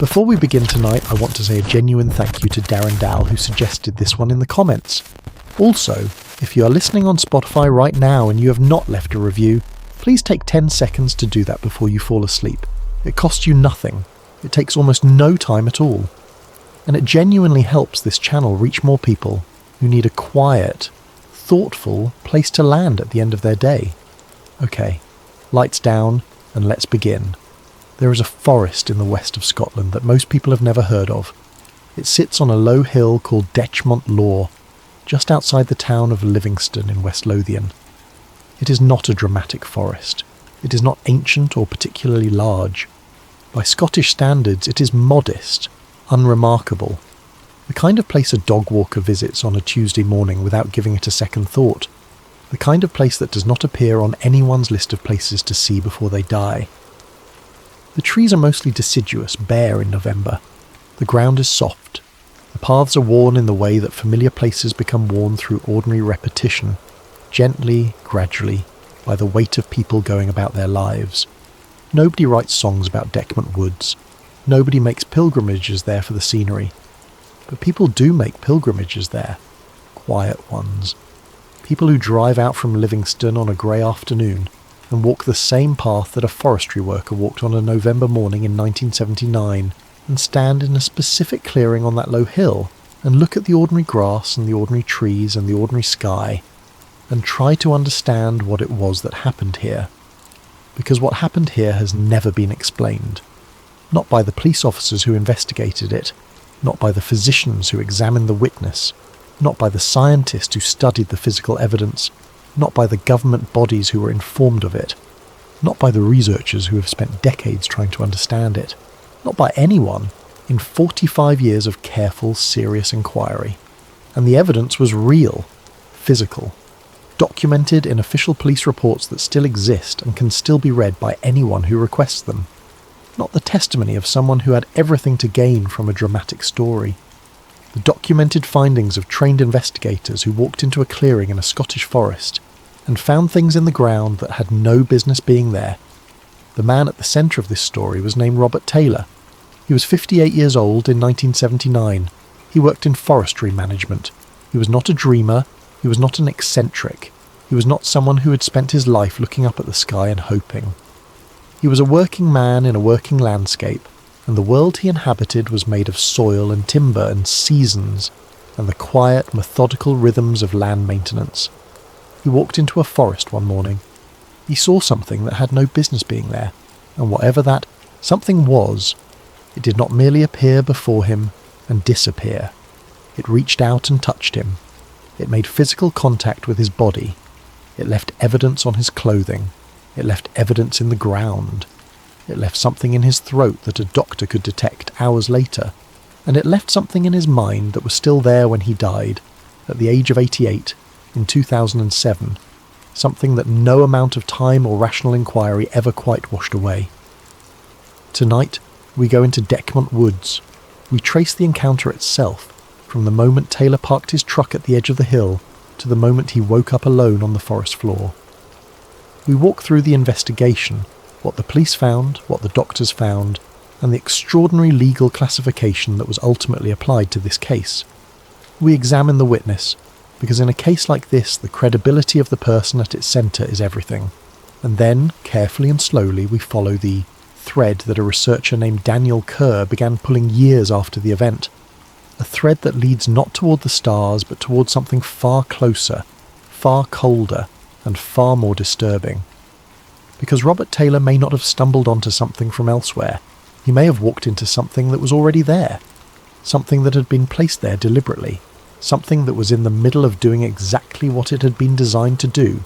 Before we begin tonight, I want to say a genuine thank you to Darren Dow, who suggested this one in the comments. Also, if you are listening on Spotify right now and you have not left a review, please take 10 seconds to do that before you fall asleep. It costs you nothing. It takes almost no time at all. And it genuinely helps this channel reach more people who need a quiet, thoughtful place to land at the end of their day. Okay, lights down and let's begin. There is a forest in the west of Scotland that most people have never heard of. It sits on a low hill called Dechmont Woods, just outside the town of Livingston in West Lothian. It is not a dramatic forest. It is not ancient or particularly large. By Scottish standards, it is modest, unremarkable. The kind of place a dog walker visits on a Tuesday morning without giving it a second thought. The kind of place that does not appear on anyone's list of places to see before they die. The trees are mostly deciduous, bare in November. The ground is soft. The paths are worn in the way that familiar places become worn through ordinary repetition, gently, gradually, by the weight of people going about their lives. Nobody writes songs about Dechmont Woods. Nobody makes pilgrimages there for the scenery. But people do make pilgrimages there. Quiet ones. People who drive out from Livingston on a grey afternoon and walk the same path that a forestry worker walked on a November morning in 1979 and stand in a specific clearing on that low hill and look at the ordinary grass and the ordinary trees and the ordinary sky and try to understand what it was that happened here. Because what happened here has never been explained. Not by the police officers who investigated it, not by the physicians who examined the witness, not by the scientists who studied the physical evidence, not by the government bodies who were informed of it, not by the researchers who have spent decades trying to understand it, not by anyone in 45 years of careful, serious inquiry. And the evidence was real, physical, documented in official police reports that still exist and can still be read by anyone who requests them. Not the testimony of someone who had everything to gain from a dramatic story. The documented findings of trained investigators who walked into a clearing in a Scottish forest and found things in the ground that had no business being there. The man at the centre of this story was named Robert Taylor. He was 58 years old in 1979. He worked in forestry management. He was not a dreamer. He was not an eccentric. He was not someone who had spent his life looking up at the sky and hoping. He was a working man in a working landscape, and the world he inhabited was made of soil and timber and seasons and the quiet, methodical rhythms of land maintenance. He walked into a forest one morning. He saw something that had no business being there, and whatever that something was, it did not merely appear before him and disappear. It reached out and touched him. It made physical contact with his body. It left evidence on his clothing. It left evidence in the ground. It left something in his throat that a doctor could detect hours later. And it left something in his mind that was still there when he died, at the age of 88, in 2007. Something that no amount of time or rational inquiry ever quite washed away. Tonight, we go into Dechmont Woods. We trace the encounter itself, from the moment Taylor parked his truck at the edge of the hill to the moment he woke up alone on the forest floor. We walk through the investigation, what the police found, what the doctors found, and the extraordinary legal classification that was ultimately applied to this case. We examine the witness, because in a case like this, the credibility of the person at its centre is everything. And then, carefully and slowly, we follow the thread that a researcher named Daniel Kerr began pulling years after the event. A thread that leads not toward the stars, but toward something far closer, far colder, and far more disturbing. Because Robert Taylor may not have stumbled onto something from elsewhere. He may have walked into something that was already there. Something that had been placed there deliberately. Something that was in the middle of doing exactly what it had been designed to do.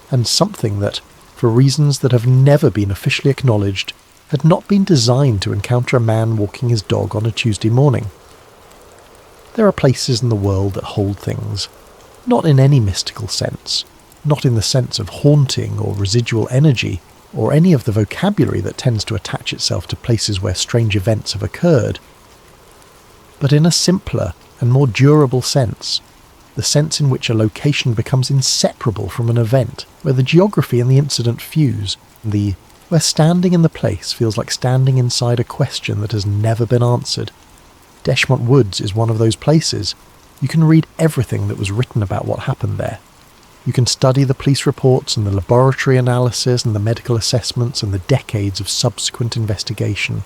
And something that, for reasons that have never been officially acknowledged, had not been designed to encounter a man walking his dog on a Tuesday morning. There are places in the world that hold things, not in any mystical sense, not in the sense of haunting or residual energy, or any of the vocabulary that tends to attach itself to places where strange events have occurred, but in a simpler and more durable sense, the sense in which a location becomes inseparable from an event, where the geography and the incident fuse, and the where standing in the place feels like standing inside a question that has never been answered. Dechmont Woods is one of those places. You can read everything that was written about what happened there. You can study the police reports and the laboratory analysis and the medical assessments and the decades of subsequent investigation.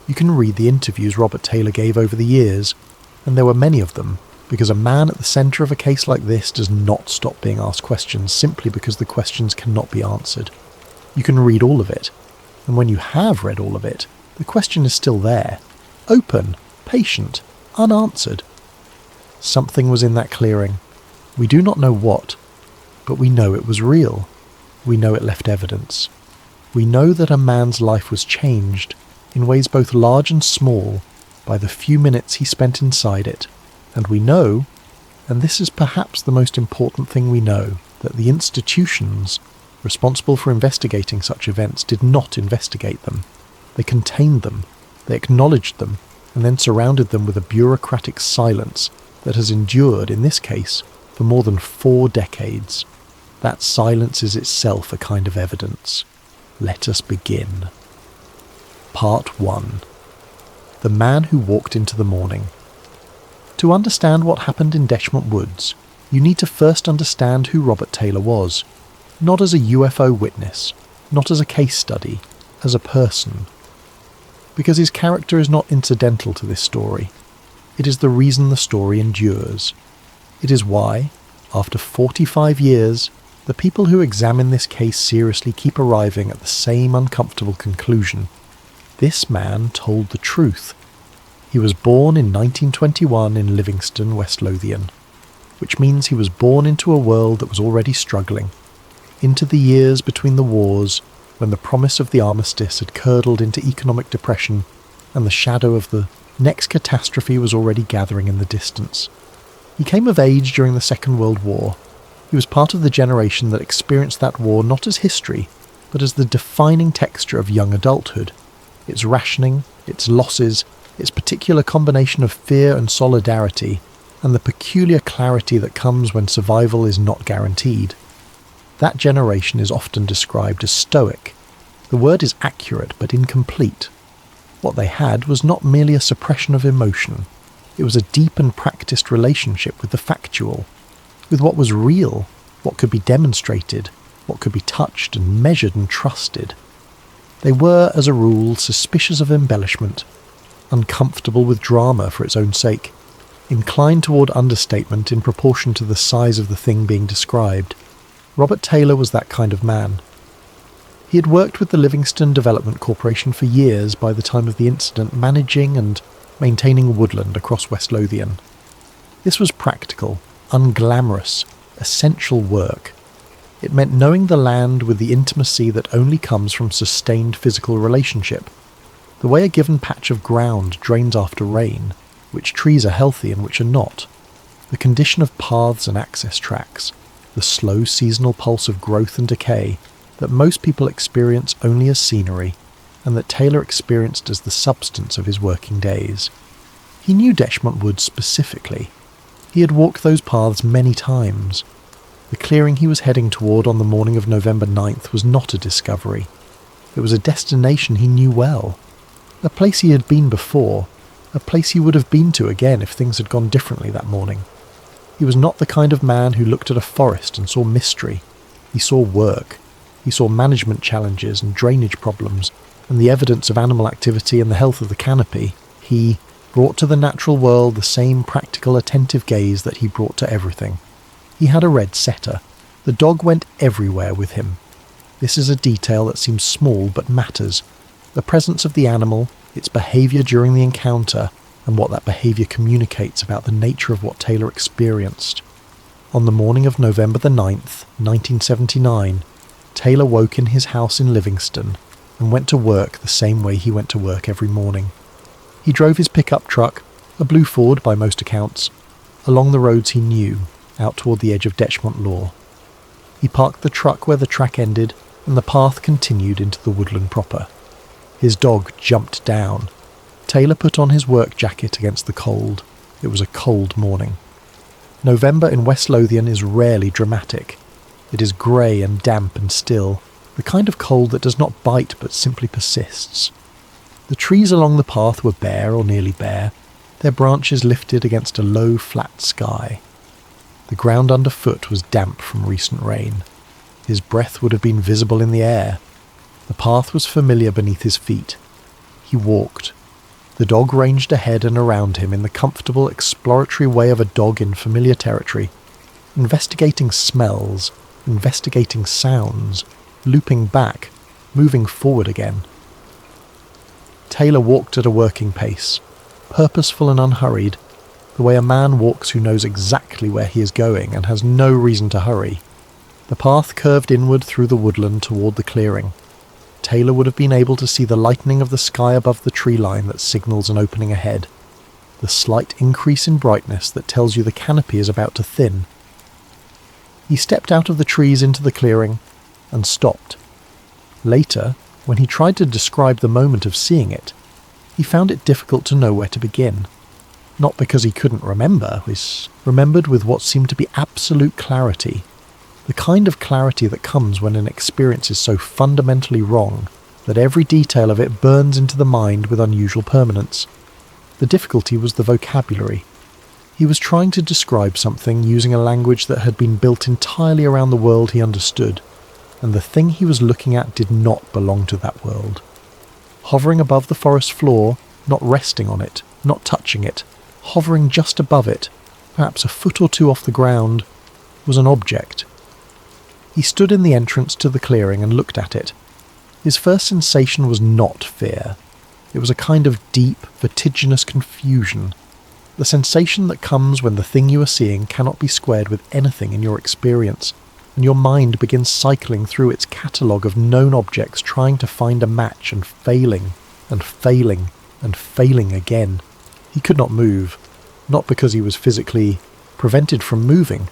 You can read the interviews Robert Taylor gave over the years, and there were many of them, because a man at the centre of a case like this does not stop being asked questions simply because the questions cannot be answered. You can read all of it, and when you have read all of it, the question is still there, open, patient, unanswered. Something was in that clearing. We do not know what, but we know it was real. We know it left evidence. We know that a man's life was changed, in ways both large and small, by the few minutes he spent inside it. And we know, and this is perhaps the most important thing we know, that the institutions responsible for investigating such events did not investigate them. They contained them, they acknowledged them, and then surrounded them with a bureaucratic silence that has endured, in this case, for more than 4 decades. That silence is itself a kind of evidence. Let us begin. Part 1. The Man Who Walked into the Morning. To understand what happened in Dechmont Woods, you need to first understand who Robert Taylor was, not as a UFO witness, not as a case study, as a person. Because his character is not incidental to this story. It is the reason the story endures. It is why, after 45 years, the people who examine this case seriously keep arriving at the same uncomfortable conclusion. This man told the truth. He was born in 1921 in Livingston, West Lothian, which means he was born into a world that was already struggling, into the years between the wars when the promise of the armistice had curdled into economic depression and the shadow of the next catastrophe was already gathering in the distance. He came of age during the Second World War. He was part of the generation that experienced that war not as history, but as the defining texture of young adulthood, its rationing, its losses, its particular combination of fear and solidarity, and the peculiar clarity that comes when survival is not guaranteed. That generation is often described as stoic. The word is accurate but incomplete. What they had was not merely a suppression of emotion. It was a deep and practiced relationship with the factual, with what was real, what could be demonstrated, what could be touched and measured and trusted. They were, as a rule, suspicious of embellishment, uncomfortable with drama for its own sake, inclined toward understatement in proportion to the size of the thing being described. Robert Taylor was that kind of man. He had worked with the Livingston Development Corporation for years by the time of the incident, managing and maintaining woodland across West Lothian. This was practical, unglamorous, essential work. It meant knowing the land with the intimacy that only comes from sustained physical relationship, the way a given patch of ground drains after rain, which trees are healthy and which are not, the condition of paths and access tracks, the slow seasonal pulse of growth and decay that most people experience only as scenery, and that Taylor experienced as the substance of his working days. He knew Dechmont Woods specifically. He had walked those paths many times. The clearing he was heading toward on the morning of November 9th was not a discovery. It was a destination he knew well, a place he had been before, a place he would have been to again if things had gone differently that morning. He was not the kind of man who looked at a forest and saw mystery. He saw work. He saw management challenges and drainage problems, and the evidence of animal activity and the health of the canopy. He brought to the natural world the same practical, attentive gaze that he brought to everything. He had a red setter. The dog went everywhere with him. This is a detail that seems small but matters. The presence of the animal, its behaviour during the encounter, and what that behaviour communicates about the nature of what Taylor experienced. On the morning of November the 9th, 1979, Taylor woke in his house in Livingston and went to work the same way he went to work every morning. He drove his pickup truck, a blue Ford by most accounts, along the roads he knew, out toward the edge of Dechmont Law. He parked the truck where the track ended, and the path continued into the woodland proper. His dog jumped down. Taylor put on his work jacket against the cold. It was a cold morning. November in West Lothian is rarely dramatic. It is grey and damp and still, the kind of cold that does not bite but simply persists. The trees along the path were bare or nearly bare, their branches lifted against a low, flat sky. The ground underfoot was damp from recent rain. His breath would have been visible in the air. The path was familiar beneath his feet. He walked. The dog ranged ahead and around him in the comfortable, exploratory way of a dog in familiar territory, investigating smells, investigating sounds, looping back, moving forward again. Taylor walked at a working pace, purposeful and unhurried, the way a man walks who knows exactly where he is going and has no reason to hurry. The path curved inward through the woodland toward the clearing. Taylor would have been able to see the lightening of the sky above the tree line that signals an opening ahead, the slight increase in brightness that tells you the canopy is about to thin. He stepped out of the trees into the clearing and stopped. Later, when he tried to describe the moment of seeing it, he found it difficult to know where to begin. Not because he couldn't remember, he remembered with what seemed to be absolute clarity, the kind of clarity that comes when an experience is so fundamentally wrong that every detail of it burns into the mind with unusual permanence. The difficulty was the vocabulary. He was trying to describe something using a language that had been built entirely around the world he understood, and the thing he was looking at did not belong to that world. Hovering above the forest floor, not resting on it, not touching it, hovering just above it, perhaps a foot or two off the ground, was an object. He stood in the entrance to the clearing and looked at it. His first sensation was not fear. It was a kind of deep, vertiginous confusion. The sensation that comes when the thing you are seeing cannot be squared with anything in your experience, and your mind begins cycling through its catalogue of known objects trying to find a match and failing, and failing, and failing again. He could not move, not because he was physically prevented from moving,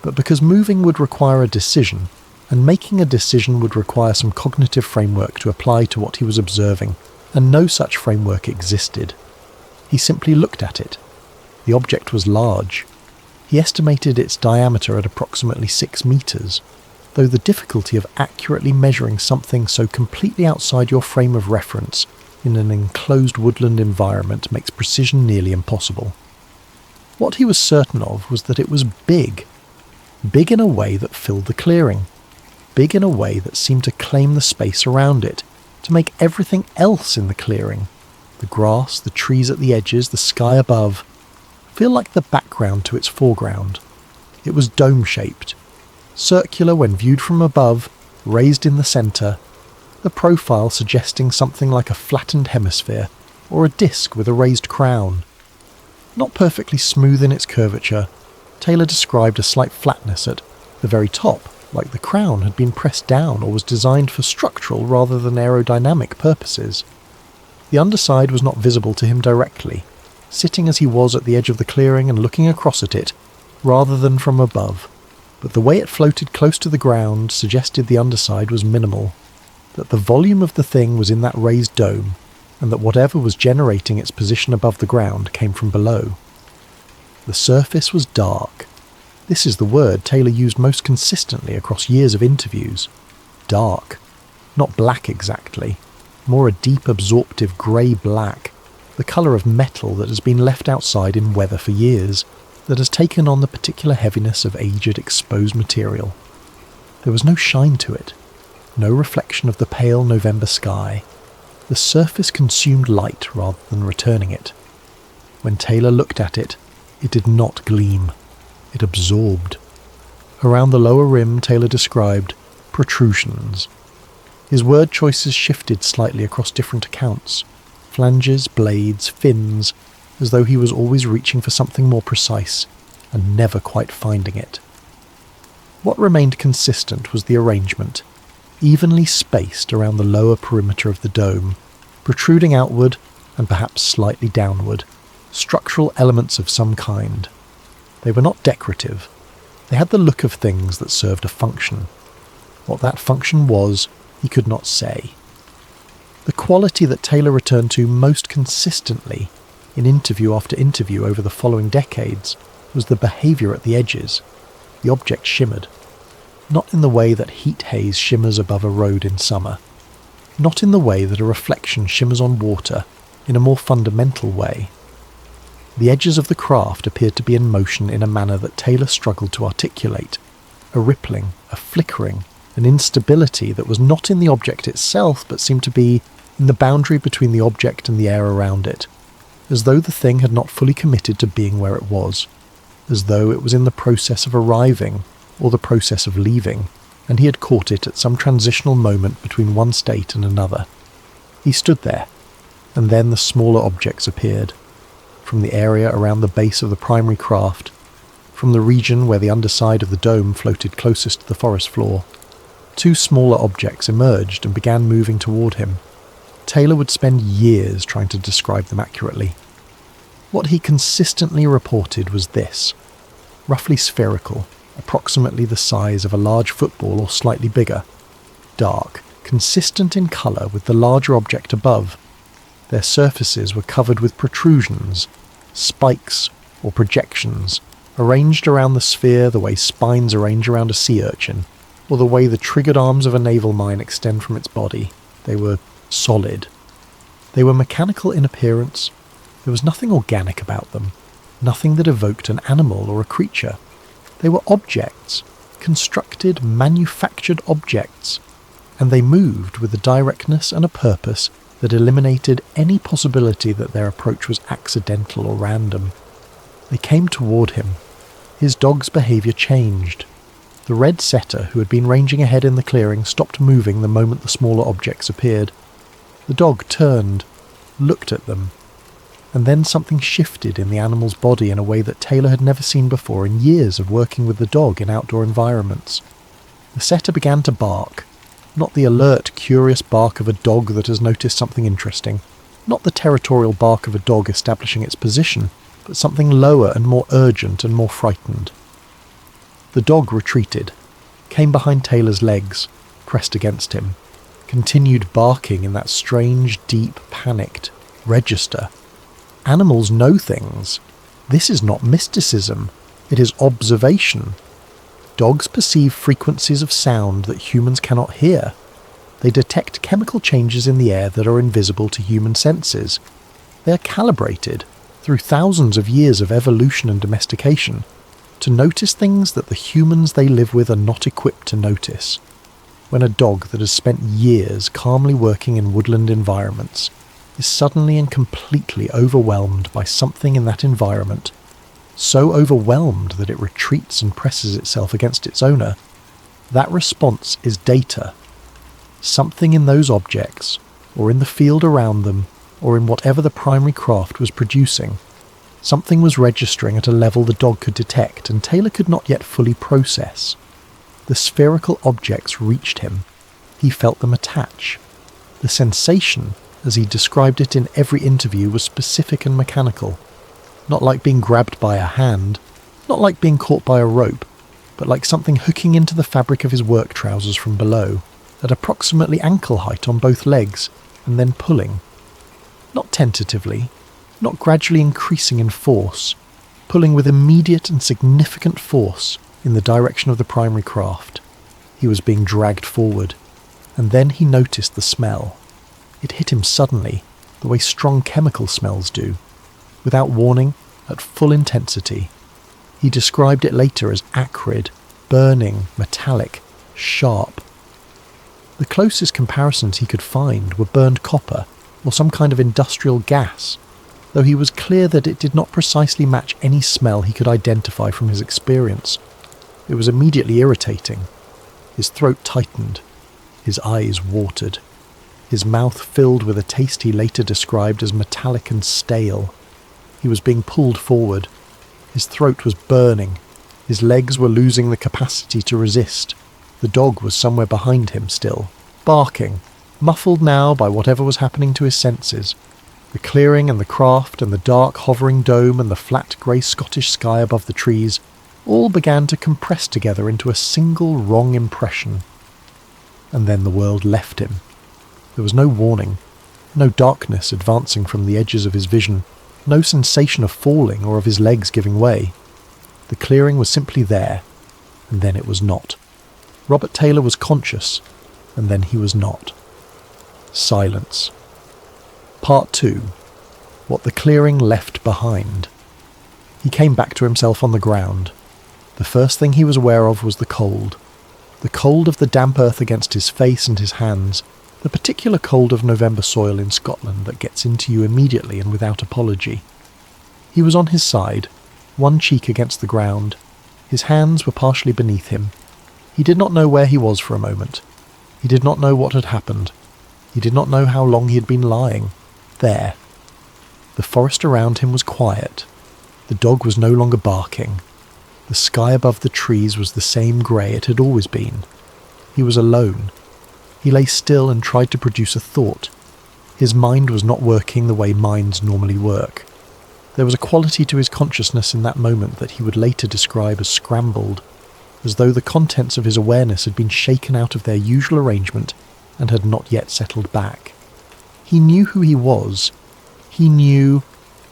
but because moving would require a decision, and making a decision would require some cognitive framework to apply to what he was observing, and no such framework existed. He simply looked at it. The object was large. He estimated its diameter at approximately 6 meters, though the difficulty of accurately measuring something so completely outside your frame of reference in an enclosed woodland environment makes precision nearly impossible. What he was certain of was that it was big. Big in a way that filled the clearing. Big in a way that seemed to claim the space around it, to make everything else in the clearing, the grass, the trees at the edges, the sky above, feel like the background to its foreground. It was dome-shaped, circular when viewed from above, raised in the centre, the profile suggesting something like a flattened hemisphere, or a disc with a raised crown. Not perfectly smooth in its curvature, Taylor described a slight flatness at the very top, like the crown had been pressed down or was designed for structural rather than aerodynamic purposes. The underside was not visible to him directly, sitting as he was at the edge of the clearing and looking across at it, rather than from above, but the way it floated close to the ground suggested the underside was minimal, that the volume of the thing was in that raised dome, and that whatever was generating its position above the ground came from below. The surface was dark. This is the word Taylor used most consistently across years of interviews. Dark. Not black exactly. More a deep absorptive grey-black, the colour of metal that has been left outside in weather for years, that has taken on the particular heaviness of aged exposed material. There was no shine to it, no reflection of the pale November sky. The surface consumed light rather than returning it. When Taylor looked at it, it did not gleam. It absorbed. Around the lower rim, Taylor described protrusions. His word choices shifted slightly across different accounts. Flanges, blades, fins, as though he was always reaching for something more precise, and never quite finding it. What remained consistent was the arrangement, evenly spaced around the lower perimeter of the dome, protruding outward and perhaps slightly downward, structural elements of some kind. They were not decorative. They had the look of things that served a function. What that function was, he could not say. The quality that Taylor returned to most consistently, in interview after interview over the following decades, was the behaviour at the edges. The object shimmered. Not in the way that heat haze shimmers above a road in summer. Not in the way that a reflection shimmers on water, in a more fundamental way. The edges of the craft appeared to be in motion in a manner that Taylor struggled to articulate. A rippling, a flickering, an instability that was not in the object itself but seemed to be in the boundary between the object and the air around it, as though the thing had not fully committed to being where it was, as though it was in the process of arriving or the process of leaving, and he had caught it at some transitional moment between one state and another. He stood there, and then the smaller objects appeared, from the area around the base of the primary craft, from the region where the underside of the dome floated closest to the forest floor. 2 smaller objects emerged and began moving toward him. Taylor would spend years trying to describe them accurately. What he consistently reported was this: roughly spherical, approximately the size of a large football or slightly bigger, dark, consistent in colour with the larger object above. Their surfaces were covered with protrusions, spikes or projections, arranged around the sphere the way spines arrange around a sea urchin, or the way the triggered arms of a naval mine extend from its body. They were solid. They were mechanical in appearance. There was nothing organic about them, nothing that evoked an animal or a creature. They were objects, constructed, manufactured objects, and they moved with a directness and a purpose that eliminated any possibility that their approach was accidental or random. They came toward him. His dog's behaviour changed. The red setter, who had been ranging ahead in the clearing, stopped moving the moment the smaller objects appeared. The dog turned, looked at them, and then something shifted in the animal's body in a way that Taylor had never seen before in years of working with the dog in outdoor environments. The setter began to bark, not the alert, curious bark of a dog that has noticed something interesting, not the territorial bark of a dog establishing its position, but something lower and more urgent and more frightened. The dog retreated, came behind Taylor's legs, pressed against him, continued barking in that strange, deep, panicked register. Animals know things. This is not mysticism. It is observation. Dogs perceive frequencies of sound that humans cannot hear. They detect chemical changes in the air that are invisible to human senses. They are calibrated, through thousands of years of evolution and domestication, to notice things that the humans they live with are not equipped to notice. When a dog that has spent years calmly working in woodland environments is suddenly and completely overwhelmed by something in that environment, so overwhelmed that it retreats and presses itself against its owner, that response is data. Something in those objects, or in the field around them, or in whatever the primary craft was producing, something was registering at a level the dog could detect and Taylor could not yet fully process. The spherical objects reached him. He felt them attach. The sensation, as he described it in every interview, was specific and mechanical. Not like being grabbed by a hand, not like being caught by a rope, but like something hooking into the fabric of his work trousers from below, at approximately ankle height on both legs, and then pulling. Not tentatively, not gradually increasing in force, pulling with immediate and significant force in the direction of the primary craft. He was being dragged forward, and then he noticed the smell. It hit him suddenly, the way strong chemical smells do, without warning, at full intensity. He described it later as acrid, burning, metallic, sharp. The closest comparisons he could find were burned copper or some kind of industrial gas, though he was clear that it did not precisely match any smell he could identify from his experience. It was immediately irritating. His throat tightened. His eyes watered. His mouth filled with a taste he later described as metallic and stale. He was being pulled forward. His throat was burning. His legs were losing the capacity to resist. The dog was somewhere behind him still, barking, muffled now by whatever was happening to his senses. The clearing and the craft and the dark hovering dome and the flat grey Scottish sky above the trees all began to compress together into a single wrong impression. And then the world left him. There was no warning, no darkness advancing from the edges of his vision, no sensation of falling or of his legs giving way. The clearing was simply there, and then it was not. Robert Taylor was conscious, and then he was not. Silence. Part 2. What the clearing left behind. He came back to himself on the ground. The first thing he was aware of was the cold. The cold of the damp earth against his face and his hands, the particular cold of November soil in Scotland that gets into you immediately and without apology. He was on his side, one cheek against the ground. His hands were partially beneath him. He did not know where he was for a moment. He did not know what had happened. He did not know how long he had been lying. There. The forest around him was quiet. The dog was no longer barking. The sky above the trees was the same grey it had always been. He was alone. He lay still and tried to produce a thought. His mind was not working the way minds normally work. There was a quality to his consciousness in that moment that he would later describe as scrambled, as though the contents of his awareness had been shaken out of their usual arrangement and had not yet settled back. He knew who he was. He knew,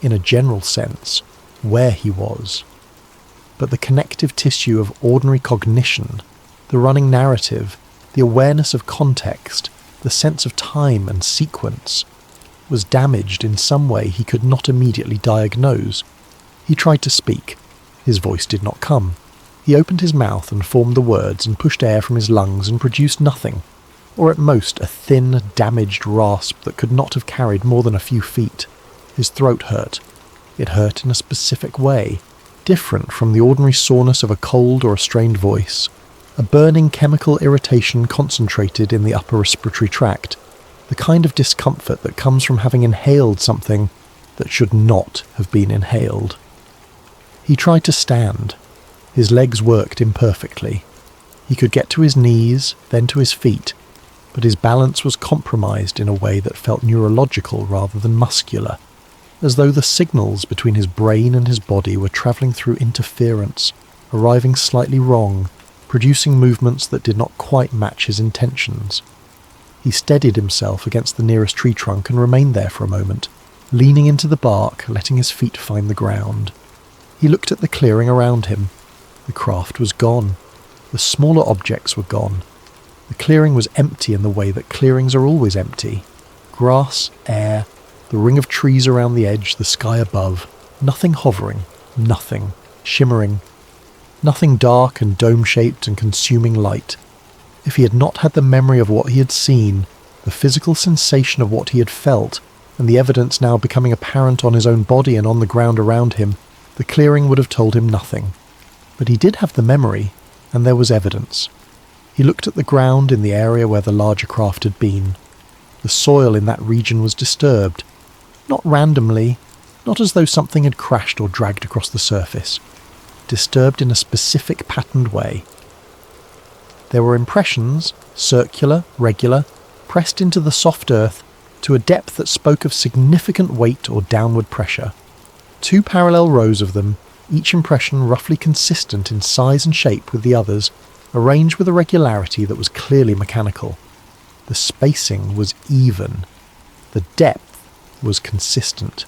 in a general sense, where he was. But the connective tissue of ordinary cognition, the running narrative, the awareness of context, the sense of time and sequence, was damaged in some way he could not immediately diagnose. He tried to speak. His voice did not come. He opened his mouth and formed the words and pushed air from his lungs and produced nothing, or at most a thin, damaged rasp that could not have carried more than a few feet. His throat hurt. It hurt in a specific way, different from the ordinary soreness of a cold or a strained voice. A burning chemical irritation concentrated in the upper respiratory tract, the kind of discomfort that comes from having inhaled something that should not have been inhaled. He tried to stand. His legs worked imperfectly. He could get to his knees, then to his feet, but his balance was compromised in a way that felt neurological rather than muscular, as though the signals between his brain and his body were travelling through interference, arriving slightly wrong, producing movements that did not quite match his intentions. He steadied himself against the nearest tree trunk and remained there for a moment, leaning into the bark, letting his feet find the ground. He looked at the clearing around him. The craft was gone. The smaller objects were gone. The clearing was empty in the way that clearings are always empty. Grass, air, the ring of trees around the edge, the sky above. Nothing hovering, nothing shimmering, nothing dark and dome-shaped and consuming light. If he had not had the memory of what he had seen, the physical sensation of what he had felt, and the evidence now becoming apparent on his own body and on the ground around him, the clearing would have told him nothing. But he did have the memory, and there was evidence. He looked at the ground in the area where the larger craft had been. The soil in that region was disturbed, not randomly, not as though something had crashed or dragged across the surface, disturbed in a specific patterned way. There were impressions, circular, regular, pressed into the soft earth to a depth that spoke of significant weight or downward pressure. 2 parallel rows of them, each impression roughly consistent in size and shape with the others, arranged with a regularity that was clearly mechanical. The spacing was even. The depth was consistent.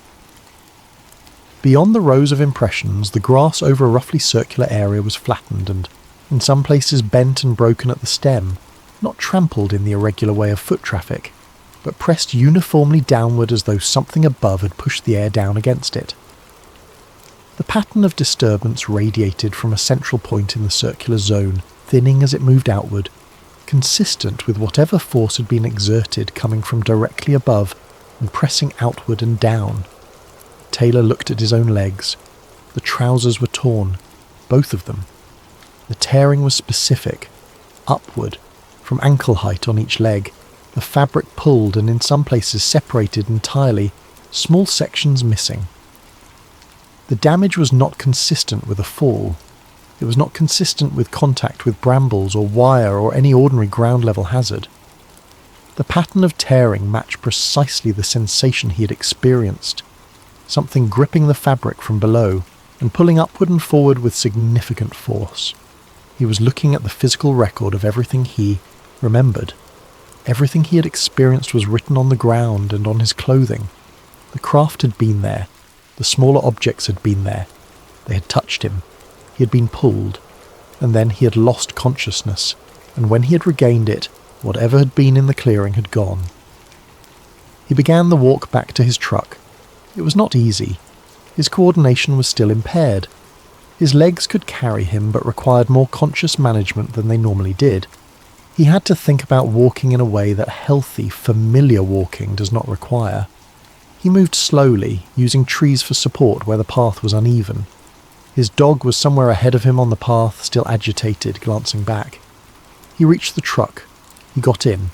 Beyond the rows of impressions, the grass over a roughly circular area was flattened and, in some places, bent and broken at the stem, not trampled in the irregular way of foot traffic, but pressed uniformly downward as though something above had pushed the air down against it. The pattern of disturbance radiated from a central point in the circular zone, thinning as it moved outward, consistent with whatever force had been exerted coming from directly above and pressing outward and down. Taylor looked at his own legs. The trousers were torn, both of them. The tearing was specific, upward, from ankle height on each leg, the fabric pulled and in some places separated entirely, small sections missing. The damage was not consistent with a fall. It was not consistent with contact with brambles or wire or any ordinary ground-level hazard. The pattern of tearing matched precisely the sensation he had experienced, something gripping the fabric from below and pulling upward and forward with significant force. He was looking at the physical record of everything he remembered. Everything he had experienced was written on the ground and on his clothing. The craft had been there. The smaller objects had been there. They had touched him. He had been pulled. And then he had lost consciousness. and when he had regained it, whatever had been in the clearing had gone. He began the walk back to his truck. It was not easy. His coordination was still impaired. His legs could carry him but required more conscious management than they normally did. He had to think about walking in a way that healthy, familiar walking does not require. He moved slowly, using trees for support where the path was uneven. His dog was somewhere ahead of him on the path, still agitated, glancing back. He reached the truck. He got in.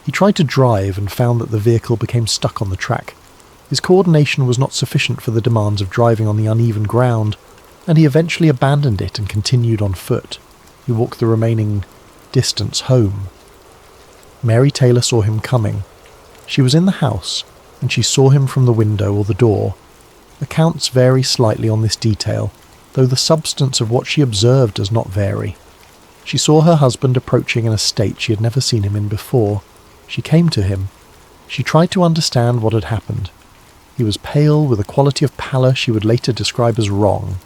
He tried to drive and found that the vehicle became stuck on the track. His coordination was not sufficient for the demands of driving on the uneven ground, and he eventually abandoned it and continued on foot. He walked the remaining distance home. Mary Taylor saw him coming. She was in the house, and she saw him from the window or the door. Accounts vary slightly on this detail, though the substance of what she observed does not vary. She saw her husband approaching in a state she had never seen him in before. She came to him. She tried to understand what had happened. He was pale, with a quality of pallor she would later describe as wrong.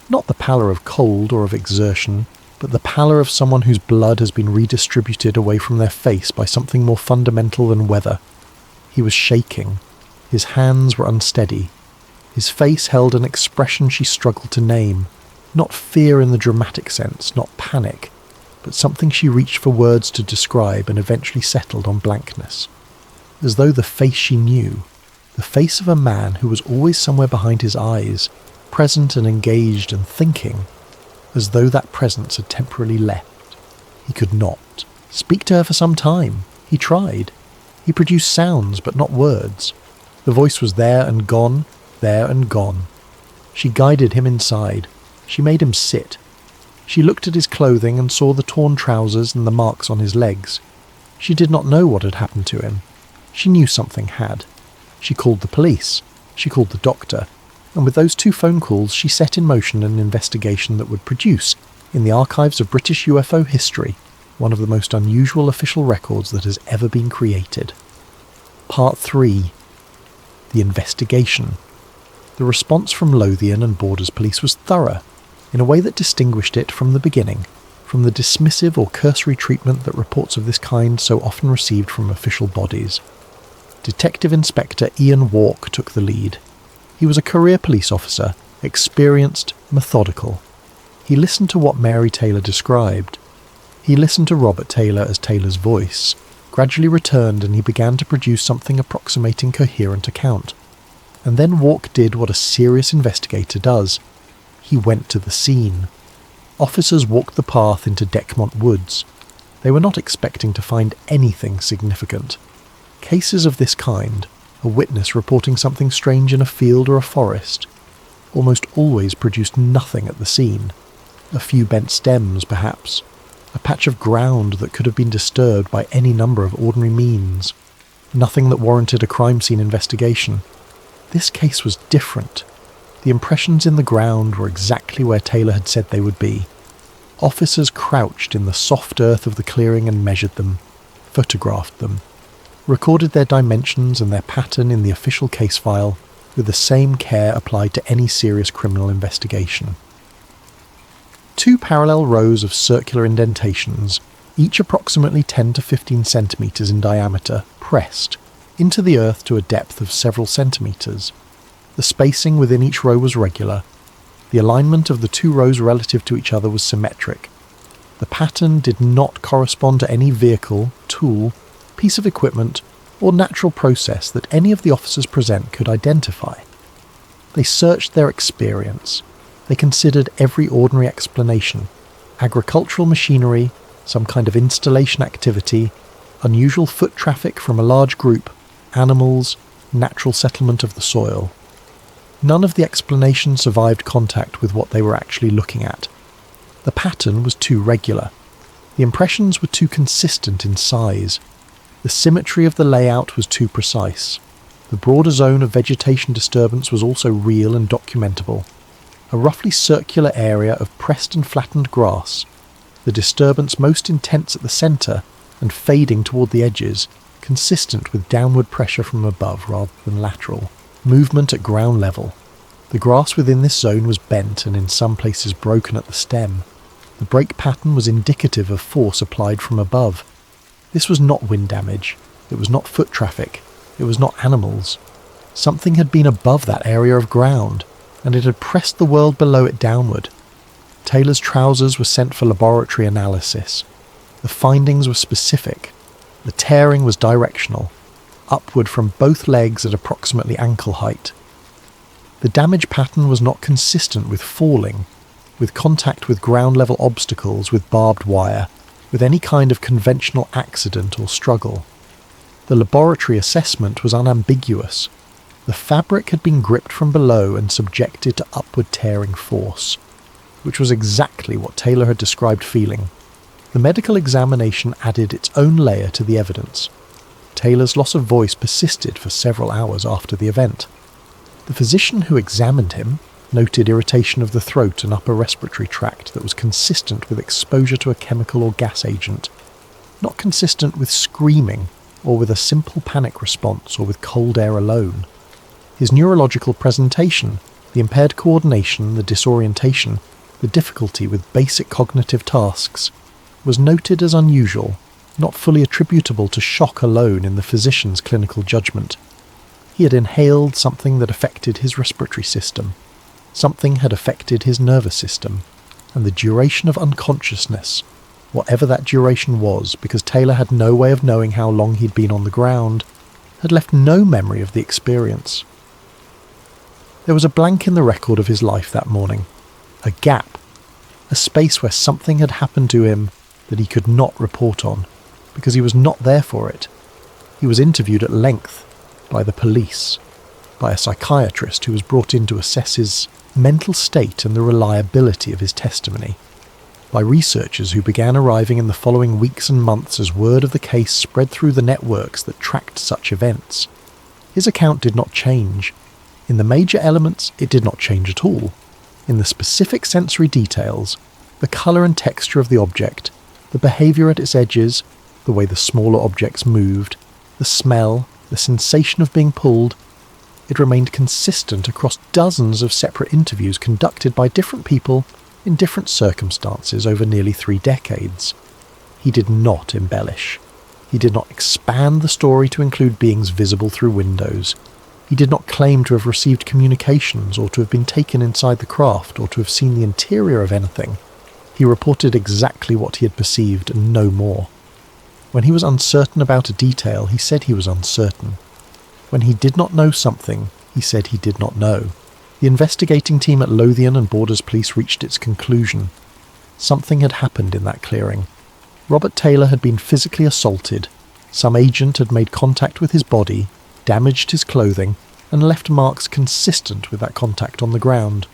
Not the pallor of cold or of exertion, but the pallor of someone whose blood has been redistributed away from their face by something more fundamental than weather. He was shaking. His hands were unsteady. His face held an expression she struggled to name. Not fear in the dramatic sense, not panic, but something she reached for words to describe and eventually settled on blankness. As though the face she knew, the face of a man who was always somewhere behind his eyes, present and engaged and thinking, as though that presence had temporarily left. He could not speak to her for some time. He tried. He produced sounds, but not words. The voice was there and gone, there and gone. She guided him inside. She made him sit. She looked at his clothing and saw the torn trousers and the marks on his legs. She did not know what had happened to him. She knew something had. She called the police. She called the doctor. And with those 2 phone calls, she set in motion an investigation that would produce, in the archives of British UFO history, one of the most unusual official records that has ever been created. Part 3. The investigation. The response from Lothian and Borders Police was thorough, in a way that distinguished it from the beginning, from the dismissive or cursory treatment that reports of this kind so often received from official bodies. Detective Inspector Ian Walk took the lead. He was a career police officer, experienced, methodical. He listened to what Mary Taylor described. He listened to Robert Taylor as Taylor's voice, gradually returned, and he began to produce something approximating coherent account. And then Walk did what a serious investigator does. He went to the scene. Officers walked the path into Dechmont Woods. They were not expecting to find anything significant. Cases of this kind, a witness reporting something strange in a field or a forest, almost always produced nothing at the scene. A few bent stems, perhaps. A patch of ground that could have been disturbed by any number of ordinary means. Nothing that warranted a crime scene investigation. This case was different. The impressions in the ground were exactly where Taylor had said they would be. Officers crouched in the soft earth of the clearing and measured them, photographed them, recorded their dimensions and their pattern in the official case file with the same care applied to any serious criminal investigation. 2 parallel rows of circular indentations, each approximately 10 to 15 centimetres in diameter, pressed into the earth to a depth of several centimetres. The spacing within each row was regular. The alignment of the 2 rows relative to each other was symmetric. The pattern did not correspond to any vehicle, tool, piece of equipment, or natural process that any of the officers present could identify. They searched their experience. They considered every ordinary explanation: agricultural machinery, some kind of installation activity, unusual foot traffic from a large group, animals, natural settlement of the soil. None of the explanations survived contact with what they were actually looking at. The pattern was too regular. The impressions were too consistent in size. The symmetry of the layout was too precise. The broader zone of vegetation disturbance was also real and documentable. A roughly circular area of pressed and flattened grass, the disturbance most intense at the centre and fading toward the edges, consistent with downward pressure from above rather than lateral. Movement at ground level. The grass within this zone was bent and in some places broken at the stem. The brake pattern was indicative of force applied from above. This was not wind damage. It was not foot traffic. It was not animals. Something had been above that area of ground, and it had pressed the world below it downward. Taylor's trousers were sent for laboratory analysis. The findings were specific. The tearing was directional, upward from both legs at approximately ankle height. The damage pattern was not consistent with falling, with contact with ground-level obstacles, with barbed wire, with any kind of conventional accident or struggle. The laboratory assessment was unambiguous. The fabric had been gripped from below and subjected to upward tearing force, which was exactly what Taylor had described feeling. The medical examination added its own layer to the evidence. Taylor's loss of voice persisted for several hours after the event. The physician who examined him noted irritation of the throat and upper respiratory tract that was consistent with exposure to a chemical or gas agent, not consistent with screaming or with a simple panic response or with cold air alone. His neurological presentation, the impaired coordination, the disorientation, the difficulty with basic cognitive tasks, was noted as unusual, not fully attributable to shock alone in the physician's clinical judgment. He had inhaled something that affected his respiratory system. Something had affected his nervous system, and the duration of unconsciousness, whatever that duration was, because Taylor had no way of knowing how long he'd been on the ground, had left no memory of the experience. There was a blank in the record of his life that morning, a gap, a space where something had happened to him that he could not report on, because he was not there for it. He was interviewed at length by the police, by a psychiatrist who was brought in to assess his mental state and the reliability of his testimony, by researchers who began arriving in the following weeks and months as word of the case spread through the networks that tracked such events. His account did not change. In the major elements, it did not change at all. In the specific sensory details, the colour and texture of the object, the behaviour at its edges, the way the smaller objects moved, the smell, the sensation of being pulled, it remained consistent across dozens of separate interviews conducted by different people in different circumstances over nearly 3 decades. He did not embellish. He did not expand the story to include beings visible through windows. He did not claim to have received communications or to have been taken inside the craft or to have seen the interior of anything. He reported exactly what he had perceived and no more. When he was uncertain about a detail, he said he was uncertain. When he did not know something, he said he did not know. The investigating team at Lothian and Borders Police reached its conclusion. Something had happened in that clearing. Robert Taylor had been physically assaulted. Some agent had made contact with his body, damaged his clothing, and left marks consistent with that contact on the ground.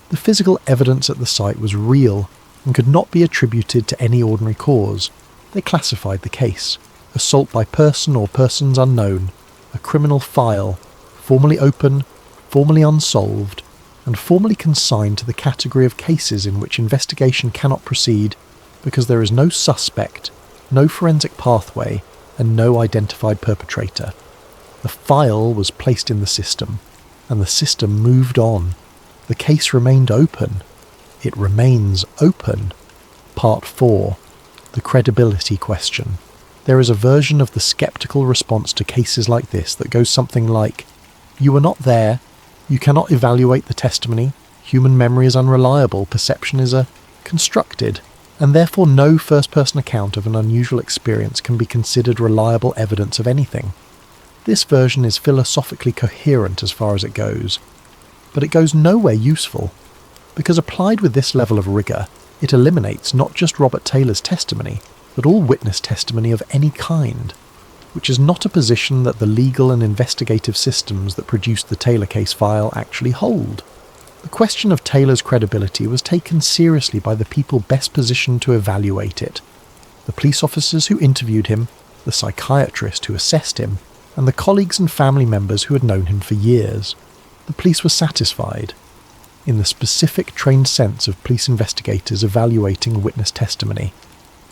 The physical evidence at the site was real and could not be attributed to any ordinary cause. They classified the case: assault by person or persons unknown, a criminal file, formally open, formally unsolved, and formally consigned to the category of cases in which investigation cannot proceed because there is no suspect, no forensic pathway, and no identified perpetrator. The file was placed in the system, and the system moved on. The case remained open. It remains open. Part 4. The credibility question. There is a version of the skeptical response to cases like this that goes something like, "You were not there, you cannot evaluate the testimony, human memory is unreliable, perception is constructed, and therefore no first-person account of an unusual experience can be considered reliable evidence of anything." This version is philosophically coherent as far as it goes, but it goes nowhere useful, because applied with this level of rigour, it eliminates not just Robert Taylor's testimony, but all witness testimony of any kind, which is not a position that the legal and investigative systems that produced the Taylor case file actually hold. The question of Taylor's credibility was taken seriously by the people best positioned to evaluate it: the police officers who interviewed him, the psychiatrist who assessed him, and the colleagues and family members who had known him for years. The police were satisfied, in the specific trained sense of police investigators evaluating witness testimony,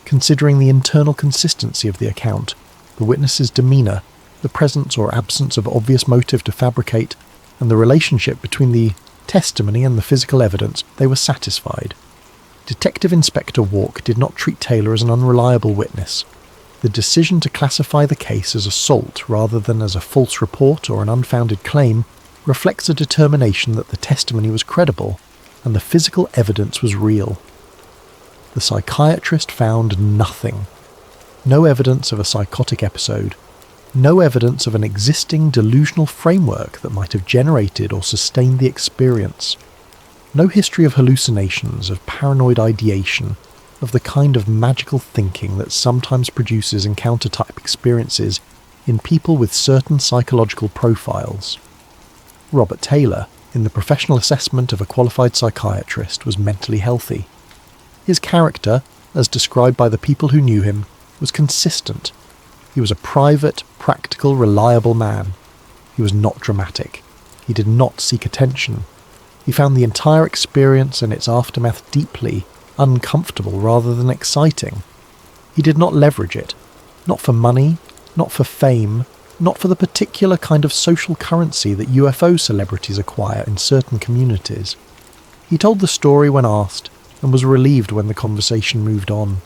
considering the internal consistency of the account, the witness's demeanour, the presence or absence of obvious motive to fabricate, and the relationship between the testimony and the physical evidence. They were satisfied. Detective Inspector Walk did not treat Taylor as an unreliable witness. The decision to classify the case as assault rather than as a false report or an unfounded claim reflects a determination that the testimony was credible and the physical evidence was real. The psychiatrist found nothing. No evidence of a psychotic episode. No evidence of an existing delusional framework that might have generated or sustained the experience. No history of hallucinations, of paranoid ideation, of the kind of magical thinking that sometimes produces encounter-type experiences in people with certain psychological profiles. Robert Taylor, in the professional assessment of a qualified psychiatrist, was mentally healthy. His character, as described by the people who knew him, was consistent. He was a private, practical, reliable man. He was not dramatic. He did not seek attention. He found the entire experience and its aftermath deeply uncomfortable rather than exciting. He did not leverage it, not for money, not for fame, not for the particular kind of social currency that UFO celebrities acquire in certain communities. He told the story when asked and was relieved when the conversation moved on.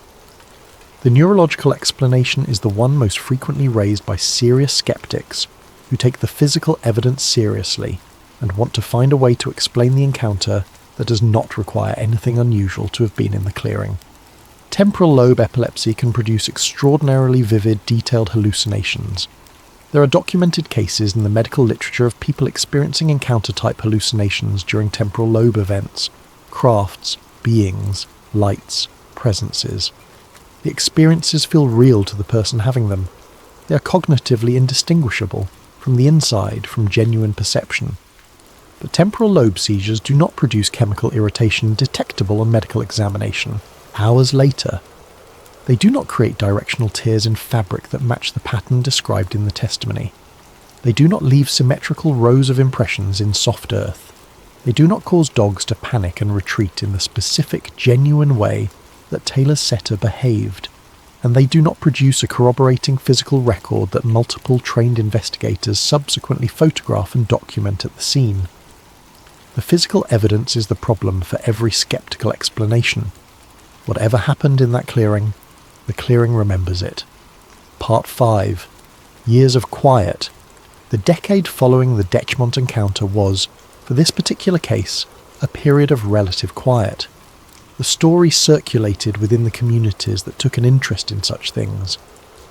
The neurological explanation is the one most frequently raised by serious skeptics who take the physical evidence seriously and want to find a way to explain the encounter that does not require anything unusual to have been in the clearing. Temporal lobe epilepsy can produce extraordinarily vivid, detailed hallucinations. There are documented cases in the medical literature of people experiencing encounter-type hallucinations during temporal lobe events, crafts, beings, lights, presences. The experiences feel real to the person having them. They are cognitively indistinguishable, from the inside, from genuine perception. But temporal lobe seizures do not produce chemical irritation detectable on medical examination, hours later. They do not create directional tears in fabric that match the pattern described in the testimony. They do not leave symmetrical rows of impressions in soft earth. They do not cause dogs to panic and retreat in the specific, genuine way that Taylor's setter behaved, and they do not produce a corroborating physical record that multiple trained investigators subsequently photograph and document at the scene. The physical evidence is the problem for every skeptical explanation. Whatever happened in that clearing, the clearing remembers it. Part 5. Years of quiet. The decade following the Dechmont encounter was, for this particular case, a period of relative quiet. The story circulated within the communities that took an interest in such things.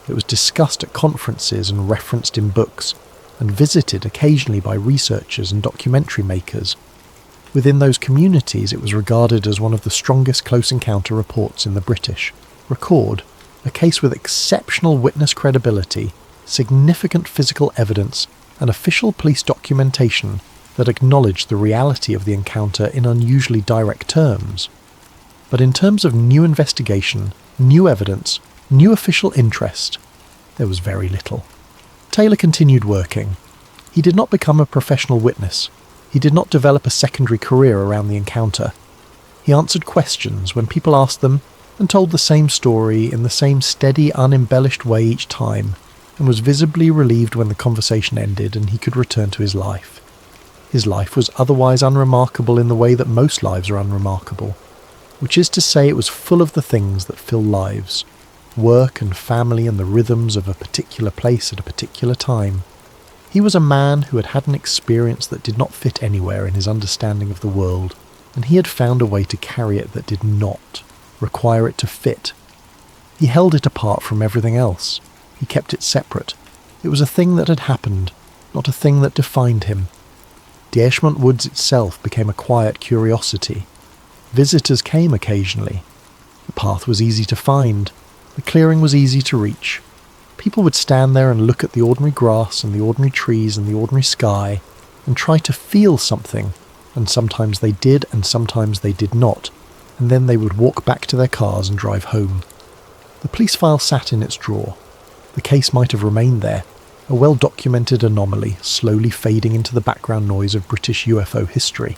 It was discussed at conferences and referenced in books, and visited occasionally by researchers and documentary makers. Within those communities, it was regarded as one of the strongest close encounter reports in the British record, a case with exceptional witness credibility, significant physical evidence, and official police documentation that acknowledged the reality of the encounter in unusually direct terms. But in terms of new investigation, new evidence, new official interest, there was very little. Taylor continued working. He did not become a professional witness. He did not develop a secondary career around the encounter. He answered questions when people asked them and told the same story in the same steady, unembellished way each time, and was visibly relieved when the conversation ended and he could return to his life. His life was otherwise unremarkable in the way that most lives are unremarkable, which is to say it was full of the things that fill lives, work and family and the rhythms of a particular place at a particular time. He was a man who had had an experience that did not fit anywhere in his understanding of the world, and he had found a way to carry it that did not require it to fit. He held it apart from everything else. He kept it separate. It was a thing that had happened, not a thing that defined him. Dechmont Woods itself became a quiet curiosity. Visitors came occasionally. The path was easy to find. The clearing was easy to reach. People would stand there and look at the ordinary grass and the ordinary trees and the ordinary sky and try to feel something, and sometimes they did and sometimes they did not, and then they would walk back to their cars and drive home. The police file sat in its drawer. The case might have remained there, a well-documented anomaly slowly fading into the background noise of British UFO history.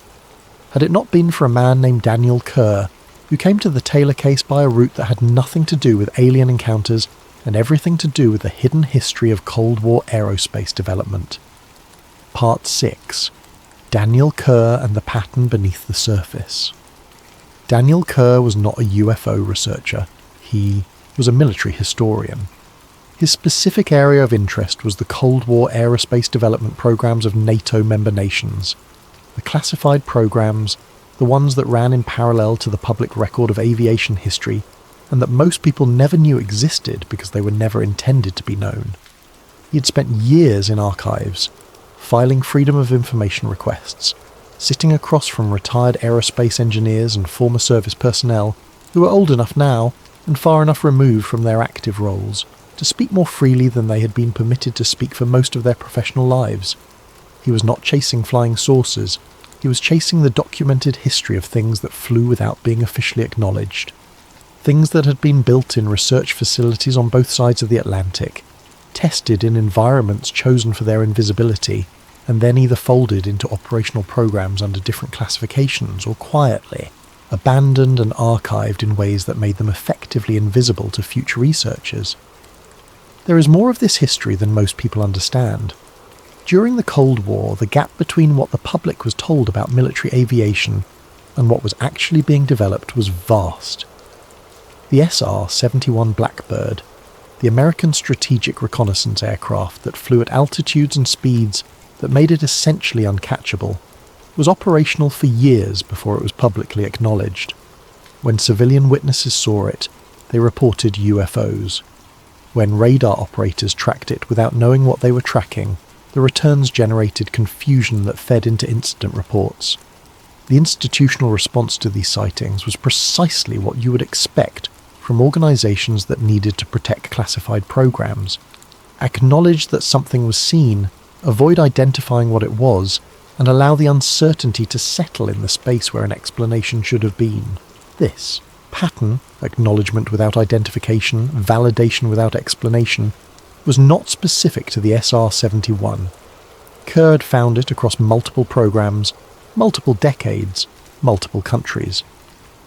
Had it not been for a man named Daniel Kerr, who came to the Taylor case by a route that had nothing to do with alien encounters and everything to do with the hidden history of Cold War aerospace development. Part 6. Daniel Kerr and the pattern beneath the surface. Daniel Kerr was not a UFO researcher. He was a military historian. His specific area of interest was the Cold War aerospace development programs of NATO member nations. The classified programs, the ones that ran in parallel to the public record of aviation history, and that most people never knew existed because they were never intended to be known. He had spent years in archives, filing Freedom of Information requests, sitting across from retired aerospace engineers and former service personnel who were old enough now and far enough removed from their active roles to speak more freely than they had been permitted to speak for most of their professional lives. He was not chasing flying saucers, he was chasing the documented history of things that flew without being officially acknowledged. Things that had been built in research facilities on both sides of the Atlantic, tested in environments chosen for their invisibility, and then either folded into operational programs under different classifications or quietly abandoned and archived in ways that made them effectively invisible to future researchers. There is more of this history than most people understand. During the Cold War, the gap between what the public was told about military aviation and what was actually being developed was vast. The SR-71 Blackbird, the American strategic reconnaissance aircraft that flew at altitudes and speeds that made it essentially uncatchable, was operational for years before it was publicly acknowledged. When civilian witnesses saw it, they reported UFOs. When radar operators tracked it without knowing what they were tracking, the returns generated confusion that fed into incident reports. The institutional response to these sightings was precisely what you would expect from organizations that needed to protect classified programs. Acknowledge that something was seen, avoid identifying what it was, and allow the uncertainty to settle in the space where an explanation should have been. This pattern, acknowledgement without identification, validation without explanation, was not specific to the SR-71. Kerr had found it across multiple programs, multiple decades, multiple countries.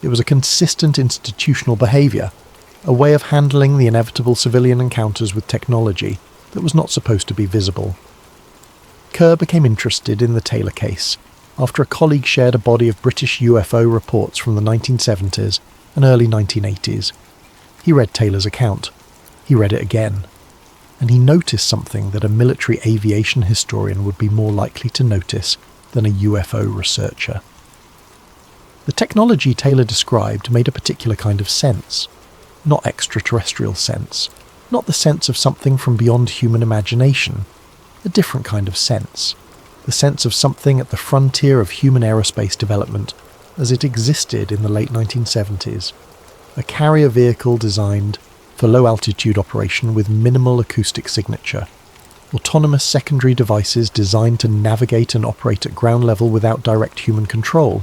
It was a consistent institutional behaviour, a way of handling the inevitable civilian encounters with technology that was not supposed to be visible. Kerr became interested in the Taylor case after a colleague shared a body of British UFO reports from the 1970s and early 1980s. He read Taylor's account. He read it again. And he noticed something that a military aviation historian would be more likely to notice than a UFO researcher. The technology Taylor described made a particular kind of sense. Not extraterrestrial sense. Not the sense of something from beyond human imagination. A different kind of sense. The sense of something at the frontier of human aerospace development as it existed in the late 1970s. A carrier vehicle designed for low-altitude operation with minimal acoustic signature. Autonomous secondary devices designed to navigate and operate at ground level without direct human control.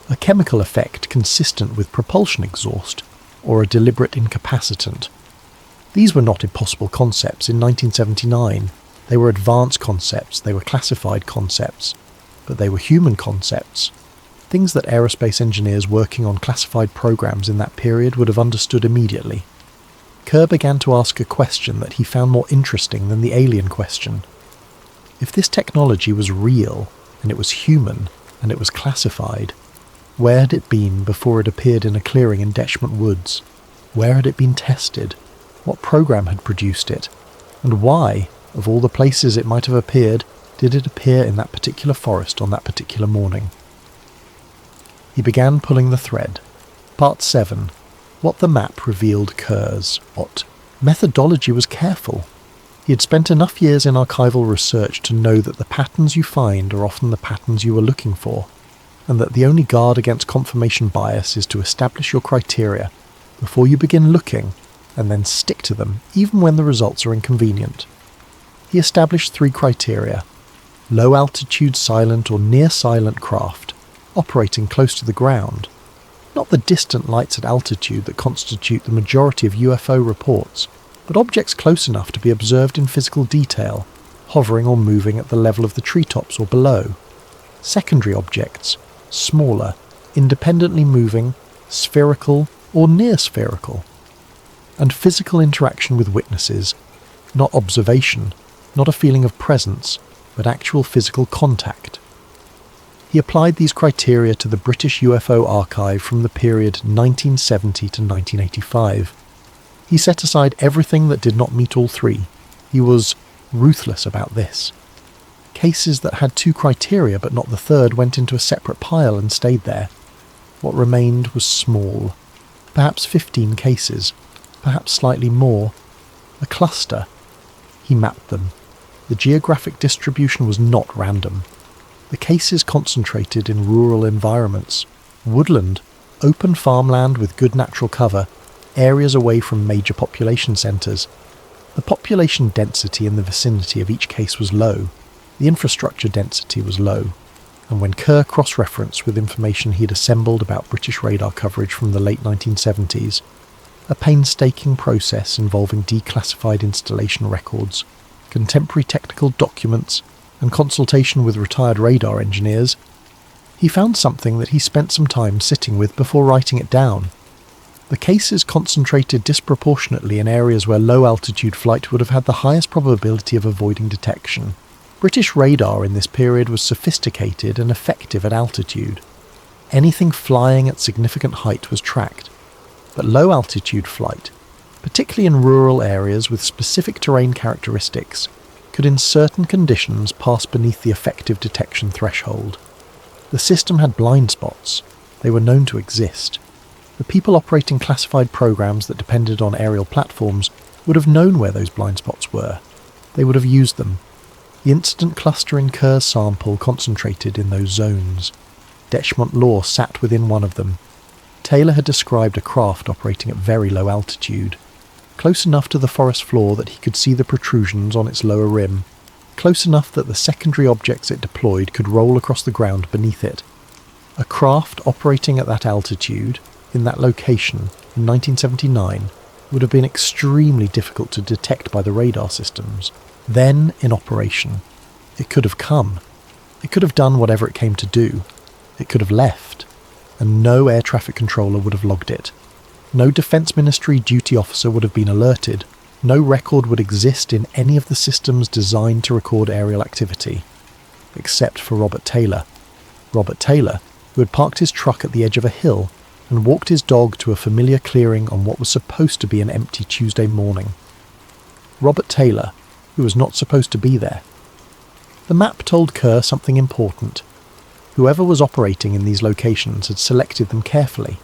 A chemical effect consistent with propulsion exhaust, or a deliberate incapacitant. These were not impossible concepts in 1979. They were advanced concepts, they were classified concepts, but they were human concepts. Things that aerospace engineers working on classified programs in that period would have understood immediately. Kerr began to ask a question that he found more interesting than the alien question. If this technology was real, and it was human, and it was classified, where had it been before it appeared in a clearing in Dechmont Woods? Where had it been tested? What program had produced it? And why, of all the places it might have appeared, did it appear in that particular forest on that particular morning? He began pulling the thread. Part 7. What the map revealed Kerr's. What? Methodology was careful. He had spent enough years in archival research to know that the patterns you find are often the patterns you were looking for, and that the only guard against confirmation bias is to establish your criteria before you begin looking, and then stick to them even when the results are inconvenient. He established 3 criteria: low-altitude silent or near-silent craft, operating close to the ground, not the distant lights at altitude that constitute the majority of UFO reports, but objects close enough to be observed in physical detail, hovering or moving at the level of the treetops or below. Secondary objects, smaller, independently moving, spherical or near-spherical. And physical interaction with witnesses, not observation, not a feeling of presence, but actual physical contact. He applied these criteria to the British UFO archive from the period 1970 to 1985. He set aside everything that did not meet all three. He was ruthless about this. Cases that had two criteria but not the third went into a separate pile and stayed there. What remained was small. Perhaps 15 cases. Perhaps slightly more. A cluster. He mapped them. The geographic distribution was not random. The cases concentrated in rural environments. Woodland, open farmland with good natural cover, areas away from major population centres. The population density in the vicinity of each case was low. The infrastructure density was low. And when Kerr cross-referenced with information he'd assembled about British radar coverage from the late 1970s, a painstaking process involving declassified installation records, contemporary technical documents, and consultation with retired radar engineers, he found something that he spent some time sitting with before writing it down. The cases concentrated disproportionately in areas where low-altitude flight would have had the highest probability of avoiding detection. British radar in this period was sophisticated and effective at altitude. Anything flying at significant height was tracked. But low-altitude flight, particularly in rural areas with specific terrain characteristics, could in certain conditions pass beneath the effective detection threshold. The system had blind spots. They were known to exist. The people operating classified programs that depended on aerial platforms would have known where those blind spots were. They would have used them. The incident cluster in Kerr's sample concentrated in those zones. Dechmont Law sat within one of them. Taylor had described a craft operating at very low altitude, close enough to the forest floor that he could see the protrusions on its lower rim, close enough that the secondary objects it deployed could roll across the ground beneath it. A craft operating at that altitude, in that location, in 1979, would have been extremely difficult to detect by the radar systems. Then, in operation, it could have come. It could have done whatever it came to do. It could have left. And no air traffic controller would have logged it. No Defence Ministry duty officer would have been alerted. No record would exist in any of the systems designed to record aerial activity. Except for Robert Taylor. Robert Taylor, who had parked his truck at the edge of a hill and walked his dog to a familiar clearing on what was supposed to be an empty Tuesday morning. Robert Taylor, who was not supposed to be there. The map told Kerr something important. Whoever was operating in these locations had selected them carefully.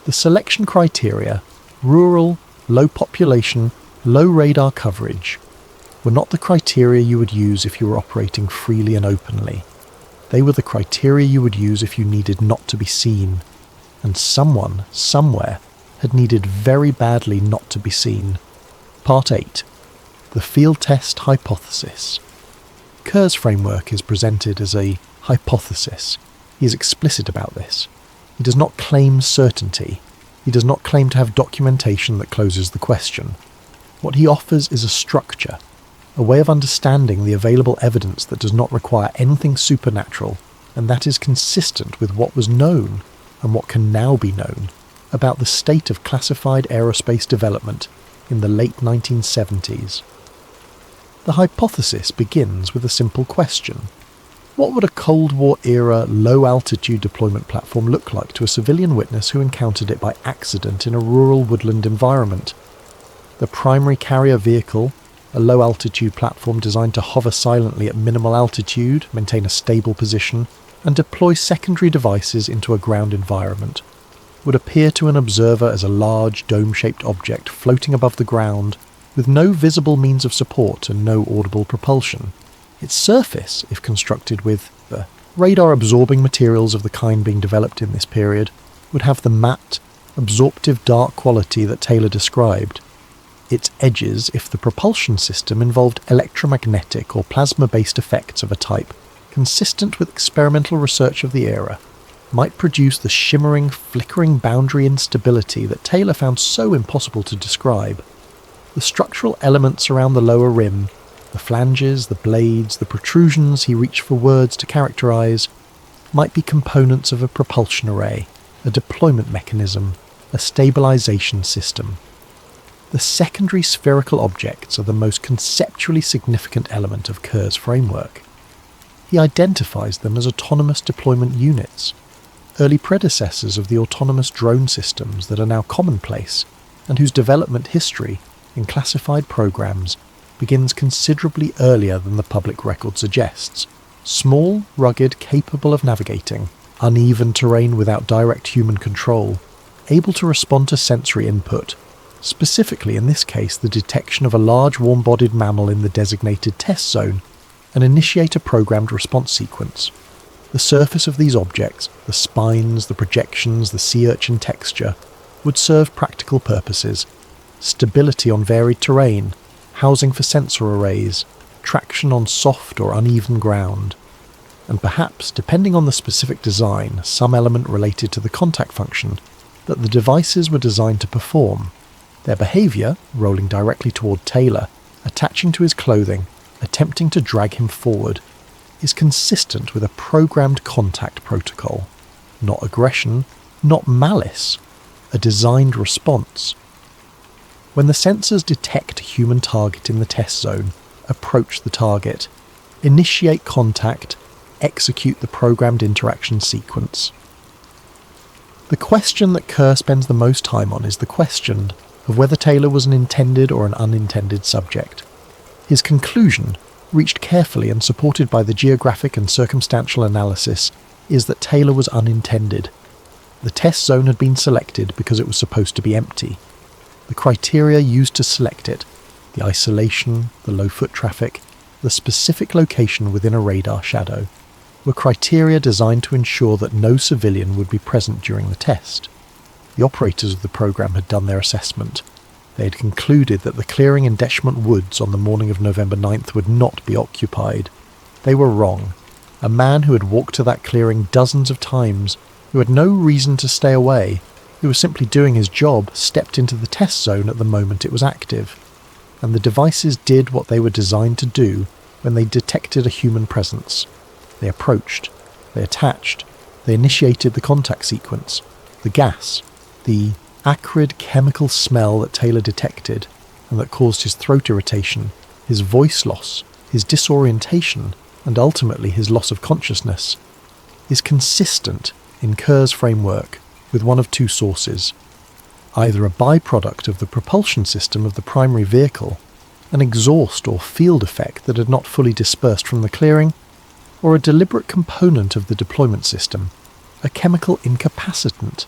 The selection criteria, rural, low population, low radar coverage, were not the criteria you would use if you were operating freely and openly. They were the criteria you would use if you needed not to be seen. And someone, somewhere, had needed very badly not to be seen. Part 8. The Field Test Hypothesis. Kerr's framework is presented as a hypothesis. He is explicit about this. He does not claim certainty. He does not claim to have documentation that closes the question. What he offers is a structure, a way of understanding the available evidence that does not require anything supernatural, and that is consistent with what was known, and what can now be known, about the state of classified aerospace development in the late 1970s. The hypothesis begins with a simple question. What would a Cold War-era low-altitude deployment platform look like to a civilian witness who encountered it by accident in a rural woodland environment? The primary carrier vehicle, a low-altitude platform designed to hover silently at minimal altitude, maintain a stable position, and deploy secondary devices into a ground environment, would appear to an observer as a large dome-shaped object floating above the ground with no visible means of support and no audible propulsion. Its surface, if constructed with the radar-absorbing materials of the kind being developed in this period, would have the matte, absorptive dark quality that Taylor described. Its edges, if the propulsion system involved electromagnetic or plasma-based effects of a type consistent with experimental research of the era, might produce the shimmering, flickering boundary instability that Taylor found so impossible to describe. The structural elements around the lower rim, the flanges, the blades, the protrusions he reached for words to characterize, might be components of a propulsion array, a deployment mechanism, a stabilization system. The secondary spherical objects are the most conceptually significant element of Kerr's framework. he identifies them as autonomous deployment units, early predecessors of the autonomous drone systems that are now commonplace and whose development history in classified programs begins considerably earlier than the public record suggests. Small, rugged, capable of navigating uneven terrain without direct human control, able to respond to sensory input, specifically in this case the detection of a large warm-bodied mammal in the designated test zone, and initiate a programmed response sequence. The surface of these objects, the spines, the projections, the sea urchin texture, would serve practical purposes: stability on varied terrain, housing for sensor arrays, traction on soft or uneven ground, and perhaps, depending on the specific design, some element related to the contact function that the devices were designed to perform. Their behaviour, rolling directly toward Taylor, attaching to his clothing, attempting to drag him forward, is consistent with a programmed contact protocol. Not aggression, not malice, a designed response. When the sensors detect a human target in the test zone, approach the target, initiate contact, execute the programmed interaction sequence. The question that Kerr spends the most time on is the question of whether Taylor was an intended or an unintended subject. His conclusion, reached carefully and supported by the geographic and circumstantial analysis, is that Taylor was unintended. The test zone had been selected because it was supposed to be empty. The criteria used to select it, the isolation, the low foot traffic, the specific location within a radar shadow, were criteria designed to ensure that no civilian would be present during the test. The operators of the program had done their assessment. They had concluded that the clearing in Dechmont Woods on the morning of November 9th would not be occupied. They were wrong. A man who had walked to that clearing dozens of times, who had no reason to stay away, who was simply doing his job, stepped into the test zone at the moment it was active. And the devices did what they were designed to do when they detected a human presence. They approached, they attached, they initiated the contact sequence. The gas, the acrid chemical smell that Taylor detected and that caused his throat irritation, his voice loss, his disorientation, and ultimately his loss of consciousness, is consistent in Kerr's framework with one of two sources: either a byproduct of the propulsion system of the primary vehicle, an exhaust or field effect that had not fully dispersed from the clearing, or a deliberate component of the deployment system, a chemical incapacitant,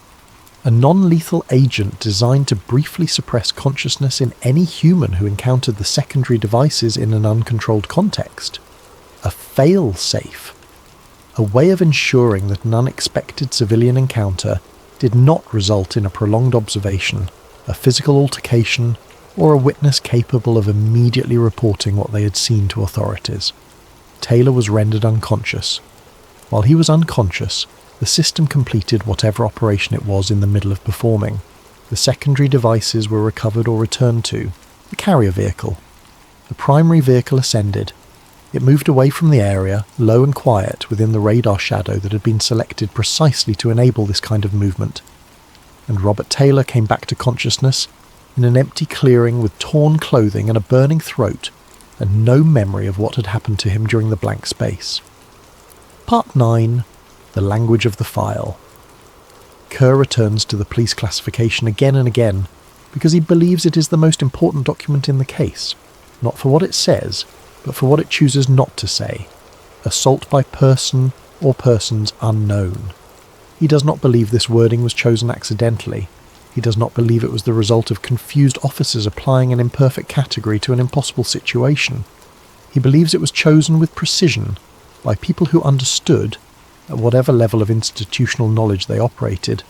a non-lethal agent designed to briefly suppress consciousness in any human who encountered the secondary devices in an uncontrolled context, a fail-safe, a way of ensuring that an unexpected civilian encounter did not result in a prolonged observation, a physical altercation, or a witness capable of immediately reporting what they had seen to authorities. Taylor was rendered unconscious. While he was unconscious, the system completed whatever operation it was in the middle of performing. The secondary devices were recovered or returned to the carrier vehicle. The primary vehicle ascended. It moved away from the area, low and quiet, within the radar shadow that had been selected precisely to enable this kind of movement. And Robert Taylor came back to consciousness in an empty clearing with torn clothing and a burning throat, and no memory of what had happened to him during the blank space. Part 9. The language of the file. Kerr returns to the police classification again and again because he believes it is the most important document in the case, not for what it says, but for what it chooses not to say. Assault by person or persons unknown. He does not believe this wording was chosen accidentally. He does not believe it was the result of confused officers applying an imperfect category to an impossible situation. He believes it was chosen with precision by people who understood, at whatever level of institutional knowledge they operated,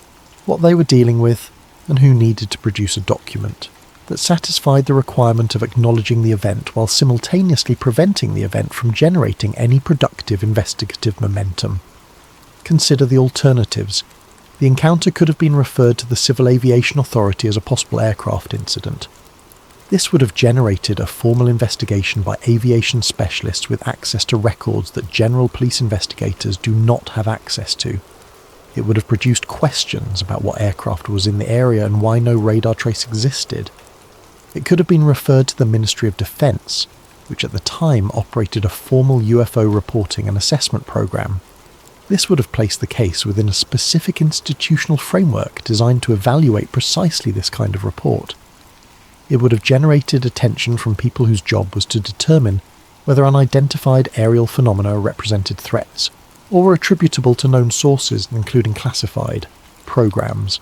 what they were dealing with and who needed to produce a document that satisfied the requirement of acknowledging the event while simultaneously preventing the event from generating any productive investigative momentum. Consider the alternatives. The encounter could have been referred to the Civil Aviation Authority as a possible aircraft incident. This would have generated a formal investigation by aviation specialists with access to records that general police investigators do not have access to. It would have produced questions about what aircraft was in the area and why no radar trace existed. It could have been referred to the Ministry of Defence, which at the time operated a formal UFO reporting and assessment program. This would have placed the case within a specific institutional framework designed to evaluate precisely this kind of report. It would have generated attention from people whose job was to determine whether unidentified aerial phenomena represented threats, or were attributable to known sources, including classified programs.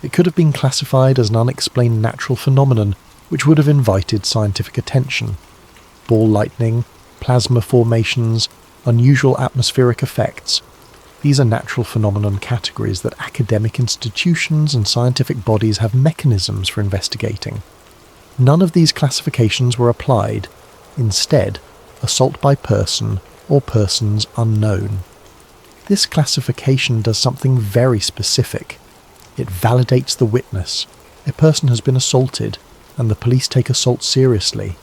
It could have been classified as an unexplained natural phenomenon which would have invited scientific attention. Ball lightning, plasma formations, unusual atmospheric effects. These are natural phenomenon categories that academic institutions and scientific bodies have mechanisms for investigating. None of these classifications were applied. Instead, assault by person or persons unknown. This classification does something very specific. It validates the witness. A person has been assaulted, and the police take assault seriously.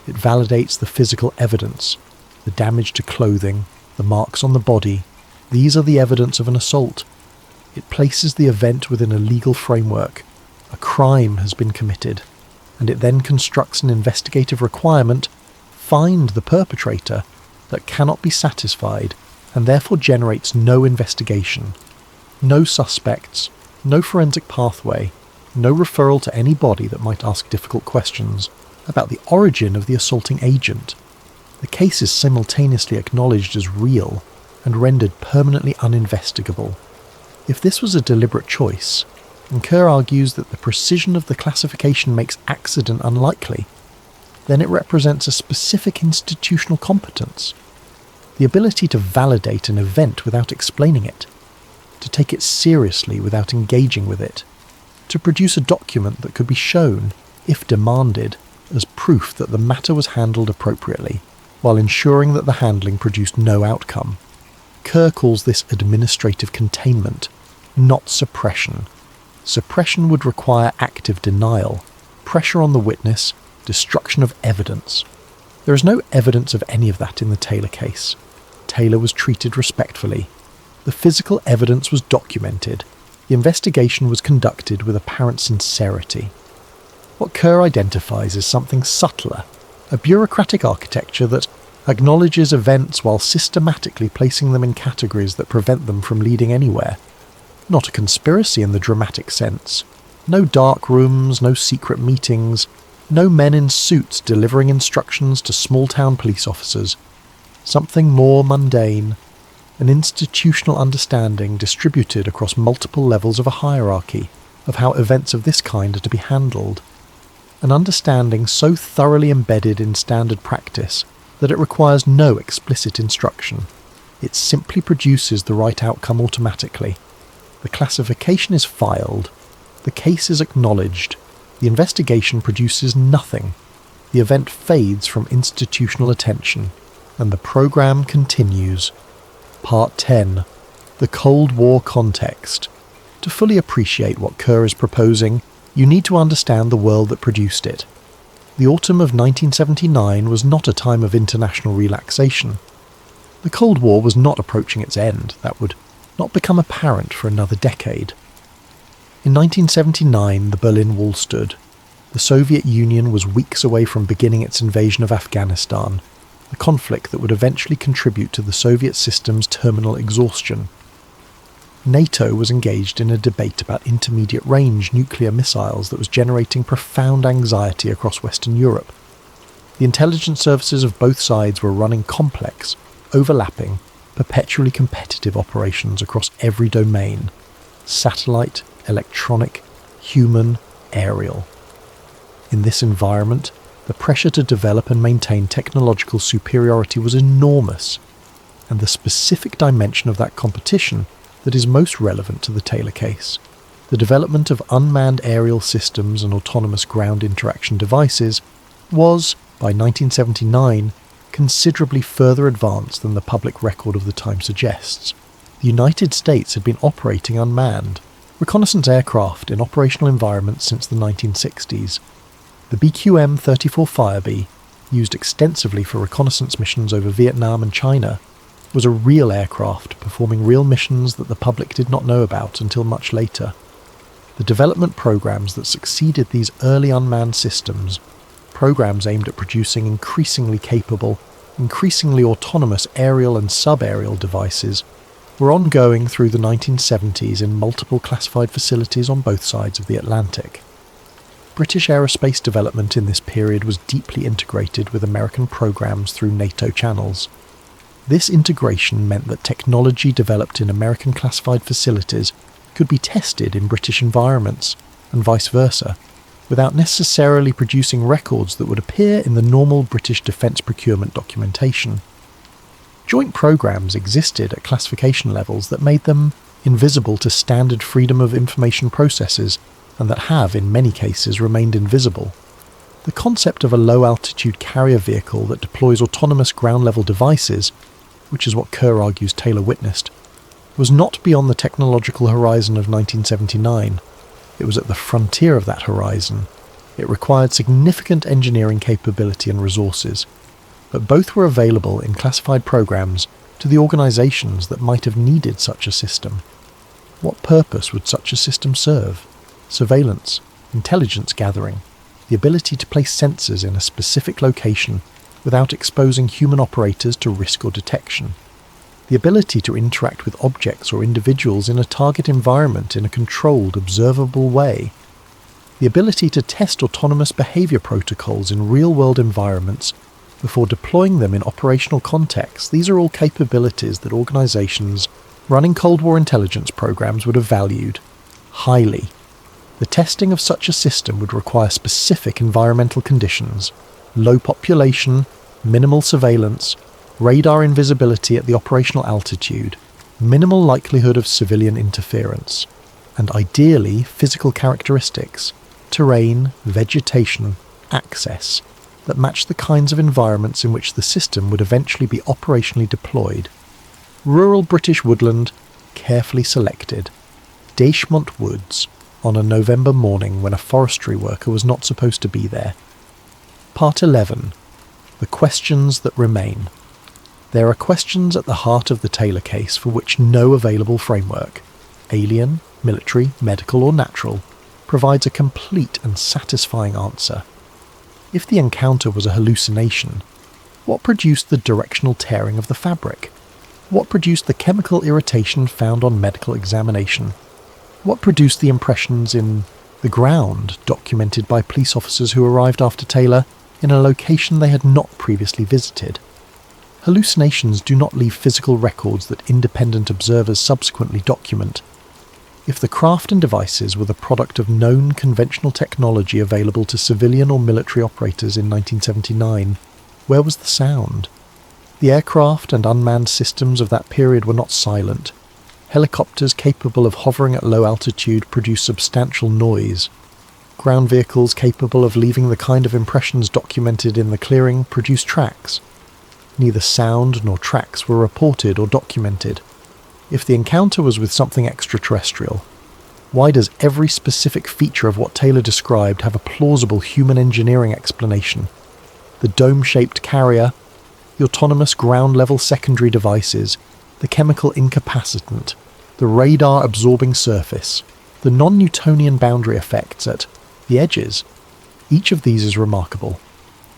It validates the physical evidence, the damage to clothing, the marks on the body. These are the evidence of an assault. It places the event within a legal framework. A crime has been committed, and it then constructs an investigative requirement, find the perpetrator, that cannot be satisfied, and therefore generates no investigation, no suspects, no forensic pathway, no referral to any body that might ask difficult questions about the origin of the assaulting agent. The case is simultaneously acknowledged as real and rendered permanently uninvestigable. If this was a deliberate choice, and Kerr argues that the precision of the classification makes accident unlikely, then it represents a specific institutional competence. The ability to validate an event without explaining it, to take it seriously without engaging with it, to produce a document that could be shown, if demanded, as proof that the matter was handled appropriately, while ensuring that the handling produced no outcome. Kerr calls this administrative containment, not suppression. Suppression would require active denial, pressure on the witness, destruction of evidence. There is no evidence of any of that in the Taylor case. Taylor was treated respectfully. The physical evidence was documented. The investigation was conducted with apparent sincerity. What Kerr identifies is something subtler, a bureaucratic architecture that acknowledges events while systematically placing them in categories that prevent them from leading anywhere. Not a conspiracy in the dramatic sense. No dark rooms, no secret meetings, no men in suits delivering instructions to small-town police officers. Something more mundane, an institutional understanding distributed across multiple levels of a hierarchy of how events of this kind are to be handled. An understanding so thoroughly embedded in standard practice that it requires no explicit instruction. It simply produces the right outcome automatically. The classification is filed. The case is acknowledged. The investigation produces nothing. The event fades from institutional attention, and the program continues. Part 10. The Cold War Context. To fully appreciate what Kerr is proposing, you need to understand the world that produced it. The autumn of 1979 was not a time of international relaxation. The Cold War was not approaching its end. That would not become apparent for another decade. In 1979, the Berlin Wall stood. The Soviet Union was weeks away from beginning its invasion of Afghanistan, a conflict that would eventually contribute to the Soviet system's terminal exhaustion. NATO was engaged in a debate about intermediate-range nuclear missiles that was generating profound anxiety across Western Europe. The intelligence services of both sides were running complex, overlapping, perpetually competitive operations across every domain: satellite, electronic, human, aerial. In this environment, the pressure to develop and maintain technological superiority was enormous, and the specific dimension of that competition that is most relevant to the Taylor case, the development of unmanned aerial systems and autonomous ground interaction devices, was, by 1979, considerably further advanced than the public record of the time suggests. The United States had been operating unmanned, reconnaissance aircraft in operational environments since the 1960s. The BQM-34 Firebee, used extensively for reconnaissance missions over Vietnam and China, was a real aircraft performing real missions that the public did not know about until much later. The development programs that succeeded these early unmanned systems programs aimed at producing increasingly capable, increasingly autonomous aerial and sub-aerial devices, were ongoing through the 1970s in multiple classified facilities on both sides of the Atlantic. British aerospace development in this period was deeply integrated with American programs through NATO channels. This integration meant that technology developed in American classified facilities could be tested in British environments, and vice versa, without necessarily producing records that would appear in the normal British defence procurement documentation. Joint programs existed at classification levels that made them invisible to standard freedom of information processes, and that have, in many cases, remained invisible. The concept of a low-altitude carrier vehicle that deploys autonomous ground-level devices, which is what Kerr argues Taylor witnessed, was not beyond the technological horizon of 1979. It was at the frontier of that horizon. It required significant engineering capability and resources, but both were available in classified programs to the organisations that might have needed such a system. What purpose would such a system serve? Surveillance, intelligence gathering, the ability to place sensors in a specific location without exposing human operators to risk or detection, the ability to interact with objects or individuals in a target environment in a controlled, observable way, the ability to test autonomous behaviour protocols in real-world environments before deploying them in operational contexts. These are all capabilities that organisations running Cold War intelligence programs would have valued highly. The testing of such a system would require specific environmental conditions: low population, minimal surveillance, radar invisibility at the operational altitude, minimal likelihood of civilian interference, and ideally physical characteristics, terrain, vegetation, access, that match the kinds of environments in which the system would eventually be operationally deployed. Rural British woodland, carefully selected. Dechmont Woods, on a November morning when a forestry worker was not supposed to be there. Part 11. The questions that remain. There are questions at the heart of the Taylor case for which no available framework, alien, military, medical or natural, provides a complete and satisfying answer. If the encounter was a hallucination, what produced the directional tearing of the fabric? What produced the chemical irritation found on medical examination? What produced the impressions in the ground documented by police officers who arrived after Taylor in a location they had not previously visited? Hallucinations do not leave physical records that independent observers subsequently document. If the craft and devices were the product of known conventional technology available to civilian or military operators in 1979, where was the sound? The aircraft and unmanned systems of that period were not silent. Helicopters capable of hovering at low altitude produce substantial noise. Ground vehicles capable of leaving the kind of impressions documented in the clearing produce tracks. Neither sound nor tracks were reported or documented. If the encounter was with something extraterrestrial, why does every specific feature of what Taylor described have a plausible human engineering explanation? The dome-shaped carrier, the autonomous ground-level secondary devices, the chemical incapacitant, the radar-absorbing surface, the non-Newtonian boundary effects at the edges. Each of these is remarkable.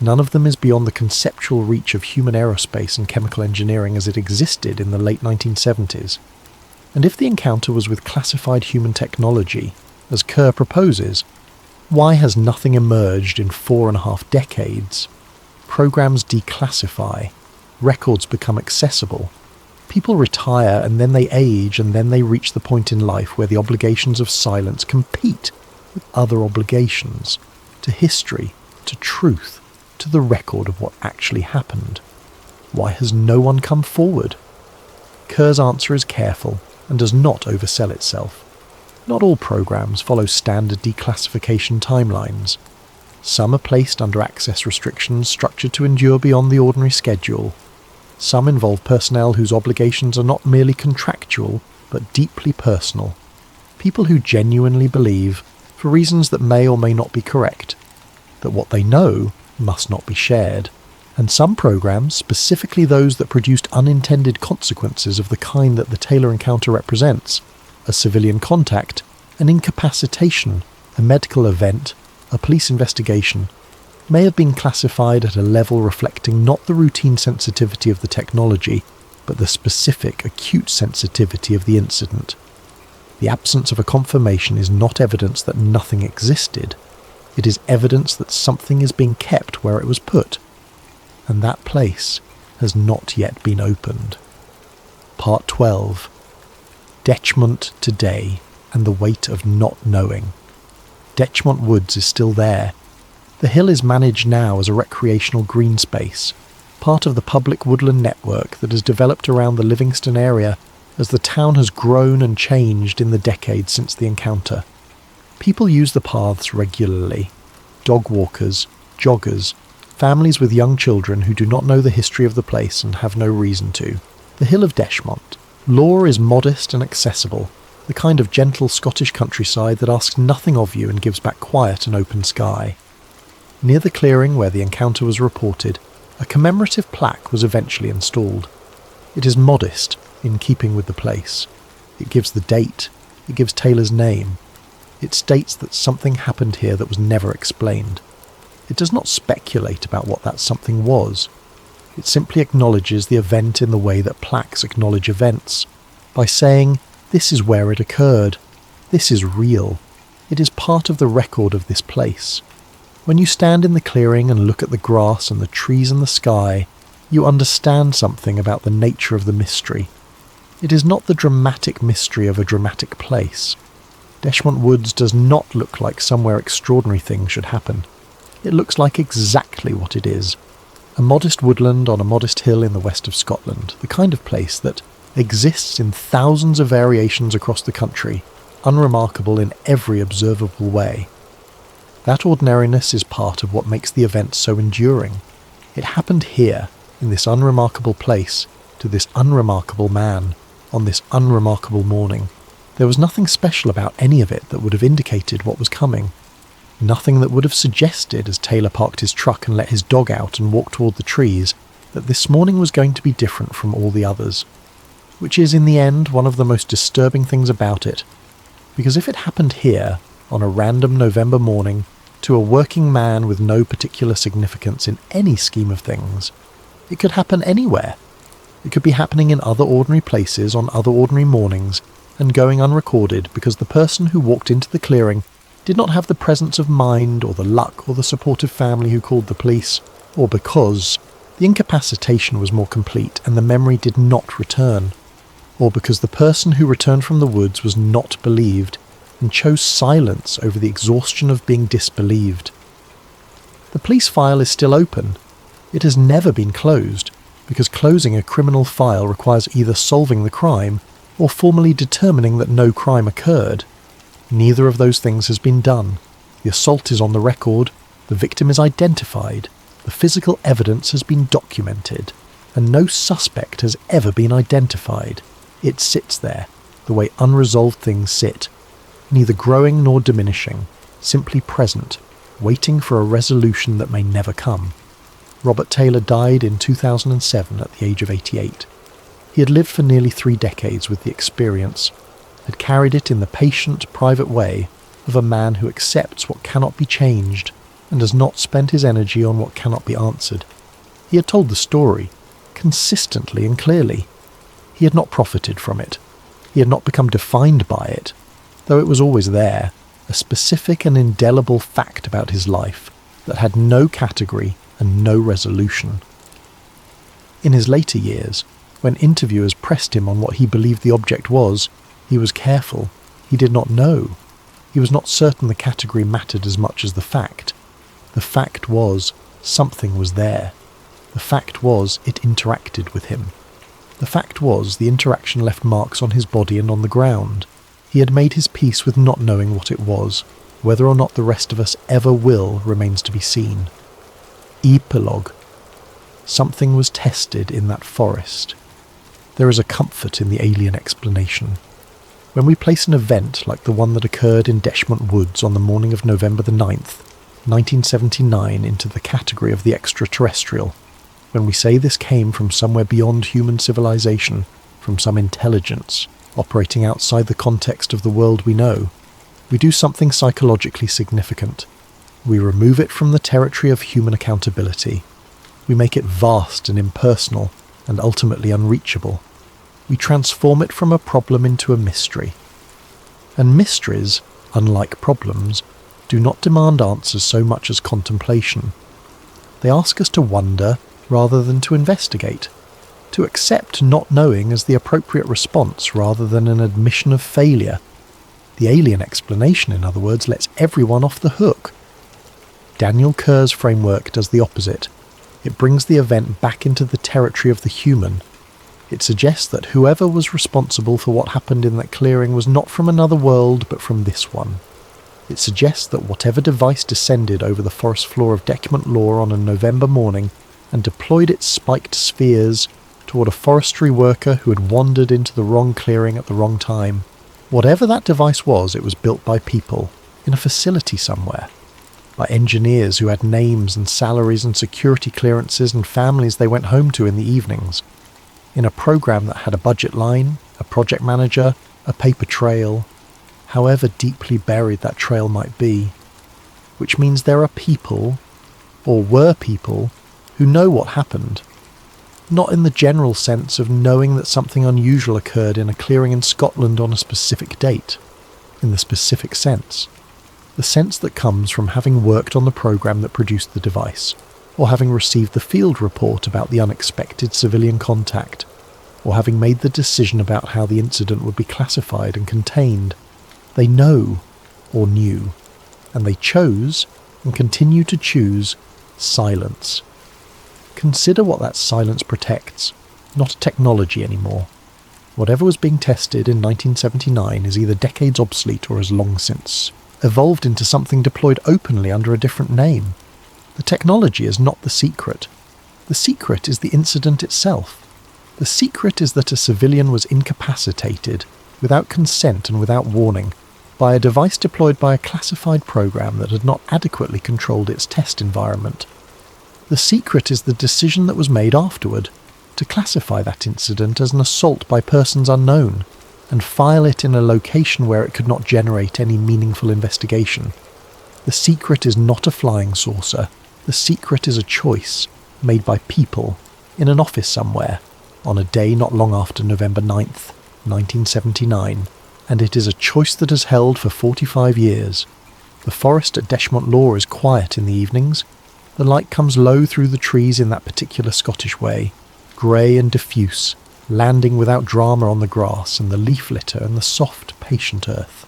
None of them is beyond the conceptual reach of human aerospace and chemical engineering as it existed in the late 1970s. And if the encounter was with classified human technology, as Kerr proposes, why has nothing emerged in 4.5 decades? Programs declassify, records become accessible, people retire and then they age and then they reach the point in life where the obligations of silence compete with other obligations, to history, to truth, to the record of what actually happened. Why has no one come forward? Kerr's answer is careful and does not oversell itself. Not all programs follow standard declassification timelines. Some are placed under access restrictions structured to endure beyond the ordinary schedule. Some involve personnel whose obligations are not merely contractual, but deeply personal. People who genuinely believe, for reasons that may or may not be correct, that what they know must not be shared. And some programs, specifically those that produced unintended consequences of the kind that the Taylor encounter represents, a civilian contact, an incapacitation, a medical event, a police investigation, may have been classified at a level reflecting not the routine sensitivity of the technology, but the specific acute sensitivity of the incident. The absence of a confirmation is not evidence that nothing existed. It is evidence that something is being kept where it was put, and that place has not yet been opened. Part 12. Dechmont today and the weight of not knowing. Dechmont Woods is still there. The hill is managed now as a recreational green space, part of the public woodland network that has developed around the Livingston area as the town has grown and changed in the decades since the encounter. People use the paths regularly. Dog walkers, joggers, families with young children who do not know the history of the place and have no reason to. The Hill of Dechmont. Lore is modest and accessible, the kind of gentle Scottish countryside that asks nothing of you and gives back quiet and open sky. Near the clearing where the encounter was reported, a commemorative plaque was eventually installed. It is modest, in keeping with the place. It gives the date. It gives Taylor's name. It states that something happened here that was never explained. It does not speculate about what that something was. It simply acknowledges the event in the way that plaques acknowledge events, by saying, this is where it occurred. This is real. It is part of the record of this place. When you stand in the clearing and look at the grass and the trees and the sky, you understand something about the nature of the mystery. It is not the dramatic mystery of a dramatic place. Dechmont Woods does not look like somewhere extraordinary things should happen. It looks like exactly what it is. A modest woodland on a modest hill in the west of Scotland, the kind of place that exists in thousands of variations across the country, unremarkable in every observable way. That ordinariness is part of what makes the event so enduring. It happened here, in this unremarkable place, to this unremarkable man, on this unremarkable morning. There was nothing special about any of it that would have indicated what was coming. Nothing that would have suggested, as Taylor parked his truck and let his dog out and walked toward the trees, that this morning was going to be different from all the others. Which is, in the end, one of the most disturbing things about it. Because if it happened here, on a random November morning, to a working man with no particular significance in any scheme of things, it could happen anywhere. It could be happening in other ordinary places on other ordinary mornings and going unrecorded because the person who walked into the clearing did not have the presence of mind or the luck or the supportive family who called the police, or because the incapacitation was more complete and the memory did not return, or because the person who returned from the woods was not believed and chose silence over the exhaustion of being disbelieved. The police file is still open. It has never been closed, because closing a criminal file requires either solving the crime or formally determining that no crime occurred. Neither of those things has been done. The assault is on the record, the victim is identified, the physical evidence has been documented, and no suspect has ever been identified. It sits there, the way unresolved things sit, neither growing nor diminishing, simply present, waiting for a resolution that may never come. Robert Taylor died in 2007 at the age of 88. He had lived for nearly 3 decades with the experience, had carried it in the patient, private way of a man who accepts what cannot be changed and has not spent his energy on what cannot be answered. He had told the story, consistently and clearly. He had not profited from it. He had not become defined by it, though it was always there, a specific and indelible fact about his life that had no category and no resolution. In his later years, when interviewers pressed him on what he believed the object was, he was careful. He did not know. He was not certain the category mattered as much as the fact. The fact was, something was there. The fact was, it interacted with him. The fact was, the interaction left marks on his body and on the ground. He had made his peace with not knowing what it was. Whether or not the rest of us ever will remains to be seen. Epilogue. Something was tested in that forest. There is a comfort in the alien explanation. When we place an event like the one that occurred in Dechmont Woods on the morning of November the 9th, 1979 into the category of the extraterrestrial, when we say this came from somewhere beyond human civilization, from some intelligence, operating outside the context of the world we know, we do something psychologically significant. We remove it from the territory of human accountability. We make it vast and impersonal and ultimately unreachable. We transform it from a problem into a mystery. And mysteries, unlike problems, do not demand answers so much as contemplation. They ask us to wonder rather than to investigate, to accept not knowing as the appropriate response rather than an admission of failure. The alien explanation, in other words, lets everyone off the hook. Daniel Kerr's framework does the opposite. It brings the event back into the territory of the human. It suggests that whoever was responsible for what happened in that clearing was not from another world but from this one. It suggests that whatever device descended over the forest floor of Dechmont Law on a November morning and deployed its spiked spheres toward a forestry worker who had wandered into the wrong clearing at the wrong time, whatever that device was, it was built by people, in a facility somewhere, by engineers who had names and salaries and security clearances and families they went home to in the evenings, in a program that had a budget line, a project manager, a paper trail, however deeply buried that trail might be, which means there are people, or were people, who know what happened. Not in the general sense of knowing that something unusual occurred in a clearing in Scotland on a specific date, in the specific sense. The sense that comes from having worked on the program that produced the device, or having received the field report about the unexpected civilian contact, or having made the decision about how the incident would be classified and contained. They know, or knew, and they chose, and continue to choose, silence. Consider what that silence protects, not a technology anymore. Whatever was being tested in 1979 is either decades obsolete or has long since evolved into something deployed openly under a different name. The technology is not the secret. The secret is the incident itself. The secret is that a civilian was incapacitated, without consent and without warning, by a device deployed by a classified program that had not adequately controlled its test environment. The secret is the decision that was made afterward, to classify that incident as an assault by persons unknown, and file it in a location where it could not generate any meaningful investigation. The secret is not a flying saucer. The secret is a choice, made by people, in an office somewhere, on a day not long after November 9th, 1979, and it is a choice that has held for 45 years. The forest at Dechmont Law is quiet in the evenings. The light comes low through the trees in that particular Scottish way, grey and diffuse, landing without drama on the grass and the leaf litter and the soft, patient earth.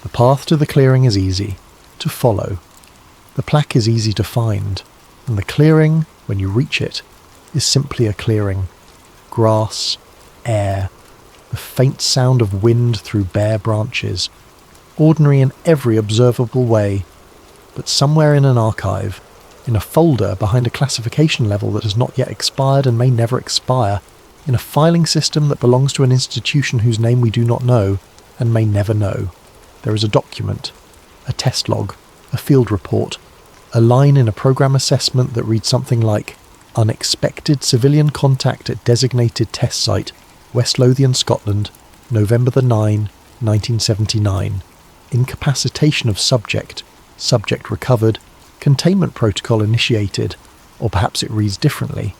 The path to the clearing is easy, to follow. The plaque is easy to find, and the clearing, when you reach it, is simply a clearing. Grass, air, the faint sound of wind through bare branches, ordinary in every observable way, but somewhere in an archive, in a folder behind a classification level that has not yet expired and may never expire, in a filing system that belongs to an institution whose name we do not know and may never know, there is a document, a test log, a field report, a line in a program assessment that reads something like, "Unexpected civilian contact at designated test site, West Lothian, Scotland, November the 9, 1979. Incapacitation of subject recovered, containment protocol initiated," or perhaps it reads differently.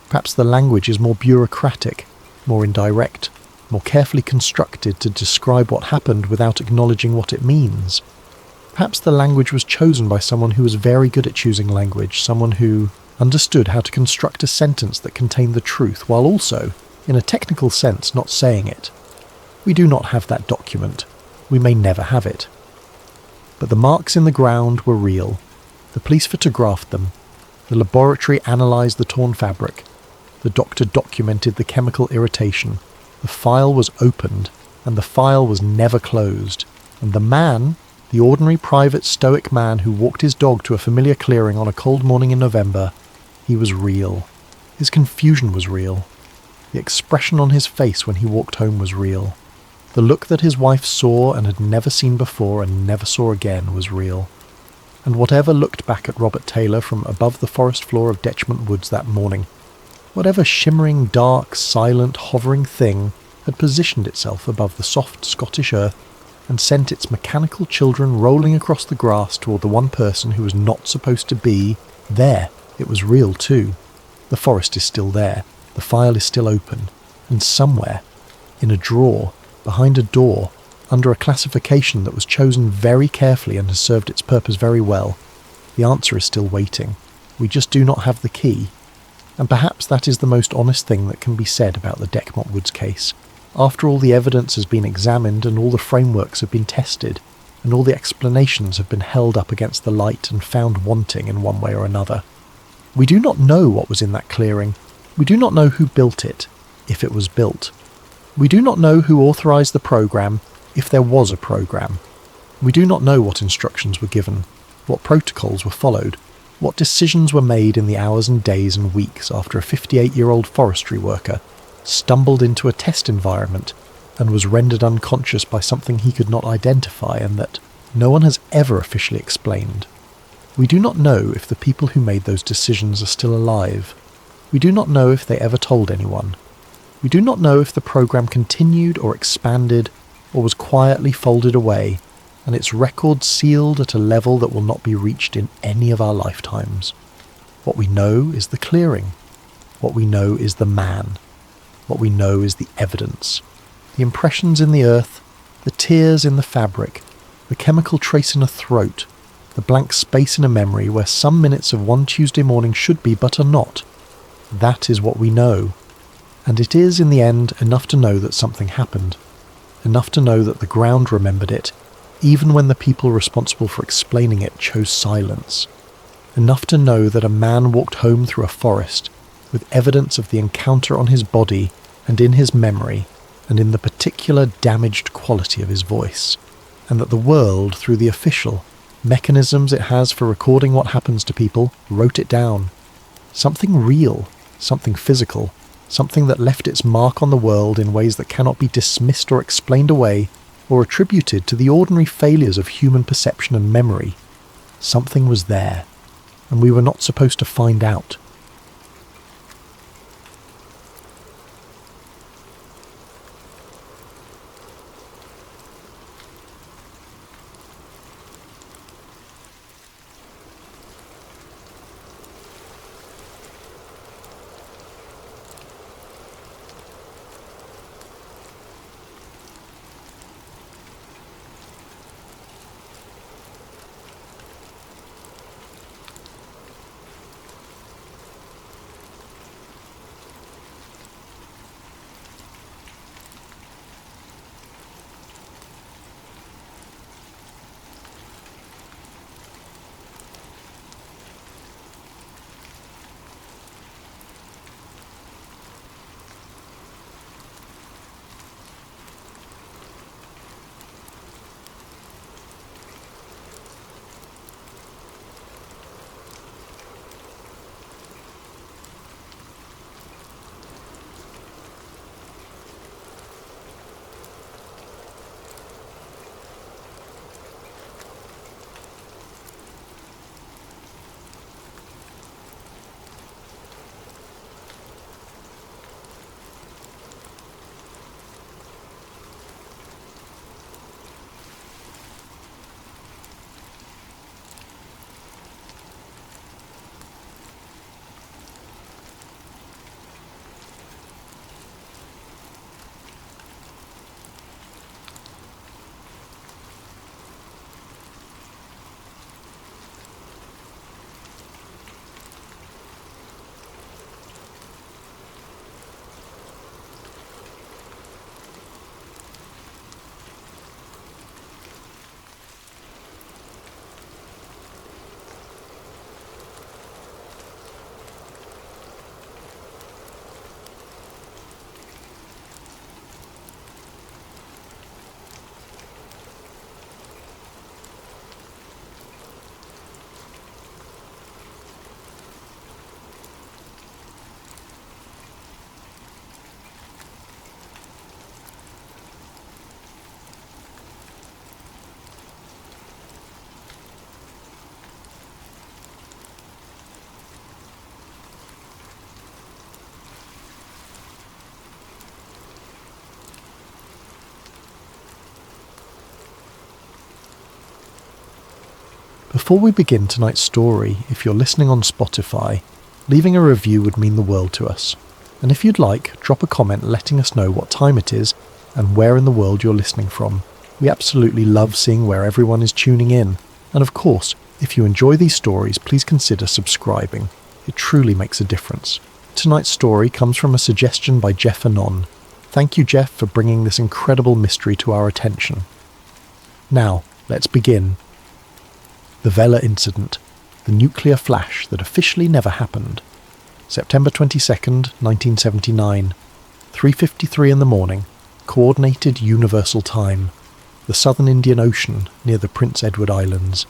Perhaps the language is more bureaucratic, more indirect, more carefully constructed to describe what happened without acknowledging what it means. Perhaps the language was chosen by someone who was very good at choosing language, someone who understood how to construct a sentence that contained the truth while also, in a technical sense, not saying it. We do not have that document. We may never have it. But the marks in the ground were real. The police photographed them. The laboratory analysed the torn fabric. The doctor documented the chemical irritation. The file was opened, and the file was never closed. And the man, the ordinary private stoic man who walked his dog to a familiar clearing on a cold morning in November, he was real. His confusion was real. The expression on his face when he walked home was real. The look that his wife saw and had never seen before and never saw again was real. And whatever looked back at Robert Taylor from above the forest floor of Dechmont Woods that morning, whatever shimmering, dark, silent, hovering thing had positioned itself above the soft Scottish earth and sent its mechanical children rolling across the grass toward the one person who was not supposed to be there. It was real too. The forest is still there, the file is still open, and somewhere, in a drawer, behind a door, under a classification that was chosen very carefully and has served its purpose very well, the answer is still waiting. We just do not have the key. And perhaps that is the most honest thing that can be said about the Dechmont Woods case. After all the evidence has been examined and all the frameworks have been tested, and all the explanations have been held up against the light and found wanting in one way or another, we do not know what was in that clearing. We do not know who built it, if it was built. We do not know who authorised the programme, if there was a programme. We do not know what instructions were given, what protocols were followed, what decisions were made in the hours and days and weeks after a 58-year-old forestry worker stumbled into a test environment and was rendered unconscious by something he could not identify and that no one has ever officially explained. We do not know if the people who made those decisions are still alive. We do not know if they ever told anyone. We do not know if the program continued or expanded or was quietly folded away and its record sealed at a level that will not be reached in any of our lifetimes. What we know is the clearing. What we know is the man. What we know is the evidence. The impressions in the earth, the tears in the fabric, the chemical trace in a throat, the blank space in a memory where some minutes of one Tuesday morning should be but are not. That is what we know. And it is, in the end, enough to know that something happened. Enough to know that the ground remembered it, even when the people responsible for explaining it chose silence. Enough to know that a man walked home through a forest with evidence of the encounter on his body and in his memory and in the particular damaged quality of his voice, and that the world, through the official mechanisms it has for recording what happens to people, wrote it down. Something real, something physical, something that left its mark on the world in ways that cannot be dismissed or explained away or attributed to the ordinary failures of human perception and memory. Something was there, and we were not supposed to find out. Before we begin tonight's story, if you're listening on Spotify, leaving a review would mean the world to us. And if you'd like, drop a comment letting us know what time it is and where in the world you're listening from. We absolutely love seeing where everyone is tuning in. And of course, if you enjoy these stories, please consider subscribing. It truly makes a difference. Tonight's story comes from a suggestion by Jeff Anon. Thank you, Jeff, for bringing this incredible mystery to our attention. Now, let's begin. The Vela Incident, the nuclear flash that officially never happened. September 22nd, 1979, 3:53 in the morning, Coordinated Universal Time, the southern Indian Ocean near the Prince Edward Islands.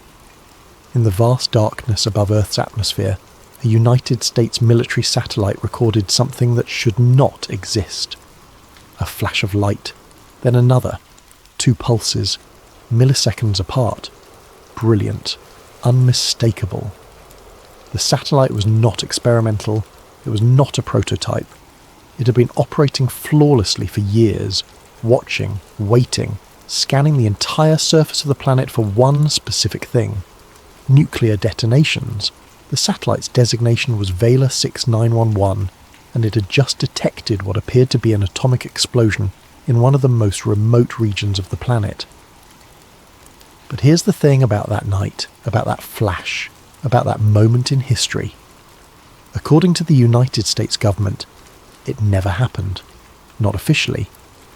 In the vast darkness above Earth's atmosphere, a United States military satellite recorded something that should not exist. A flash of light, then another, 2 pulses, milliseconds apart. Brilliant, unmistakable. The satellite was not experimental, it was not a prototype. It had been operating flawlessly for years, watching, waiting, scanning the entire surface of the planet for one specific thing: nuclear detonations. The satellite's designation was Vela 6911, and it had just detected what appeared to be an atomic explosion in one of the most remote regions of the planet. But here's the thing about that night, about that flash, about that moment in history. According to the United States government, it never happened. Not officially,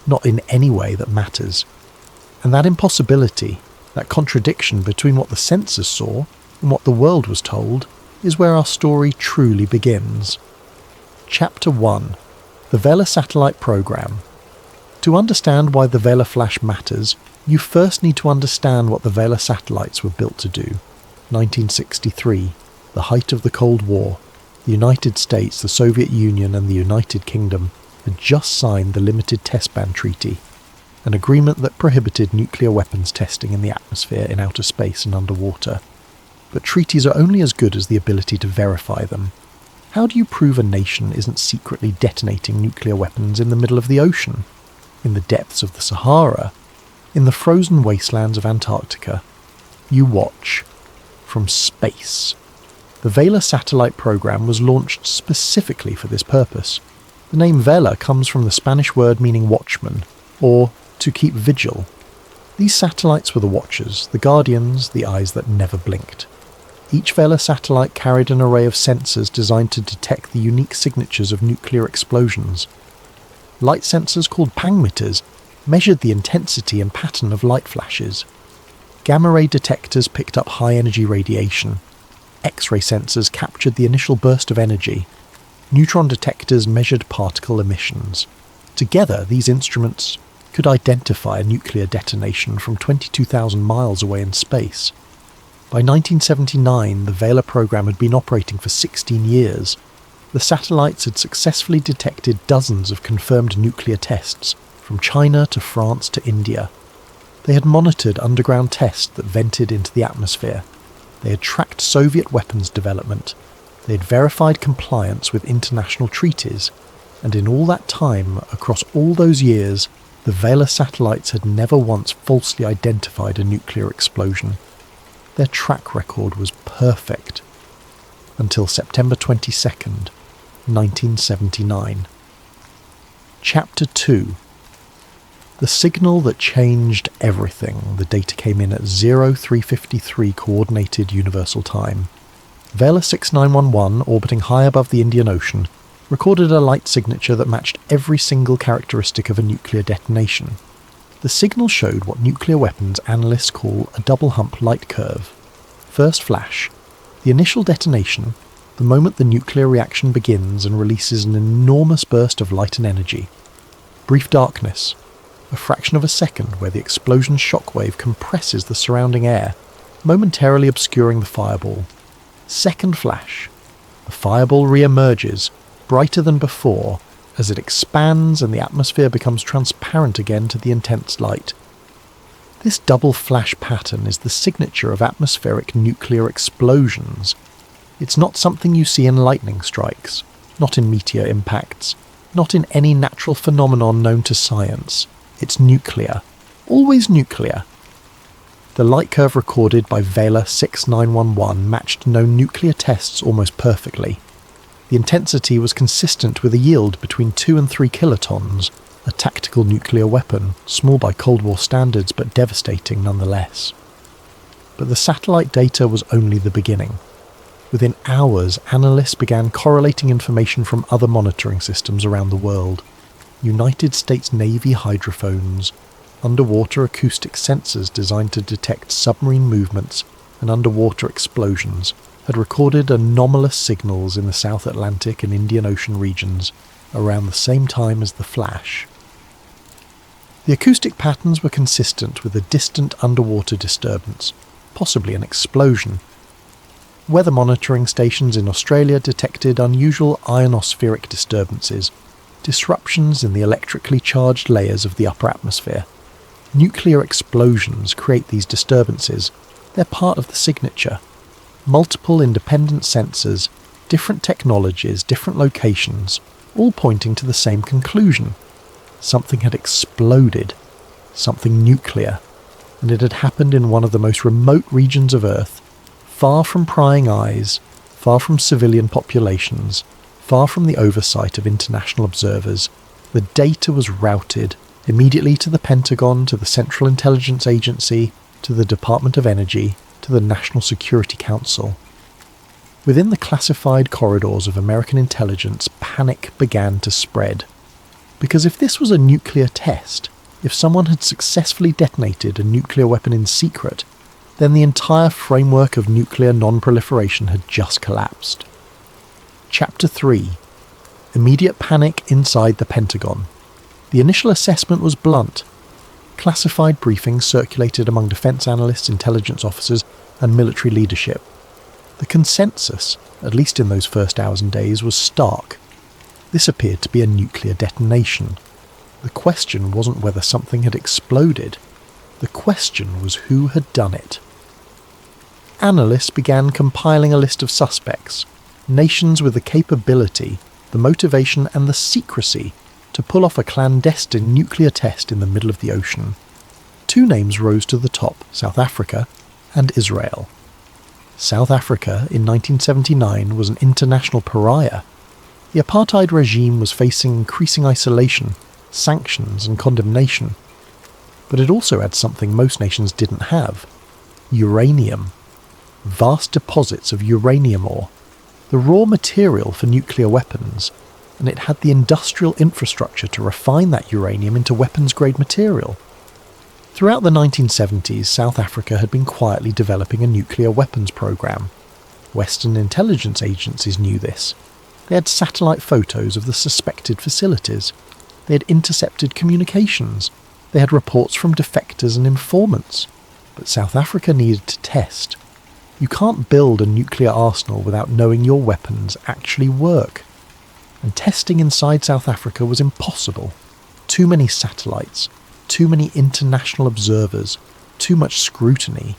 not in any way that matters. And that impossibility, that contradiction between what the sensors saw and what the world was told, is where our story truly begins. Chapter 1. The Vela Satellite Program. To understand why the Vela flash matters, you first need to understand what the Vela satellites were built to do. 1963, the height of the Cold War. The United States, the Soviet Union and the United Kingdom had just signed the Limited Test Ban Treaty, an agreement that prohibited nuclear weapons testing in the atmosphere, in outer space and underwater. But treaties are only as good as the ability to verify them. How do you prove a nation isn't secretly detonating nuclear weapons in the middle of the ocean, in the depths of the Sahara, in the frozen wastelands of Antarctica? You watch. From space. The Vela satellite program was launched specifically for this purpose. The name Vela comes from the Spanish word meaning watchman, or to keep vigil. These satellites were the watchers, the guardians, the eyes that never blinked. Each Vela satellite carried an array of sensors designed to detect the unique signatures of nuclear explosions. Light sensors called pangmeters measured the intensity and pattern of light flashes. Gamma-ray detectors picked up high-energy radiation. X-ray sensors captured the initial burst of energy. Neutron detectors measured particle emissions. Together, these instruments could identify a nuclear detonation from 22,000 miles away in space. By 1979, the Vela program had been operating for 16 years. The satellites had successfully detected dozens of confirmed nuclear tests, from China to France to India. They had monitored underground tests that vented into the atmosphere. They had tracked Soviet weapons development. They had verified compliance with international treaties. And in all that time, across all those years, the Vela satellites had never once falsely identified a nuclear explosion. Their track record was perfect. Until September 22nd, 1979. Chapter 2. The signal that changed everything. The data came in at 03:53 Coordinated Universal Time. Vela 6911, orbiting high above the Indian Ocean, recorded a light signature that matched every single characteristic of a nuclear detonation. The signal showed what nuclear weapons analysts call a double hump light curve. First flash, the initial detonation, the moment the nuclear reaction begins and releases an enormous burst of light and energy. Brief darkness, a fraction of a second where the explosion's shockwave compresses the surrounding air, momentarily obscuring the fireball. Second flash, the fireball re-emerges, brighter than before, as it expands and the atmosphere becomes transparent again to the intense light. This double flash pattern is the signature of atmospheric nuclear explosions. It's not something you see in lightning strikes, not in meteor impacts, not in any natural phenomenon known to science. It's nuclear. Always nuclear. The light curve recorded by Vela 6911 matched known nuclear tests almost perfectly. The intensity was consistent with a yield between 2 and 3 kilotons, a tactical nuclear weapon, small by Cold War standards but devastating nonetheless. But the satellite data was only the beginning. Within hours, analysts began correlating information from other monitoring systems around the world. United States Navy hydrophones, underwater acoustic sensors designed to detect submarine movements and underwater explosions, had recorded anomalous signals in the South Atlantic and Indian Ocean regions around the same time as the flash. The acoustic patterns were consistent with a distant underwater disturbance, possibly an explosion. Weather monitoring stations in Australia detected unusual ionospheric disturbances, disruptions in the electrically charged layers of the upper atmosphere. Nuclear explosions create these disturbances. They're part of the signature. Multiple independent sensors, different technologies, different locations, all pointing to the same conclusion. Something had exploded, something nuclear, and it had happened in one of the most remote regions of Earth, far from prying eyes, far from civilian populations, far from the oversight of international observers. The data was routed immediately to the Pentagon, to the Central Intelligence Agency, to the Department of Energy, to the National Security Council. Within the classified corridors of American intelligence, panic began to spread. Because if this was a nuclear test, if someone had successfully detonated a nuclear weapon in secret, then the entire framework of nuclear non-proliferation had just collapsed. Chapter 3. Immediate panic inside the Pentagon. The initial assessment was blunt. Classified briefings circulated among defense analysts, intelligence officers, and military leadership. The consensus, at least in those first hours and days, was stark. This appeared to be a nuclear detonation. The question wasn't whether something had exploded. The question was who had done it. Analysts began compiling a list of suspects, nations with the capability, the motivation and the secrecy to pull off a clandestine nuclear test in the middle of the ocean. 2 names rose to the top, South Africa and Israel. South Africa in 1979 was an international pariah. The apartheid regime was facing increasing isolation, sanctions and condemnation. But it also had something most nations didn't have: uranium. Vast deposits of uranium ore, the raw material for nuclear weapons, and it had the industrial infrastructure to refine that uranium into weapons-grade material. Throughout the 1970s, South Africa had been quietly developing a nuclear weapons program. Western intelligence agencies knew this. They had satellite photos of the suspected facilities. They had intercepted communications. They had reports from defectors and informants. But South Africa needed to test. You can't build a nuclear arsenal without knowing your weapons actually work. And testing inside South Africa was impossible. Too many satellites, too many international observers, too much scrutiny.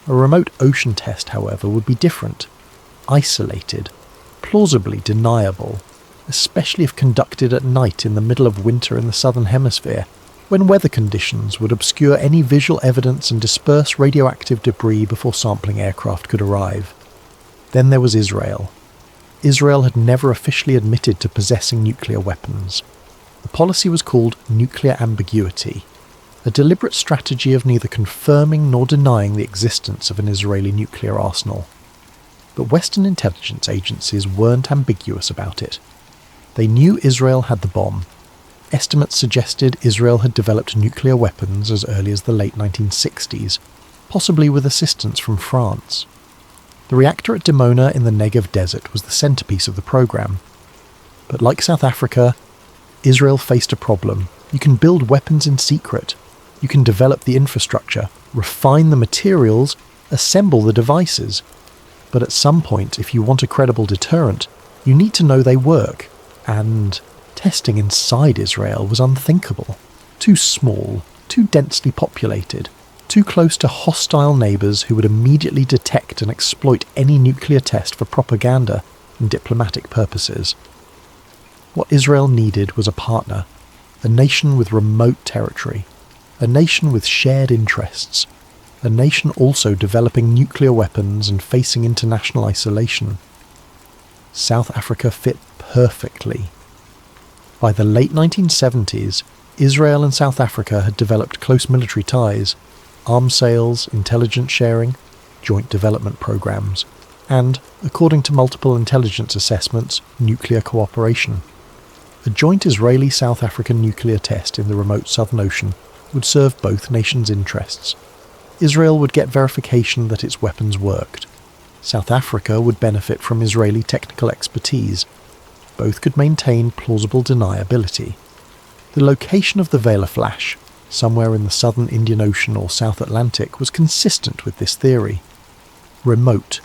A remote ocean test, however, would be different. Isolated, plausibly deniable, especially if conducted at night in the middle of winter in the southern hemisphere, when weather conditions would obscure any visual evidence and disperse radioactive debris before sampling aircraft could arrive. Then there was Israel. Israel had never officially admitted to possessing nuclear weapons. The policy was called nuclear ambiguity, a deliberate strategy of neither confirming nor denying the existence of an Israeli nuclear arsenal. But Western intelligence agencies weren't ambiguous about it. They knew Israel had the bomb. Estimates suggested Israel had developed nuclear weapons as early as the late 1960s, possibly with assistance from France. The reactor at Dimona in the Negev desert was the centerpiece of the program. But like South Africa, Israel faced a problem. You can build weapons in secret. You can develop the infrastructure, refine the materials, assemble the devices. But at some point, if you want a credible deterrent, you need to know they work. And testing inside Israel was unthinkable. Too small, too densely populated, too close to hostile neighbours who would immediately detect and exploit any nuclear test for propaganda and diplomatic purposes. What Israel needed was a partner, a nation with remote territory, a nation with shared interests, a nation also developing nuclear weapons and facing international isolation. South Africa fit perfectly. By the late 1970s, Israel and South Africa had developed close military ties, arms sales, intelligence sharing, joint development programs, and, according to multiple intelligence assessments, nuclear cooperation. A joint Israeli-South African nuclear test in the remote Southern Ocean would serve both nations' interests. Israel would get verification that its weapons worked. South Africa would benefit from Israeli technical expertise. Both could maintain plausible deniability. The location of the Vela flash, somewhere in the southern Indian Ocean or South Atlantic, was consistent with this theory. Remote,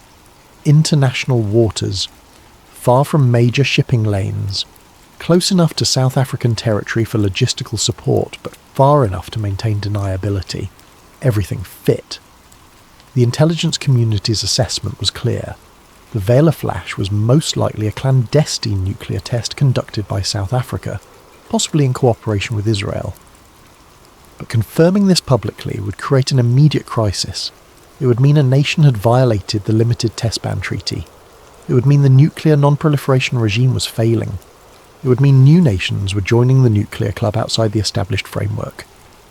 international waters, far from major shipping lanes, close enough to South African territory for logistical support, but far enough to maintain deniability. Everything fit. The intelligence community's assessment was clear. The Vela flash was most likely a clandestine nuclear test conducted by South Africa, possibly in cooperation with Israel. But confirming this publicly would create an immediate crisis. It would mean a nation had violated the Limited Test Ban Treaty. It would mean the nuclear non-proliferation regime was failing. It would mean new nations were joining the nuclear club outside the established framework.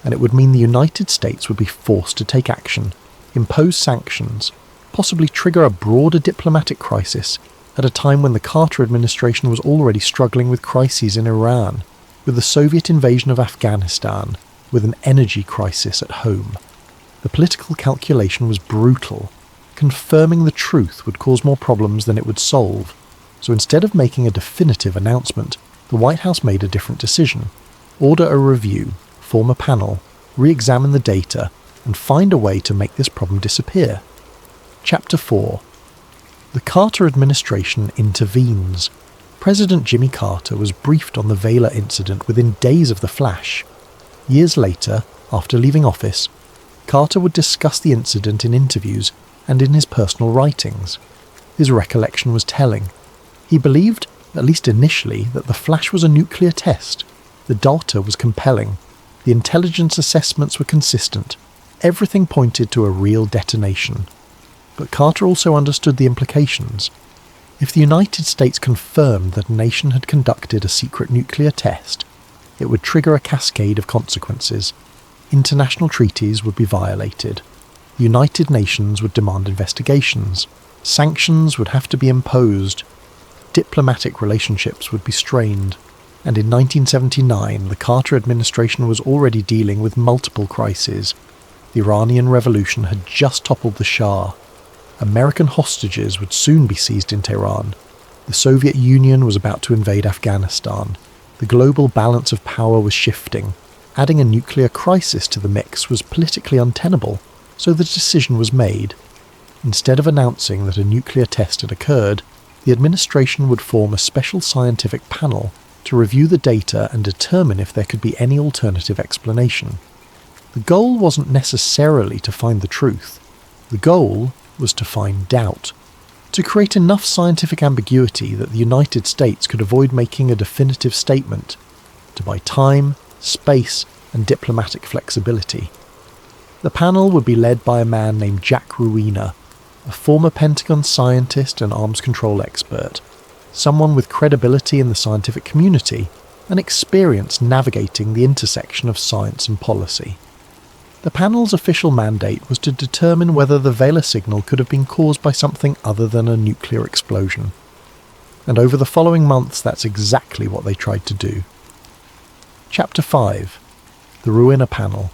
And it would mean the United States would be forced to take action, impose sanctions, possibly trigger a broader diplomatic crisis at a time when the Carter administration was already struggling with crises in Iran, with the Soviet invasion of Afghanistan, with an energy crisis at home. The political calculation was brutal. Confirming the truth would cause more problems than it would solve. So instead of making a definitive announcement, the White House made a different decision. Order a review, form a panel, re-examine the data, and find a way to make this problem disappear. Chapter 4. The Carter administration intervenes. President Jimmy Carter was briefed on the Vela incident within days of the flash. Years later, after leaving office, Carter would discuss the incident in interviews and in his personal writings. His recollection was telling. He believed, at least initially, that the flash was a nuclear test. The data was compelling. The intelligence assessments were consistent. Everything pointed to a real detonation. But Carter also understood the implications. If the United States confirmed that a nation had conducted a secret nuclear test, it would trigger a cascade of consequences. International treaties would be violated. The United Nations would demand investigations. Sanctions would have to be imposed. Diplomatic relationships would be strained. And in 1979, the Carter administration was already dealing with multiple crises. The Iranian Revolution had just toppled the Shah. American hostages would soon be seized in Tehran. The Soviet Union was about to invade Afghanistan. The global balance of power was shifting. Adding a nuclear crisis to the mix was politically untenable, so the decision was made. Instead of announcing that a nuclear test had occurred, the administration would form a special scientific panel to review the data and determine if there could be any alternative explanation. The goal wasn't necessarily to find the truth. The goal was to find doubt, to create enough scientific ambiguity that the United States could avoid making a definitive statement, to buy time, space, and diplomatic flexibility. The panel would be led by a man named Jack Ruina, a former Pentagon scientist and arms control expert, someone with credibility in the scientific community and experience navigating the intersection of science and policy. The panel's official mandate was to determine whether the Vela signal could have been caused by something other than a nuclear explosion. And over the following months, that's exactly what they tried to do. Chapter 5. The Ruina Panel.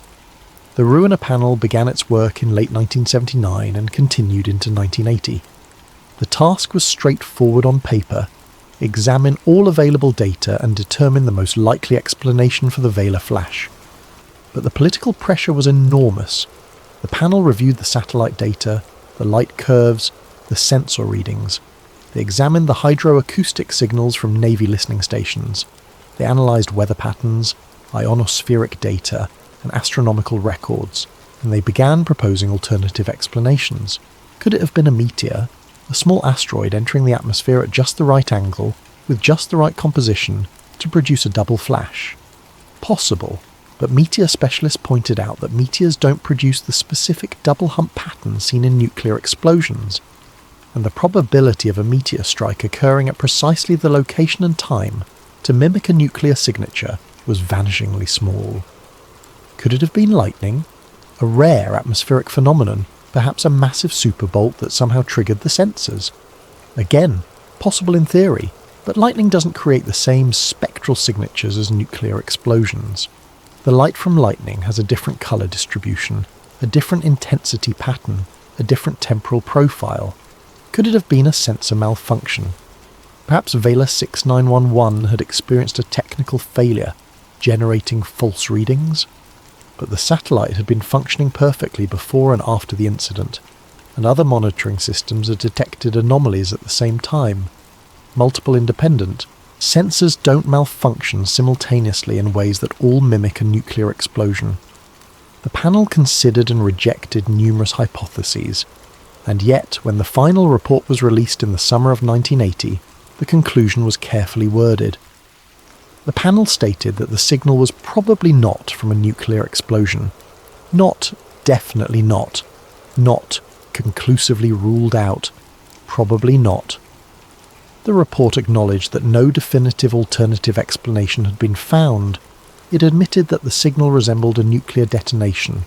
The Ruina Panel began its work in late 1979 and continued into 1980. The task was straightforward on paper: examine all available data and determine the most likely explanation for the Vela flash. But the political pressure was enormous. The panel reviewed the satellite data, the light curves, the sensor readings. They examined the hydroacoustic signals from Navy listening stations. They analysed weather patterns, ionospheric data, and astronomical records, and they began proposing alternative explanations. Could it have been a meteor, a small asteroid entering the atmosphere at just the right angle, with just the right composition, to produce a double flash? Possible, but meteor specialists pointed out that meteors don't produce the specific double hump pattern seen in nuclear explosions, and the probability of a meteor strike occurring at precisely the location and time to mimic a nuclear signature was vanishingly small. Could it have been lightning? A rare atmospheric phenomenon, perhaps a massive superbolt that somehow triggered the sensors? Again, possible in theory, but lightning doesn't create the same spectral signatures as nuclear explosions. The light from lightning has a different colour distribution, a different intensity pattern, a different temporal profile. Could it have been a sensor malfunction? Perhaps Vela 6911 had experienced a technical failure, generating false readings? But the satellite had been functioning perfectly before and after the incident, and other monitoring systems had detected anomalies at the same time. Multiple independent. Sensors don't malfunction simultaneously in ways that all mimic a nuclear explosion. The panel considered and rejected numerous hypotheses, and yet when the final report was released in the summer of 1980, the conclusion was carefully worded. The panel stated that the signal was probably not from a nuclear explosion. Not definitely not. Not conclusively ruled out. Probably not. The report acknowledged that no definitive alternative explanation had been found. It admitted that the signal resembled a nuclear detonation,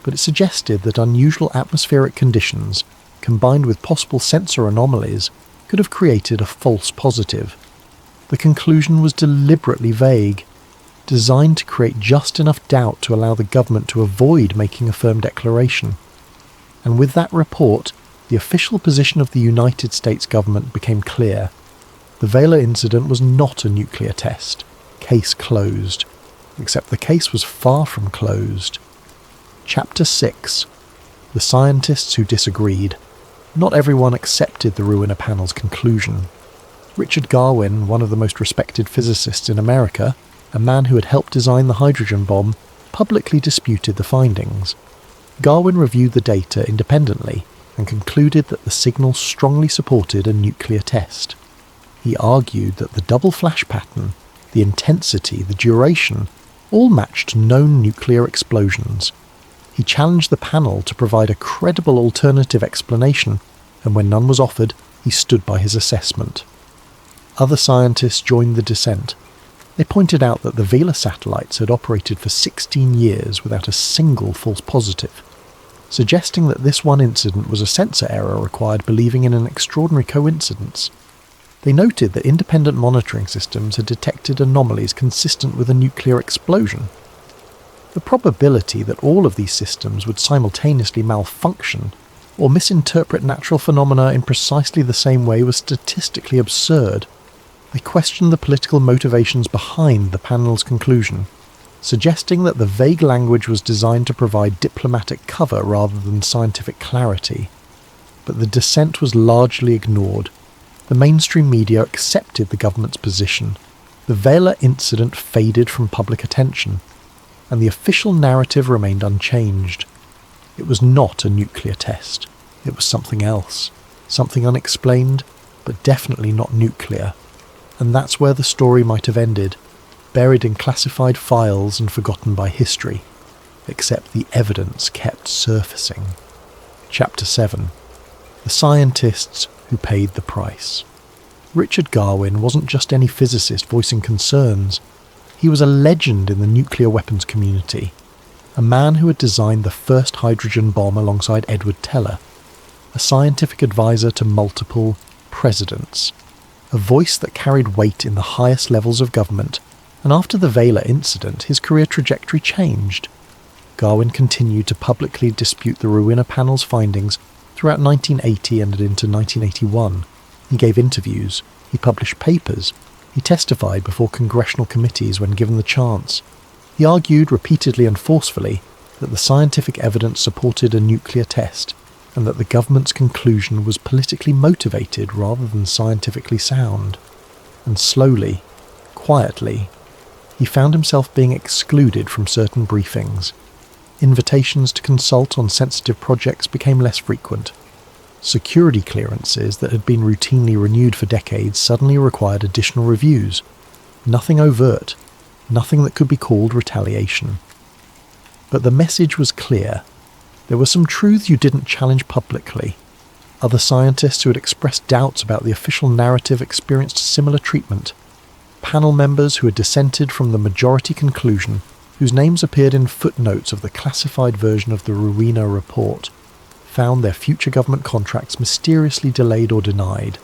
but it suggested that unusual atmospheric conditions, combined with possible sensor anomalies, could have created a false positive. The conclusion was deliberately vague, designed to create just enough doubt to allow the government to avoid making a firm declaration. And with that report, the official position of the United States government became clear. The Vela incident was not a nuclear test. Case closed. Except the case was far from closed. Chapter 6. The scientists who disagreed. Not everyone accepted the Ruiner panel's conclusion. Richard Garwin, one of the most respected physicists in America, a man who had helped design the hydrogen bomb, publicly disputed the findings. Garwin reviewed the data independently and concluded that the signal strongly supported a nuclear test. He argued that the double flash pattern, the intensity, the duration, all matched known nuclear explosions. He challenged the panel to provide a credible alternative explanation, and when none was offered, he stood by his assessment. Other scientists joined the dissent. They pointed out that the Vela satellites had operated for 16 years without a single false positive, suggesting that this one incident was a sensor error required believing in an extraordinary coincidence. They noted that independent monitoring systems had detected anomalies consistent with a nuclear explosion. The probability that all of these systems would simultaneously malfunction or misinterpret natural phenomena in precisely the same way was statistically absurd. They questioned the political motivations behind the panel's conclusion, suggesting that the vague language was designed to provide diplomatic cover rather than scientific clarity. But the dissent was largely ignored. The mainstream media accepted the government's position. The Vela incident faded from public attention, and the official narrative remained unchanged. It was not a nuclear test. It was something else, something unexplained, but definitely not nuclear. And that's where the story might have ended, buried in classified files and forgotten by history, except the evidence kept surfacing. Chapter 7. The scientists who paid the price. Richard Garwin wasn't just any physicist voicing concerns. He was a legend in the nuclear weapons community, a man who had designed the first hydrogen bomb alongside Edward Teller, a scientific advisor to multiple presidents, a voice that carried weight in the highest levels of government, and after the Vela incident his career trajectory changed. Garwin continued to publicly dispute the Ruiner panel's findings throughout 1980 and into 1981. He gave interviews, he published papers, he testified before congressional committees when given the chance. He argued repeatedly and forcefully that the scientific evidence supported a nuclear test, and that the government's conclusion was politically motivated rather than scientifically sound. And slowly, quietly, he found himself being excluded from certain briefings. Invitations to consult on sensitive projects became less frequent. Security clearances that had been routinely renewed for decades suddenly required additional reviews. Nothing overt, Nothing that could be called retaliation. But the message was clear. There were some truths you didn't challenge publicly. Other scientists who had expressed doubts about the official narrative experienced similar treatment. Panel members who had dissented from the majority conclusion, whose names appeared in footnotes of the classified version of the Rowena report, found their future government contracts mysteriously delayed or denied.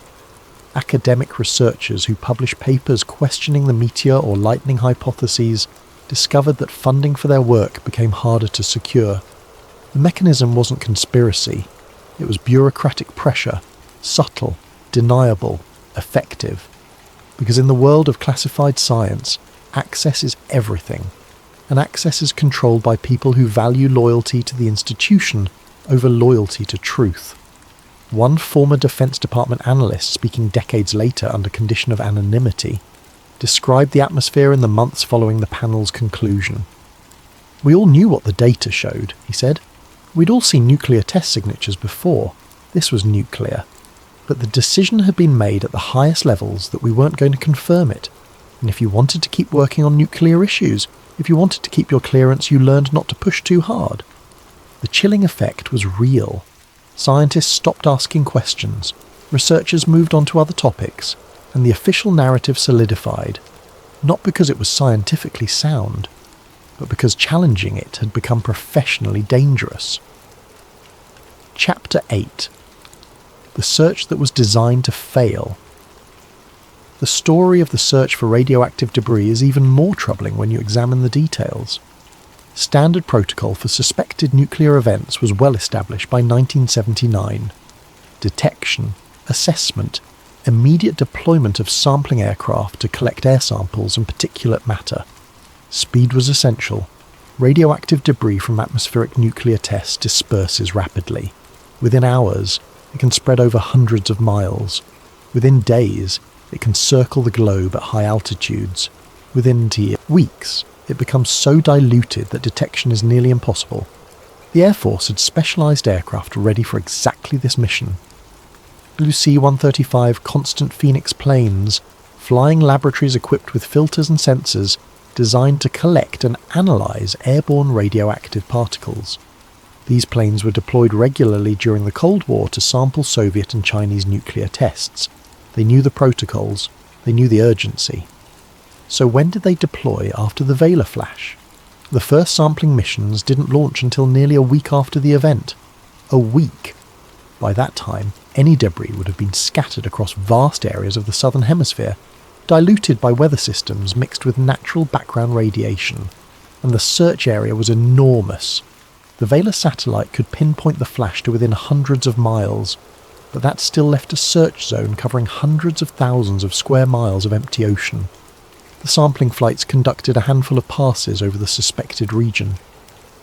Academic researchers who published papers questioning the meteor or lightning hypotheses discovered that funding for their work became harder to secure. The mechanism wasn't conspiracy. It was bureaucratic pressure, subtle, deniable, effective. Because in the world of classified science, access is everything, and access is controlled by people who value loyalty to the institution over loyalty to truth. One former Defense Department analyst, speaking decades later under condition of anonymity, described the atmosphere in the months following the panel's conclusion. "We all knew what the data showed," he said. "We'd all seen nuclear test signatures before. This was nuclear. But the decision had been made at the highest levels that we weren't going to confirm it. And if you wanted to keep working on nuclear issues, if you wanted to keep your clearance, you learned not to push too hard." The chilling effect was real. Scientists stopped asking questions, researchers moved on to other topics, and the official narrative solidified, not because it was scientifically sound, but because challenging it had become professionally dangerous. Chapter 8. The search that was designed to fail. The story of the search for radioactive debris is even more troubling when you examine the details. Standard protocol for suspected nuclear events was well established by 1979. Detection, assessment, immediate deployment of sampling aircraft to collect air samples and particulate matter. Speed was essential. Radioactive debris from atmospheric nuclear tests disperses rapidly. Within hours, it can spread over hundreds of miles. Within days, it can circle the globe at high altitudes. Within weeks, it becomes so diluted that detection is nearly impossible. The Air Force had specialised aircraft ready for exactly this mission. Blue C-135 Constant Phoenix planes, flying laboratories equipped with filters and sensors designed to collect and analyse airborne radioactive particles. These planes were deployed regularly during the Cold War to sample Soviet and Chinese nuclear tests. They knew the protocols, they knew the urgency. So when did they deploy after the Vela flash? The first sampling missions didn't launch until nearly a week after the event. A week! By that time, any debris would have been scattered across vast areas of the southern hemisphere, diluted by weather systems mixed with natural background radiation, and the search area was enormous. The Vela satellite could pinpoint the flash to within hundreds of miles, but that still left a search zone covering hundreds of thousands of square miles of empty ocean. The sampling flights conducted a handful of passes over the suspected region.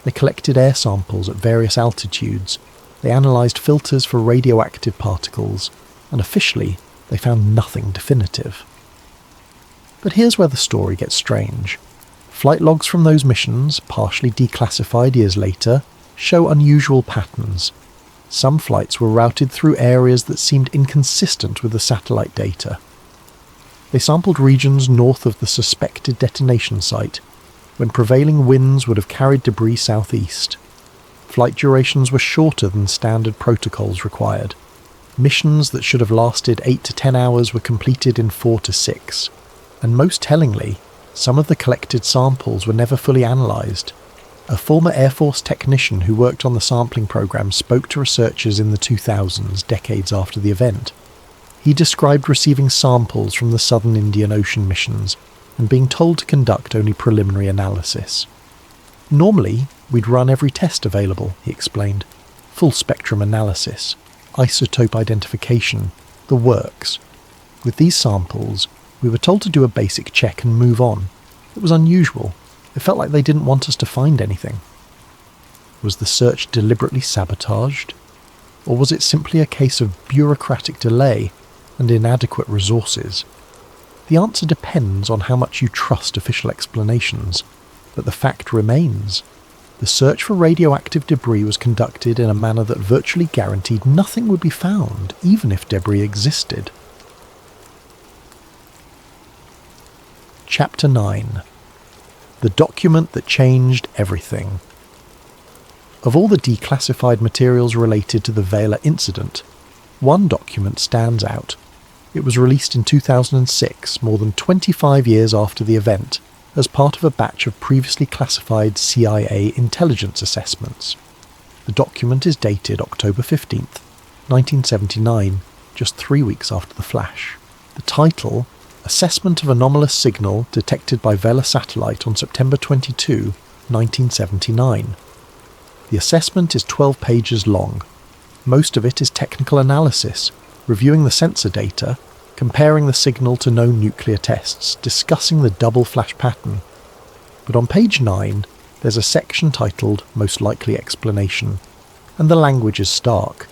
They collected air samples at various altitudes. They analysed filters for radioactive particles, and officially, they found nothing definitive. But here's where the story gets strange. Flight logs from those missions, partially declassified years later, show unusual patterns. Some flights were routed through areas that seemed inconsistent with the satellite data. They sampled regions north of the suspected detonation site, when prevailing winds would have carried debris southeast. Flight durations were shorter than standard protocols required. Missions that should have lasted 8 to 10 hours were completed in 4 to 6. And most tellingly, some of the collected samples were never fully analysed. A former Air Force technician who worked on the sampling program spoke to researchers in the 2000s, decades after the event. He described receiving samples from the Southern Indian Ocean missions and being told to conduct only preliminary analysis. Normally, we'd run every test available, he explained. Full spectrum analysis, isotope identification, the works. With these samples, we were told to do a basic check and move on. It was unusual. It felt like they didn't want us to find anything. Was the search deliberately sabotaged? Or was it simply a case of bureaucratic delay and inadequate resources? The answer depends on how much you trust official explanations, but the fact remains. The search for radioactive debris was conducted in a manner that virtually guaranteed nothing would be found, even if debris existed. Chapter 9. The document that changed everything. Of all the declassified materials related to the Vela incident, one document stands out. It was released in 2006, more than 25 years after the event, as part of a batch of previously classified CIA intelligence assessments. The document is dated October 15th, 1979, just 3 weeks after the flash. The title, Assessment of Anomalous Signal Detected by Vela Satellite on September 22, 1979. The assessment is 12 pages long. Most of it is technical analysis, reviewing the sensor data, comparing the signal to known nuclear tests, discussing the double flash pattern. But on page 9, there's a section titled Most Likely Explanation, and the language is stark.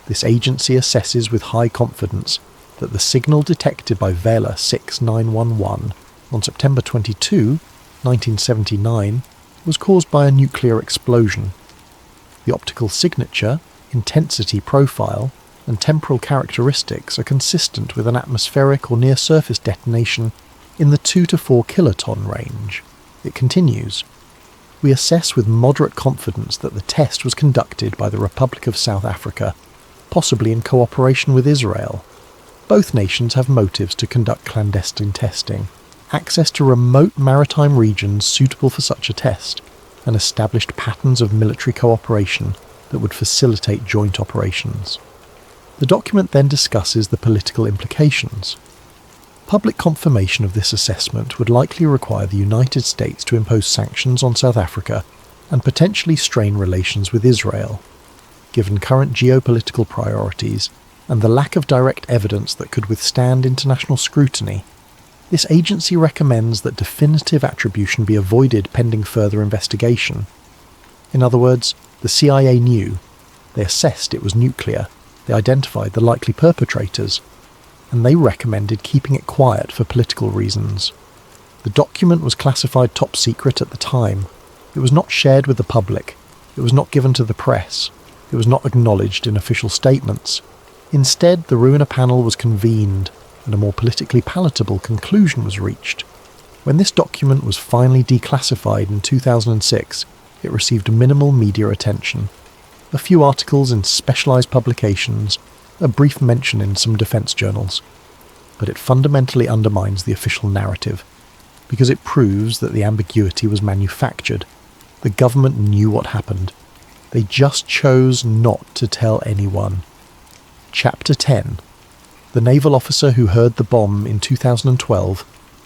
This agency assesses with high confidence that the signal detected by Vela 6911 on September 22, 1979, was caused by a nuclear explosion. The optical signature, intensity profile, and temporal characteristics are consistent with an atmospheric or near-surface detonation in the 2 to 4 kiloton range. It continues, we assess with moderate confidence that the test was conducted by the Republic of South Africa, possibly in cooperation with Israel. Both nations have motives to conduct clandestine testing, access to remote maritime regions suitable for such a test, and established patterns of military cooperation that would facilitate joint operations. The document then discusses the political implications. Public confirmation of this assessment would likely require the United States to impose sanctions on South Africa and potentially strain relations with Israel. Given current geopolitical priorities and the lack of direct evidence that could withstand international scrutiny, this agency recommends that definitive attribution be avoided pending further investigation. In other words, the CIA knew, they assessed it was nuclear, they identified the likely perpetrators, and they recommended keeping it quiet for political reasons. The document was classified top secret at the time. It was not shared with the public. It was not given to the press. It was not acknowledged in official statements. Instead, the Ruiner panel was convened, and a more politically palatable conclusion was reached. When this document was finally declassified in 2006, it received minimal media attention. A few articles in specialised publications, a brief mention in some defence journals. But it fundamentally undermines the official narrative, because it proves that the ambiguity was manufactured. The government knew what happened. They just chose not to tell anyone. Chapter 10. The naval officer who heard the bomb in 2012,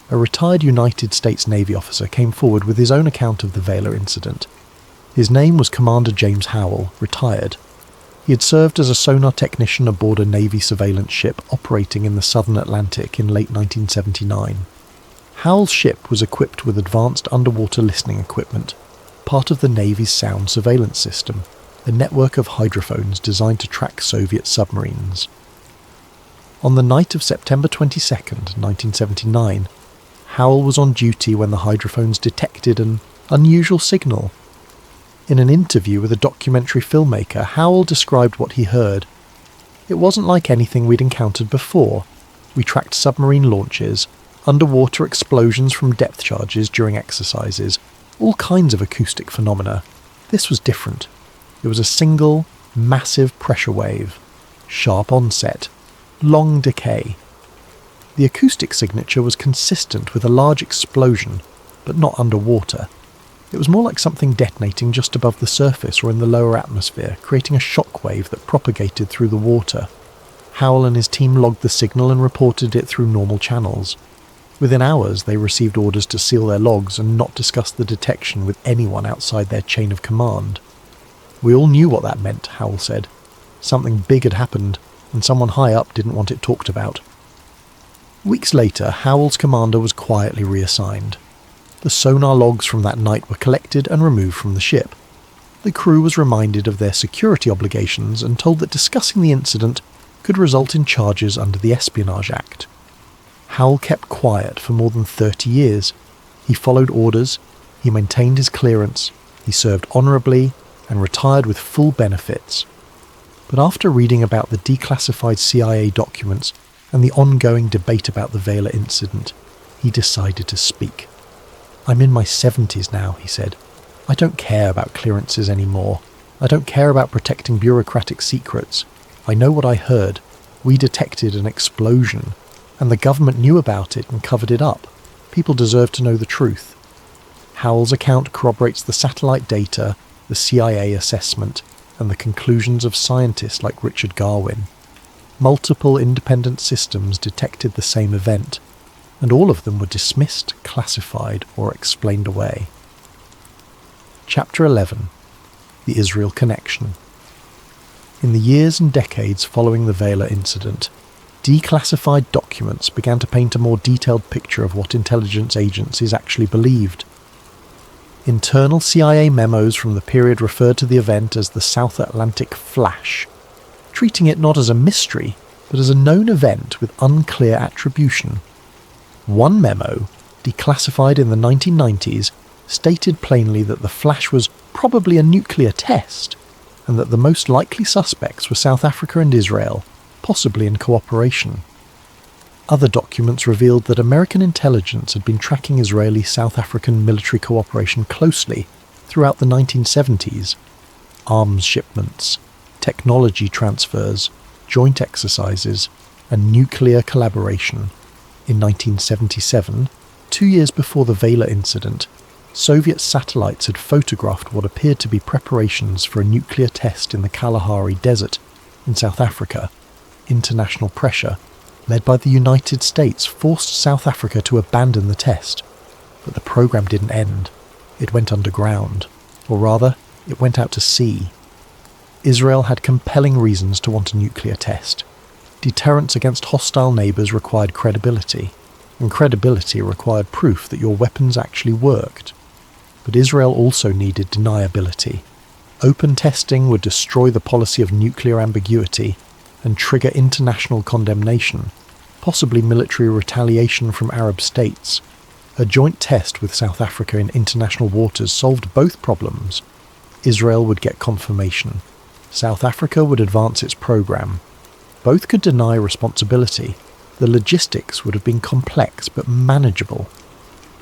a retired United States Navy officer, came forward with his own account of the Vela incident. His name was Commander James Howell, retired. He had served as a sonar technician aboard a Navy surveillance ship operating in the southern Atlantic in late 1979. Howell's ship was equipped with advanced underwater listening equipment, part of the Navy's sound surveillance system, a network of hydrophones designed to track Soviet submarines. On the night of September 22, 1979, Howell was on duty when the hydrophones detected an unusual signal. In an interview with a documentary filmmaker, Howell described what he heard. It wasn't like anything we'd encountered before. We tracked submarine launches, underwater explosions from depth charges during exercises, all kinds of acoustic phenomena. This was different. It was a single, massive pressure wave, sharp onset, long decay. The acoustic signature was consistent with a large explosion, but not underwater. It was more like something detonating just above the surface or in the lower atmosphere, creating a shock wave that propagated through the water. Howell and his team logged the signal and reported it through normal channels. Within hours, they received orders to seal their logs and not discuss the detection with anyone outside their chain of command. We all knew what that meant, Howell said. Something big had happened, and someone high up didn't want it talked about. Weeks later, Howell's commander was quietly reassigned. The sonar logs from that night were collected and removed from the ship. The crew was reminded of their security obligations and told that discussing the incident could result in charges under the Espionage Act. Howell kept quiet for more than 30 years. He followed orders, he maintained his clearance, he served honourably, and retired with full benefits. But after reading about the declassified CIA documents and the ongoing debate about the Vela incident, he decided to speak. "I'm in my 70s now," he said. "I don't care about clearances anymore. I don't care about protecting bureaucratic secrets. I know what I heard. We detected an explosion, and the government knew about it and covered it up. People deserve to know the truth." Howell's account corroborates the satellite data, the CIA assessment, and the conclusions of scientists like Richard Garwin. Multiple independent systems detected the same event, and all of them were dismissed, classified, or explained away. Chapter 11. The Israel Connection. In the years and decades following the Vela incident, declassified documents began to paint a more detailed picture of what intelligence agencies actually believed. Internal CIA memos from the period referred to the event as the South Atlantic Flash, treating it not as a mystery, but as a known event with unclear attribution. One memo, declassified in the 1990s, stated plainly that the flash was probably a nuclear test, and that the most likely suspects were South Africa and Israel, possibly in cooperation. Other documents revealed that American intelligence had been tracking Israeli-South African military cooperation closely throughout the 1970s. Arms shipments, technology transfers, joint exercises, and nuclear collaboration. In 1977, 2 years before the Vela incident, Soviet satellites had photographed what appeared to be preparations for a nuclear test in the Kalahari Desert in South Africa. International pressure, led by the United States, forced South Africa to abandon the test. But the program didn't end. It went underground. Or rather, it went out to sea. Israel had compelling reasons to want a nuclear test. Deterrence against hostile neighbours required credibility, and credibility required proof that your weapons actually worked. But Israel also needed deniability. Open testing would destroy the policy of nuclear ambiguity and trigger international condemnation, possibly military retaliation from Arab states. A joint test with South Africa in international waters solved both problems. Israel would get confirmation. South Africa would advance its program. Both could deny responsibility. The logistics would have been complex but manageable.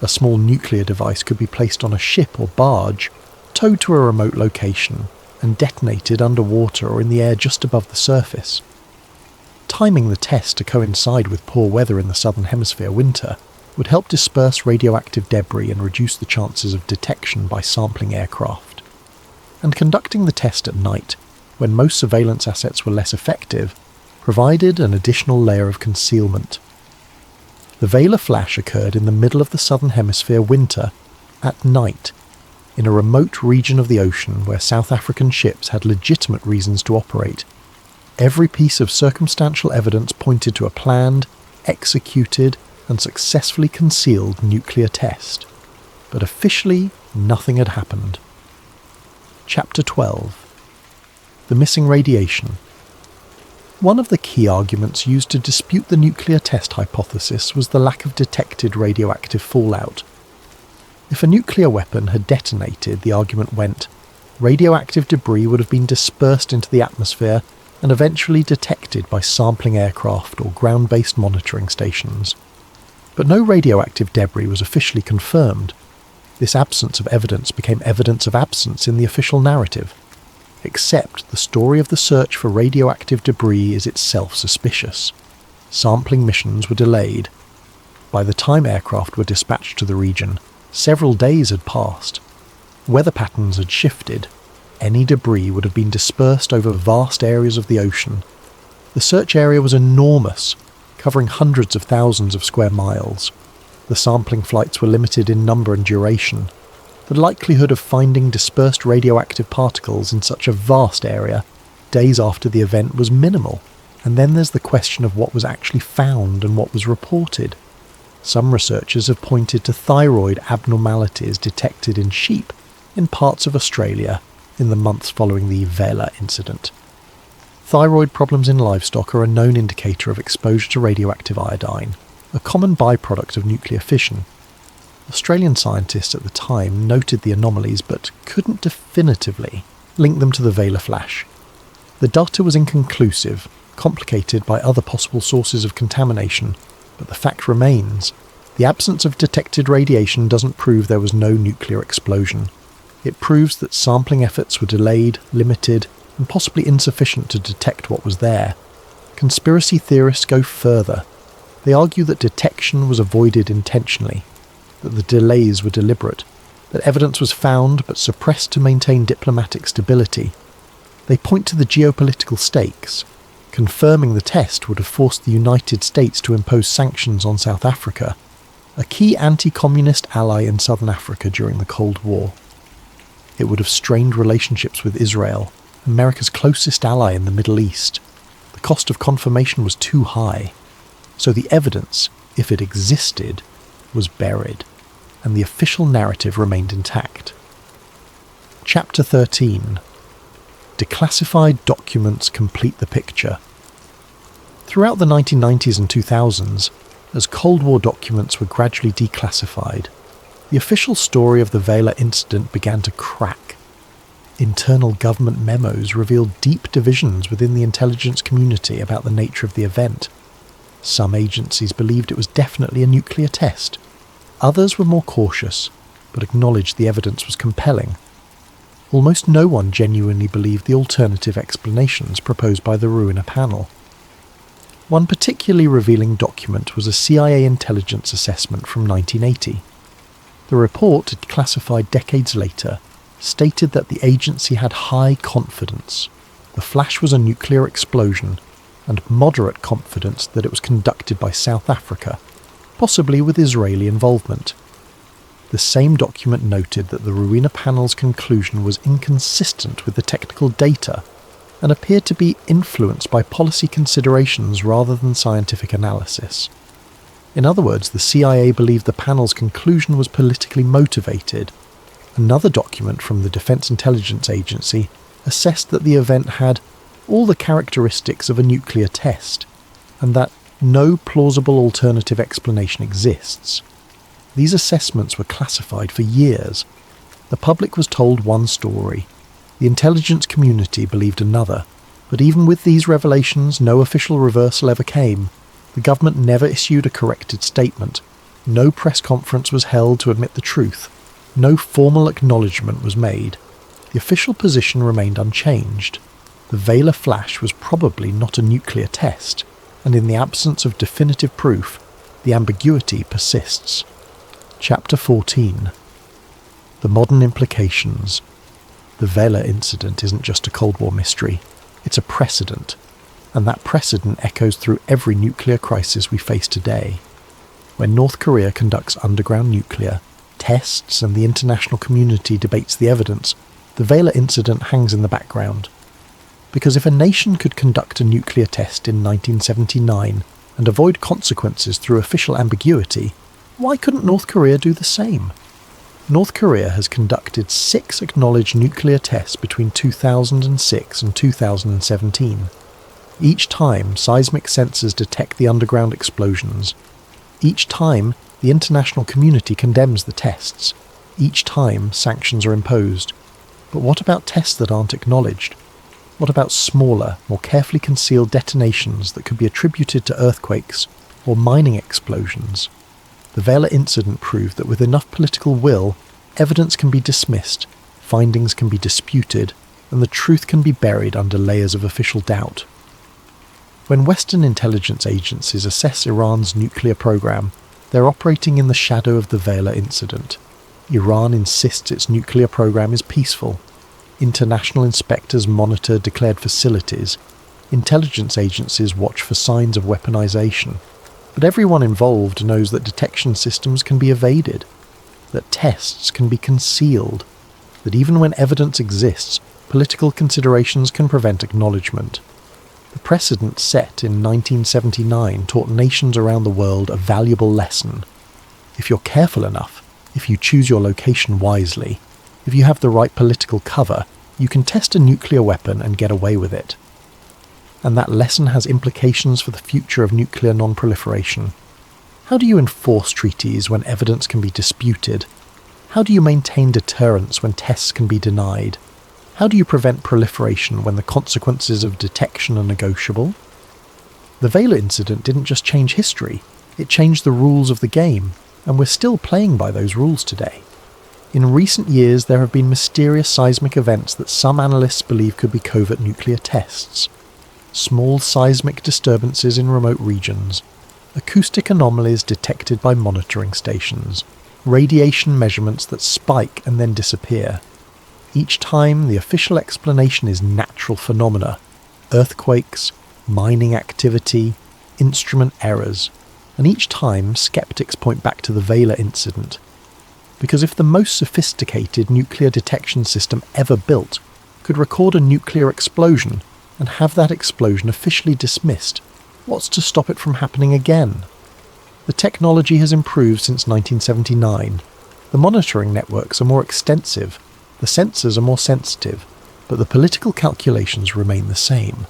A small nuclear device could be placed on a ship or barge, towed to a remote location, and detonated underwater or in the air just above the surface. Timing the test to coincide with poor weather in the southern hemisphere winter would help disperse radioactive debris and reduce the chances of detection by sampling aircraft. And conducting the test at night, when most surveillance assets were less effective, provided an additional layer of concealment. The Vela flash occurred in the middle of the southern hemisphere winter, at night, in a remote region of the ocean where South African ships had legitimate reasons to operate. Every piece of circumstantial evidence pointed to a planned, executed, and successfully concealed nuclear test. But officially, nothing had happened. Chapter 12. The Missing Radiation. One of the key arguments used to dispute the nuclear test hypothesis was the lack of detected radioactive fallout. If a nuclear weapon had detonated, the argument went, radioactive debris would have been dispersed into the atmosphere and eventually detected by sampling aircraft or ground-based monitoring stations. But no radioactive debris was officially confirmed. This absence of evidence became evidence of absence in the official narrative. Except the story of the search for radioactive debris is itself suspicious. Sampling missions were delayed. By the time aircraft were dispatched to the region, several days had passed. Weather patterns had shifted. Any debris would have been dispersed over vast areas of the ocean. The search area was enormous, covering hundreds of thousands of square miles. The sampling flights were limited in number and duration. The likelihood of finding dispersed radioactive particles in such a vast area days after the event was minimal. And then there's the question of what was actually found and what was reported. Some researchers have pointed to thyroid abnormalities detected in sheep in parts of Australia in the months following the Vela incident. Thyroid problems in livestock are a known indicator of exposure to radioactive iodine, a common byproduct of nuclear fission. Australian scientists at the time noted the anomalies but couldn't definitively link them to the Vela flash. The data was inconclusive, complicated by other possible sources of contamination, but the fact remains, The absence of detected radiation doesn't prove there was no nuclear explosion. It proves that sampling efforts were delayed, limited, and possibly insufficient to detect what was there. Conspiracy theorists go further. They argue that detection was avoided intentionally, that the delays were deliberate, that evidence was found but suppressed to maintain diplomatic stability. They point to the geopolitical stakes. Confirming the test would have forced the United States to impose sanctions on South Africa, a key anti-communist ally in southern Africa during the Cold War. It would have strained relationships with Israel, America's closest ally in the Middle East. The cost of confirmation was too high, so the evidence, if it existed, was buried, and the official narrative remained intact. Chapter 13. Declassified documents complete the picture. Throughout the 1990s and 2000s, as Cold War documents were gradually declassified, the official story of the Vela incident began to crack. Internal government memos revealed deep divisions within the intelligence community about the nature of the event. Some agencies believed it was definitely a nuclear test. Others were more cautious, but acknowledged the evidence was compelling. Almost no one genuinely believed the alternative explanations proposed by the Ruina panel. One particularly revealing document was a CIA intelligence assessment from 1980. The report, classified decades later, stated that the agency had high confidence the flash was a nuclear explosion, and moderate confidence that it was conducted by South Africa, possibly with Israeli involvement. The same document noted that the Ruina panel's conclusion was inconsistent with the technical data and appeared to be influenced by policy considerations rather than scientific analysis. In other words, the CIA believed the panel's conclusion was politically motivated. Another document from the Defense Intelligence Agency assessed that the event had all the characteristics of a nuclear test, and that no plausible alternative explanation exists. These assessments were classified for years. The public was told one story. The intelligence community believed another, but even with these revelations, no official reversal ever came. The government never issued a corrected statement. No press conference was held to admit the truth. No formal acknowledgement was made. The official position remained unchanged. The Vela flash was probably not a nuclear test, and in the absence of definitive proof, the ambiguity persists. Chapter 14. The modern implications. The Vela incident isn't just a Cold War mystery, it's a precedent, and that precedent echoes through every nuclear crisis we face today. When North Korea conducts underground nuclear tests and the international community debates the evidence, the Vela incident hangs in the background. Because if a nation could conduct a nuclear test in 1979 and avoid consequences through official ambiguity, why couldn't North Korea do the same? North Korea has conducted 6 acknowledged nuclear tests between 2006 and 2017. Each time, seismic sensors detect the underground explosions. Each time, the international community condemns the tests. Each time, sanctions are imposed. But what about tests that aren't acknowledged? What about smaller, more carefully concealed detonations that could be attributed to earthquakes or mining explosions? The Vela incident proved that with enough political will, evidence can be dismissed, findings can be disputed, and the truth can be buried under layers of official doubt. When Western intelligence agencies assess Iran's nuclear program, they're operating in the shadow of the Vela incident. Iran insists its nuclear program is peaceful. International inspectors monitor declared facilities. Intelligence agencies watch for signs of weaponization. But everyone involved knows that detection systems can be evaded, that tests can be concealed, that even when evidence exists, political considerations can prevent acknowledgement. The precedent set in 1979 taught nations around the world a valuable lesson. If you're careful enough, if you choose your location wisely, if you have the right political cover, you can test a nuclear weapon and get away with it. And that lesson has implications for the future of nuclear non-proliferation. How do you enforce treaties when evidence can be disputed? How do you maintain deterrence when tests can be denied? How do you prevent proliferation when the consequences of detection are negotiable? The Vela incident didn't just change history, it changed the rules of the game. and we're still playing by those rules today. In recent years, there have been mysterious seismic events that some analysts believe could be covert nuclear tests. Small seismic disturbances in remote regions, acoustic anomalies detected by monitoring stations, radiation measurements that spike and then disappear. Each time, the official explanation is natural phenomena, earthquakes, mining activity, instrument errors, and each time skeptics point back to the Vela incident. Because if the most sophisticated nuclear detection system ever built could record a nuclear explosion and have that explosion officially dismissed, what's to stop it from happening again? The technology has improved since 1979. The monitoring networks are more extensive, the sensors are more sensitive, but the political calculations remain the same.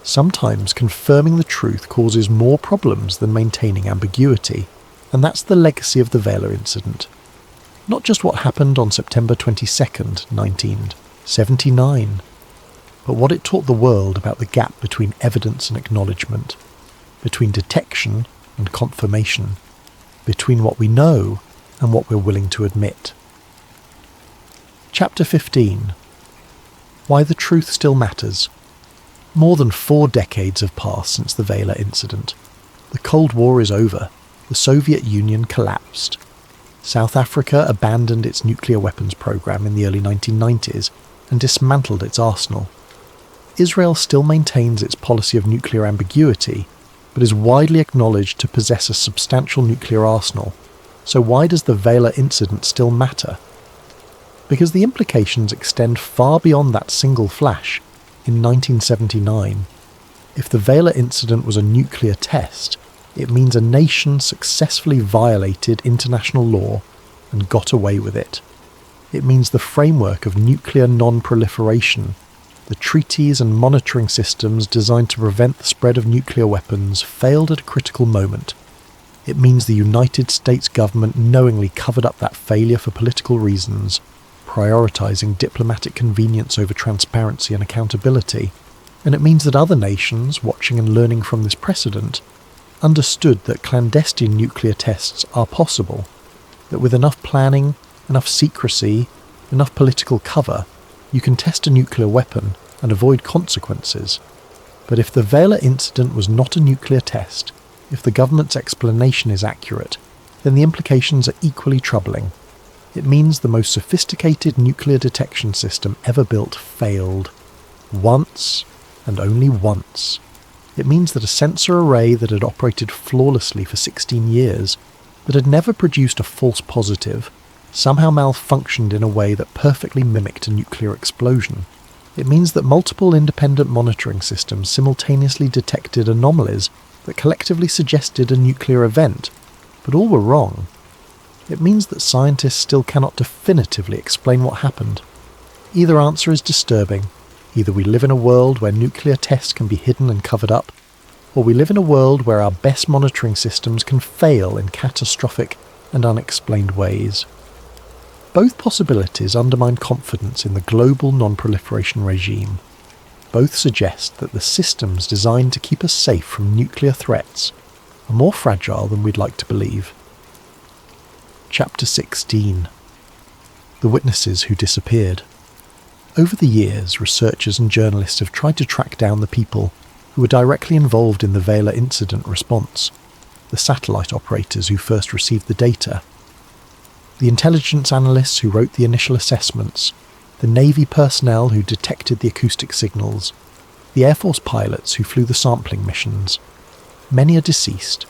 Sometimes confirming the truth causes more problems than maintaining ambiguity, and that's the legacy of the Vela incident. Not just what happened on September 22nd, 1979, but what it taught the world about the gap between evidence and acknowledgement, between detection and confirmation, between what we know and what we're willing to admit. Chapter 15. Why the Truth Still Matters. More than 4 decades have passed since the Vela incident. The Cold War is over. The Soviet Union collapsed. South Africa abandoned its nuclear weapons program in the early 1990s and dismantled its arsenal. Israel still maintains its policy of nuclear ambiguity, but is widely acknowledged to possess a substantial nuclear arsenal. So why does the Vela incident still matter? Because the implications extend far beyond that single flash in 1979. If the Vela incident was a nuclear test, it means a nation successfully violated international law and got away with it. It means the framework of nuclear non-proliferation, the treaties and monitoring systems designed to prevent the spread of nuclear weapons, failed at a critical moment. It means the United States government knowingly covered up that failure for political reasons, prioritising diplomatic convenience over transparency and accountability. And it means that other nations, watching and learning from this precedent, understood that clandestine nuclear tests are possible, that with enough planning, enough secrecy, enough political cover, you can test a nuclear weapon and avoid consequences. But if the Vela incident was not a nuclear test, if the government's explanation is accurate, then the implications are equally troubling. It means the most sophisticated nuclear detection system ever built failed. Once, and only once. It means that a sensor array that had operated flawlessly for 16 years, that had never produced a false positive, somehow malfunctioned in a way that perfectly mimicked a nuclear explosion. It means that multiple independent monitoring systems simultaneously detected anomalies that collectively suggested a nuclear event, but all were wrong. It means that scientists still cannot definitively explain what happened. Either answer is disturbing. Either we live in a world where nuclear tests can be hidden and covered up, or we live in a world where our best monitoring systems can fail in catastrophic and unexplained ways. Both possibilities undermine confidence in the global non-proliferation regime. Both suggest that the systems designed to keep us safe from nuclear threats are more fragile than we'd like to believe. Chapter 16. The Witnesses Who Disappeared. Over the years, researchers and journalists have tried to track down the people who were directly involved in the Vela incident response, the satellite operators who first received the data, the intelligence analysts who wrote the initial assessments, the Navy personnel who detected the acoustic signals, the Air Force pilots who flew the sampling missions. Many are deceased,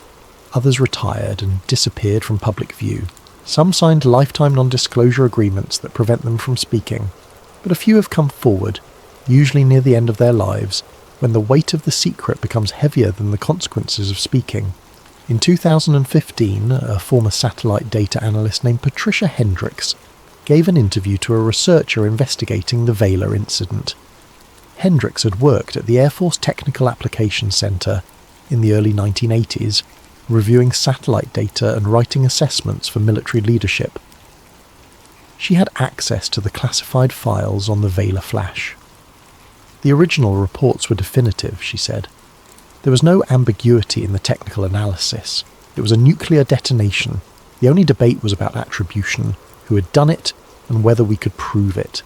others retired and disappeared from public view. Some signed lifetime non-disclosure agreements that prevent them from speaking, but a few have come forward, usually near the end of their lives, when the weight of the secret becomes heavier than the consequences of speaking. In 2015, a former satellite data analyst named Patricia Hendricks gave an interview to a researcher investigating the Vela incident. Hendricks had worked at the Air Force Technical Application Center in the early 1980s, reviewing satellite data and writing assessments for military leadership. She had access to the classified files on the Vela flash. The original reports were definitive, she said. There was no ambiguity in the technical analysis. It was a nuclear detonation, The only debate was about attribution, who had done it, and whether we could prove it.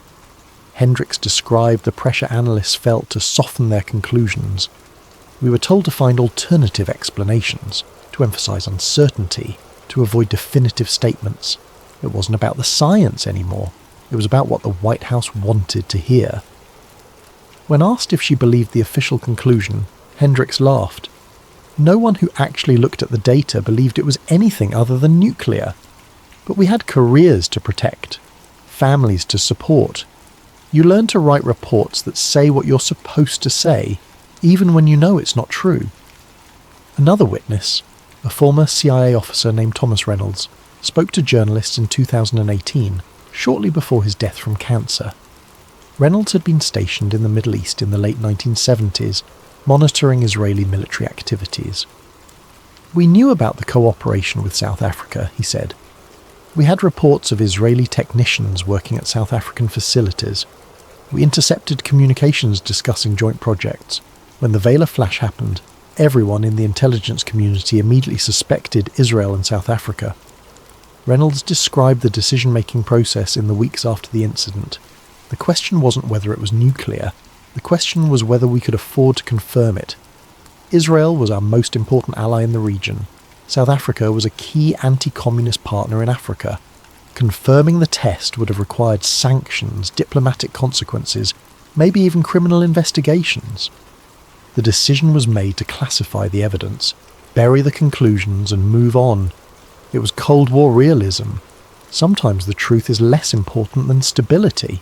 Hendricks described the pressure analysts felt to soften their conclusions. We were told to find alternative explanations, to emphasise uncertainty, to avoid definitive statements. It wasn't about the science anymore. It was about what the White House wanted to hear. When asked if she believed the official conclusion, Hendricks laughed. No one who actually looked at the data believed it was anything other than nuclear. But we had careers to protect, families to support. You learn to write reports that say what you're supposed to say, even when you know it's not true. Another witness, a former CIA officer named Thomas Reynolds, spoke to journalists in 2018, shortly before his death from cancer. Reynolds had been stationed in the Middle East in the late 1970s, monitoring Israeli military activities. "We knew about the cooperation with South Africa," he said. "We had reports of Israeli technicians working at South African facilities. We intercepted communications discussing joint projects. When the Vela flash happened, everyone in the intelligence community immediately suspected Israel and South Africa." Reynolds described the decision-making process in the weeks after the incident. The question wasn't whether it was nuclear. The question was whether we could afford to confirm it. Israel was our most important ally in the region. South Africa was a key anti-communist partner in Africa. Confirming the test would have required sanctions, diplomatic consequences, maybe even criminal investigations. The decision was made to classify the evidence, bury the conclusions and move on. It was Cold War realism. Sometimes the truth is less important than stability.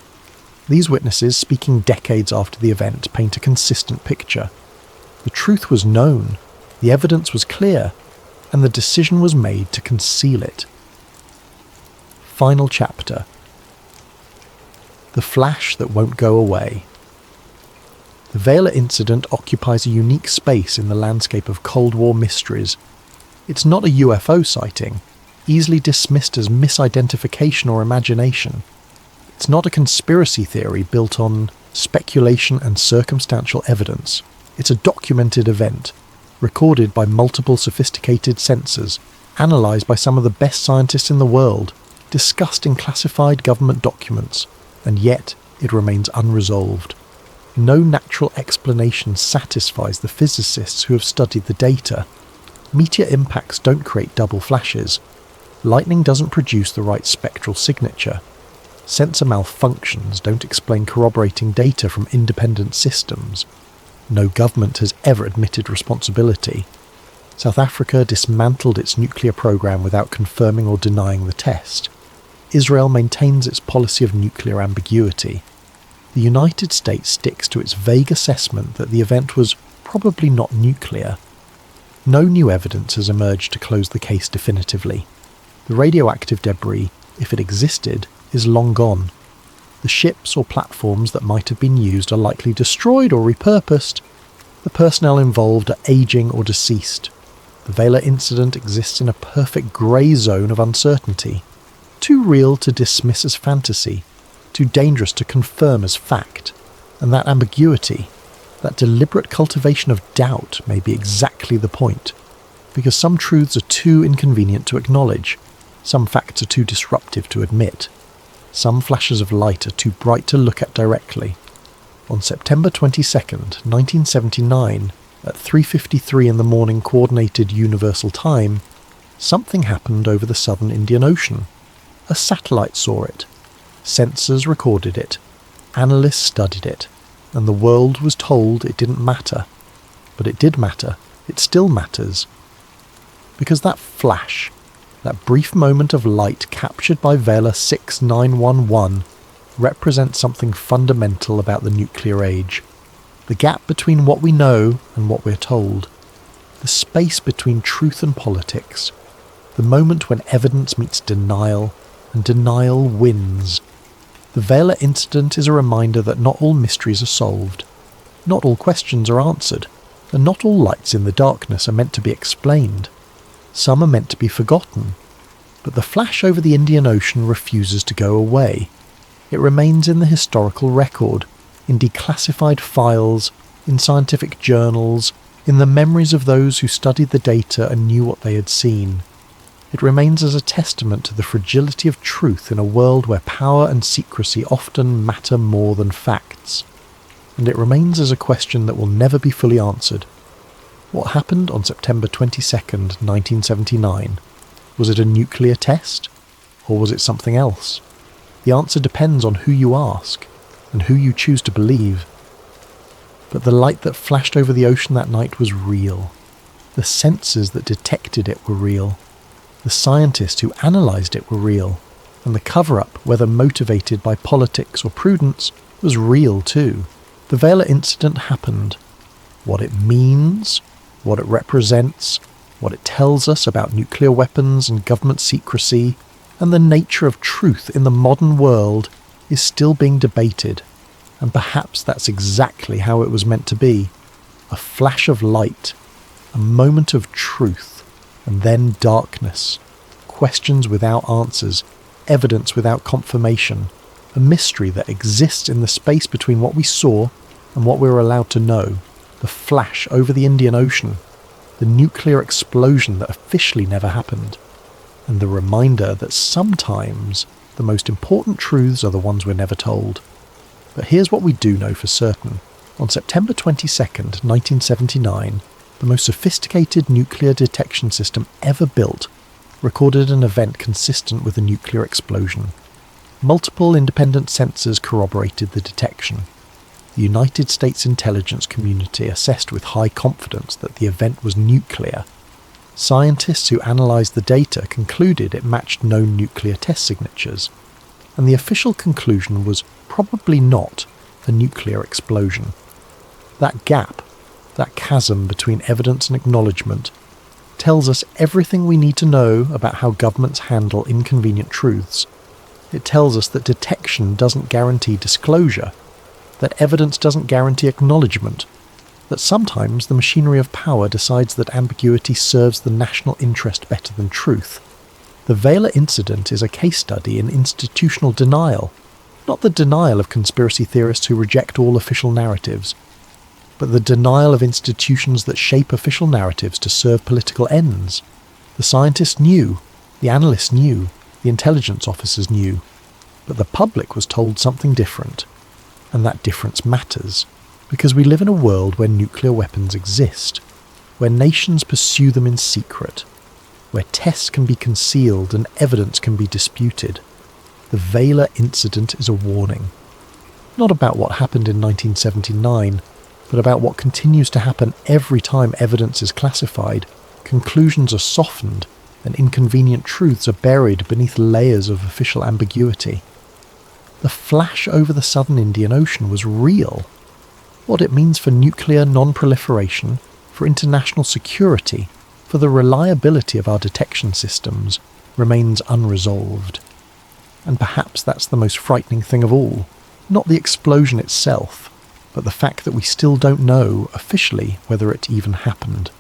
These witnesses, speaking decades after the event, paint a consistent picture. The truth was known, the evidence was clear, and the decision was made to conceal it. Final chapter. The flash that won't go away. The Vela incident occupies a unique space in the landscape of Cold War mysteries. It's not a UFO sighting, easily dismissed as misidentification or imagination. It's not a conspiracy theory built on speculation and circumstantial evidence. It's a documented event, recorded by multiple sophisticated sensors, analysed by some of the best scientists in the world, discussed in classified government documents, and yet it remains unresolved. No natural explanation satisfies the physicists who have studied the data. Meteor impacts don't create double flashes. Lightning doesn't produce the right spectral signature. Sensor malfunctions don't explain corroborating data from independent systems. No government has ever admitted responsibility. South Africa dismantled its nuclear program without confirming or denying the test. Israel maintains its policy of nuclear ambiguity. The United States sticks to its vague assessment that the event was probably not nuclear. No new evidence has emerged to close the case definitively. The radioactive debris, if it existed, is long gone. The ships or platforms that might have been used are likely destroyed or repurposed. The personnel involved are aging or deceased. The Vela incident exists in a perfect grey zone of uncertainty. Too real to dismiss as fantasy, too dangerous to confirm as fact. And that ambiguity, that deliberate cultivation of doubt may be exactly the point. Because some truths are too inconvenient to acknowledge. Some facts are too disruptive to admit. Some flashes of light are too bright to look at directly. On September 22nd, 1979, at 3:53 in the morning Coordinated Universal Time, something happened over the southern Indian Ocean. A satellite saw it. Sensors recorded it. Analysts studied it. And the world was told it didn't matter. But it did matter. It still matters. Because that flash, that brief moment of light captured by Vela 6911, represents something fundamental about the nuclear age. The gap between what we know and what we're told. The space between truth and politics. The moment when evidence meets denial, and denial wins. The Vela incident is a reminder that not all mysteries are solved. Not all questions are answered. And not all lights in the darkness are meant to be explained. Some are meant to be forgotten. But the flash over the Indian Ocean refuses to go away. It remains in the historical record, in declassified files, in scientific journals, in the memories of those who studied the data and knew what they had seen. It remains as a testament to the fragility of truth in a world where power and secrecy often matter more than facts. And it remains as a question that will never be fully answered. What happened on September 22nd, 1979? Was it a nuclear test? Or was it something else? The answer depends on who you ask, and who you choose to believe. But the light that flashed over the ocean that night was real. The sensors that detected it were real. The scientists who analysed it were real. And the cover-up, whether motivated by politics or prudence, was real too. The Vela incident happened. What it means, what it represents, what it tells us about nuclear weapons and government secrecy, and the nature of truth in the modern world is still being debated. And perhaps that's exactly how it was meant to be. A flash of light, a moment of truth, and then darkness. Questions without answers, evidence without confirmation, a mystery that exists in the space between what we saw and what we were allowed to know. The flash over the Indian Ocean, the nuclear explosion that officially never happened, and the reminder that sometimes the most important truths are the ones we're never told. But here's what we do know for certain. On September 22nd, 1979, the most sophisticated nuclear detection system ever built recorded an event consistent with a nuclear explosion. Multiple independent sensors corroborated the detection. The United States intelligence community assessed with high confidence that the event was nuclear. Scientists who analysed the data concluded it matched known nuclear test signatures, and the official conclusion was probably not a nuclear explosion. That gap, that chasm between evidence and acknowledgement, tells us everything we need to know about how governments handle inconvenient truths. It tells us that detection doesn't guarantee disclosure, that evidence doesn't guarantee acknowledgement, that sometimes the machinery of power decides that ambiguity serves the national interest better than truth. The Vela incident is a case study in institutional denial, not the denial of conspiracy theorists who reject all official narratives, but the denial of institutions that shape official narratives to serve political ends. The scientists knew, the analysts knew, the intelligence officers knew, but the public was told something different. And that difference matters, because we live in a world where nuclear weapons exist, where nations pursue them in secret, where tests can be concealed and evidence can be disputed. The Vela incident is a warning. Not about what happened in 1979, but about what continues to happen every time evidence is classified, conclusions are softened, and inconvenient truths are buried beneath layers of official ambiguity. The flash over the southern Indian Ocean was real. What it means for nuclear non-proliferation, for international security, for the reliability of our detection systems, remains unresolved. And perhaps that's the most frightening thing of all, not the explosion itself, but the fact that we still don't know officially whether it even happened.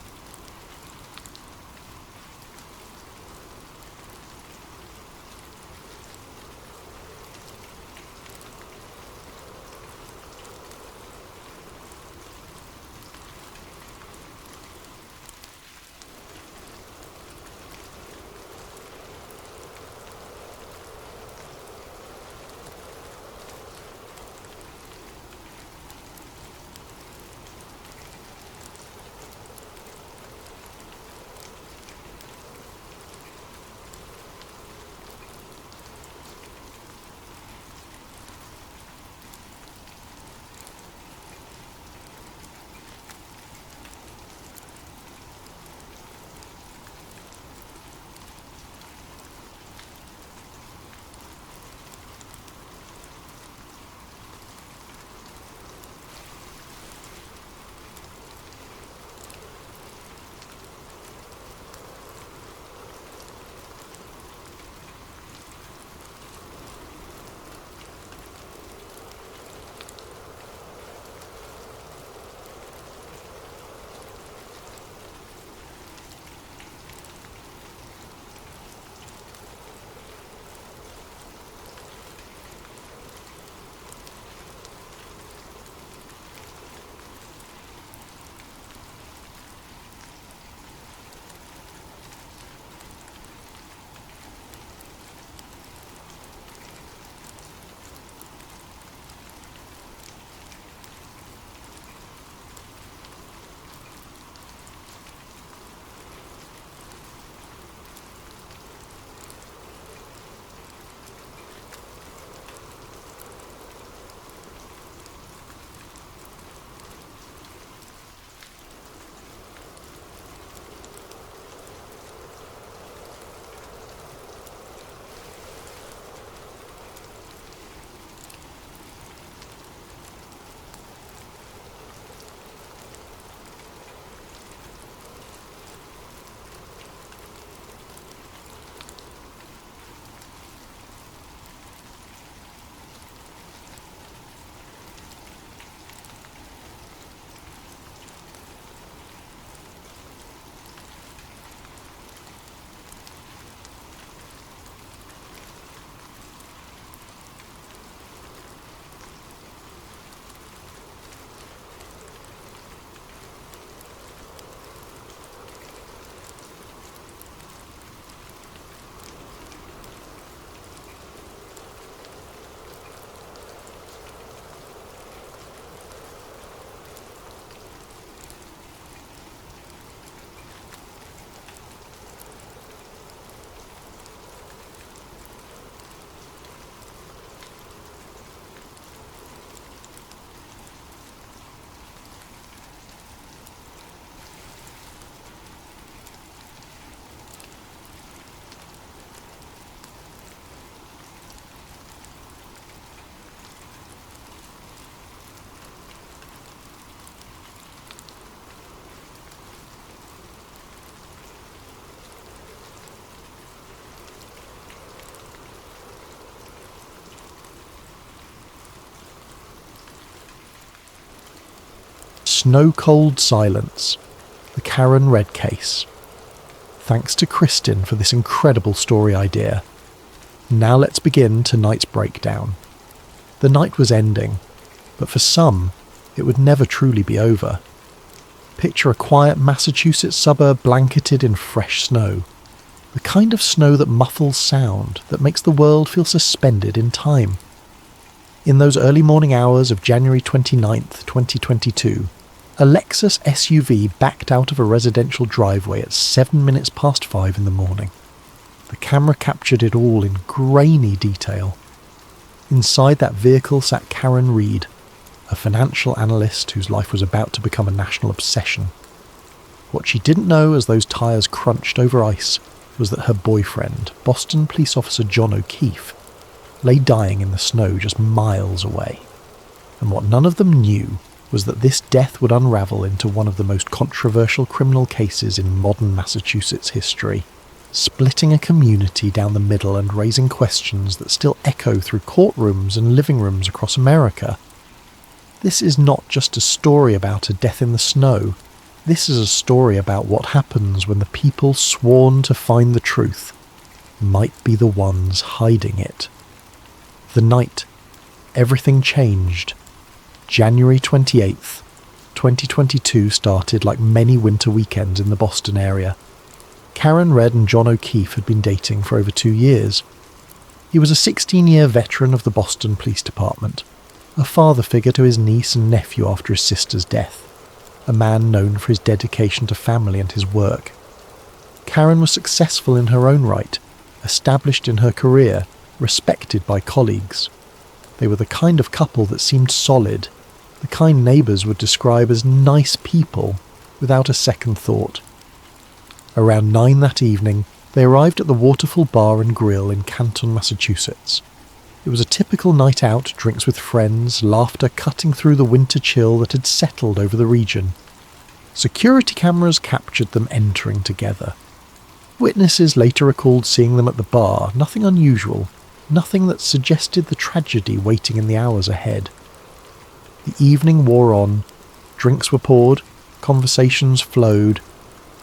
snow-cold silence, the Karen Red case. Thanks to Kristin for this incredible story idea. Now let's begin tonight's breakdown. The night was ending, but for some, it would never truly be over. Picture a quiet Massachusetts suburb blanketed in fresh snow. The kind of snow that muffles sound, that makes the world feel suspended in time. In those early morning hours of January 29th, 2022, a Lexus SUV backed out of a residential driveway at 7 minutes past 5 in the morning. The camera captured it all in grainy detail. Inside that vehicle sat Karen Reed, a financial analyst whose life was about to become a national obsession. What she didn't know as those tyres crunched over ice was that her boyfriend, Boston police officer John O'Keefe, lay dying in the snow just miles away. And what none of them knew was that this death would unravel into one of the most controversial criminal cases in modern Massachusetts history, splitting a community down the middle and raising questions that still echo through courtrooms and living rooms across America. This is not just a story about a death in the snow. This is a story about what happens when the people sworn to find the truth might be the ones hiding it. The night everything changed. January 28th, 2022 started like many winter weekends in the Boston area. Karen Red and John O'Keefe had been dating for over 2 years. He was a 16-year veteran of the Boston Police Department, a father figure to his niece and nephew after his sister's death, a man known for his dedication to family and his work. Karen was successful in her own right, established in her career, respected by colleagues. They were the kind of couple that seemed solid, the kind neighbours would describe as nice people, without a second thought. Around 9 that evening, they arrived at the Waterfall Bar and Grill in Canton, Massachusetts. It was a typical night out, drinks with friends, laughter cutting through the winter chill that had settled over the region. Security cameras captured them entering together. Witnesses later recalled seeing them at the bar, nothing unusual, nothing that suggested the tragedy waiting in the hours ahead. The evening wore on, drinks were poured, conversations flowed,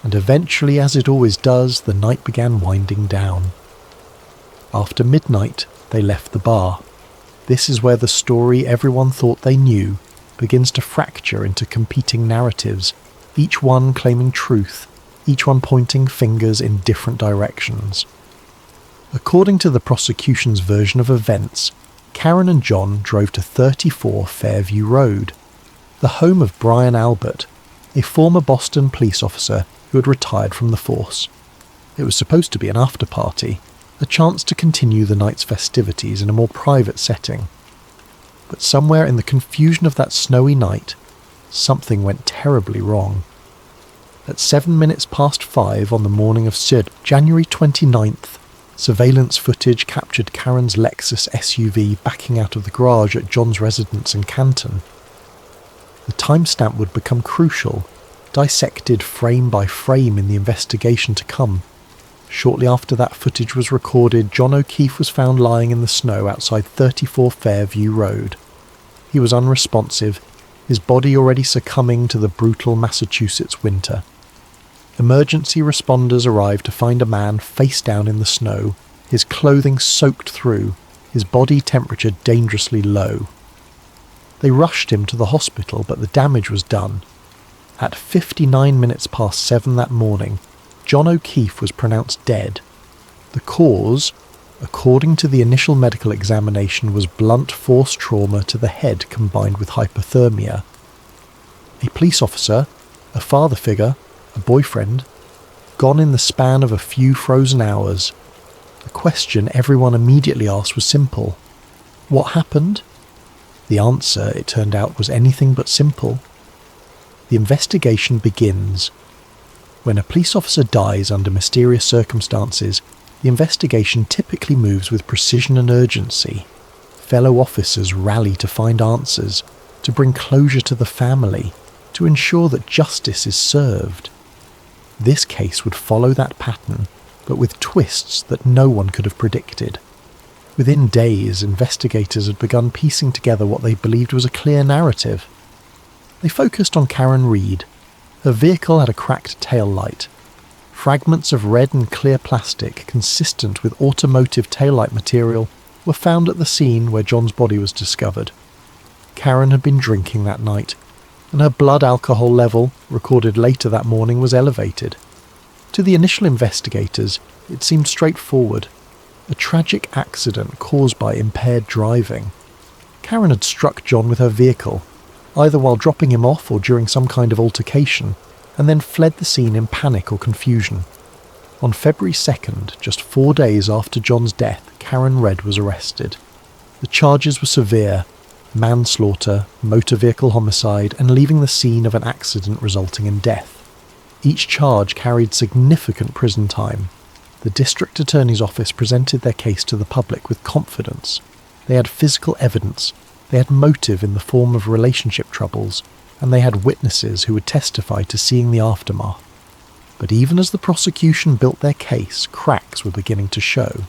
and eventually, as it always does, the night began winding down. After midnight, they left the bar. This is where the story everyone thought they knew begins to fracture into competing narratives, each one claiming truth, each one pointing fingers in different directions. According to the prosecution's version of events, Karen and John drove to 34 Fairview Road, the home of Brian Albert, a former Boston police officer who had retired from the force. It was supposed to be an after-party, a chance to continue the night's festivities in a more private setting. But somewhere in the confusion of that snowy night, something went terribly wrong. At 7 minutes past 5 on the morning of January 29th, surveillance footage captured Karen's Lexus SUV backing out of the garage at John's residence in Canton. The timestamp would become crucial, dissected frame by frame in the investigation to come. Shortly after that footage was recorded, John O'Keefe was found lying in the snow outside 34 Fairview Road. He was unresponsive, his body already succumbing to the brutal Massachusetts winter. Emergency responders arrived to find a man face down in the snow, his clothing soaked through, his body temperature dangerously low. They rushed him to the hospital, but the damage was done. At 59 minutes past 7 that morning, John O'Keefe was pronounced dead. The cause, according to the initial medical examination, was blunt force trauma to the head combined with hypothermia. A police officer, a father figure, a boyfriend, gone in the span of a few frozen hours. The question everyone immediately asked was simple. What happened? The answer, it turned out, was anything but simple. The investigation begins. When a police officer dies under mysterious circumstances, the investigation typically moves with precision and urgency. Fellow officers rally to find answers, to bring closure to the family, to ensure that justice is served. This case would follow that pattern, but with twists that no one could have predicted. Within days, investigators had begun piecing together what they believed was a clear narrative. They focused on Karen Reed. Her vehicle had a cracked tail light. Fragments of red and clear plastic consistent with automotive taillight material were found at the scene where John's body was discovered. Karen had been drinking that night, and her blood alcohol level, recorded later that morning, was elevated. To the initial investigators, it seemed straightforward. A tragic accident caused by impaired driving. Karen had struck John with her vehicle, either while dropping him off or during some kind of altercation, and then fled the scene in panic or confusion. On February 2nd, just 4 days after John's death, Karen Reed was arrested. The charges were severe: manslaughter, motor vehicle homicide, and leaving the scene of an accident resulting in death. Each charge carried significant prison time. The district attorney's office presented their case to the public with confidence. They had physical evidence, they had motive in the form of relationship troubles, and they had witnesses who would testify to seeing the aftermath. But even as the prosecution built their case, cracks were beginning to show.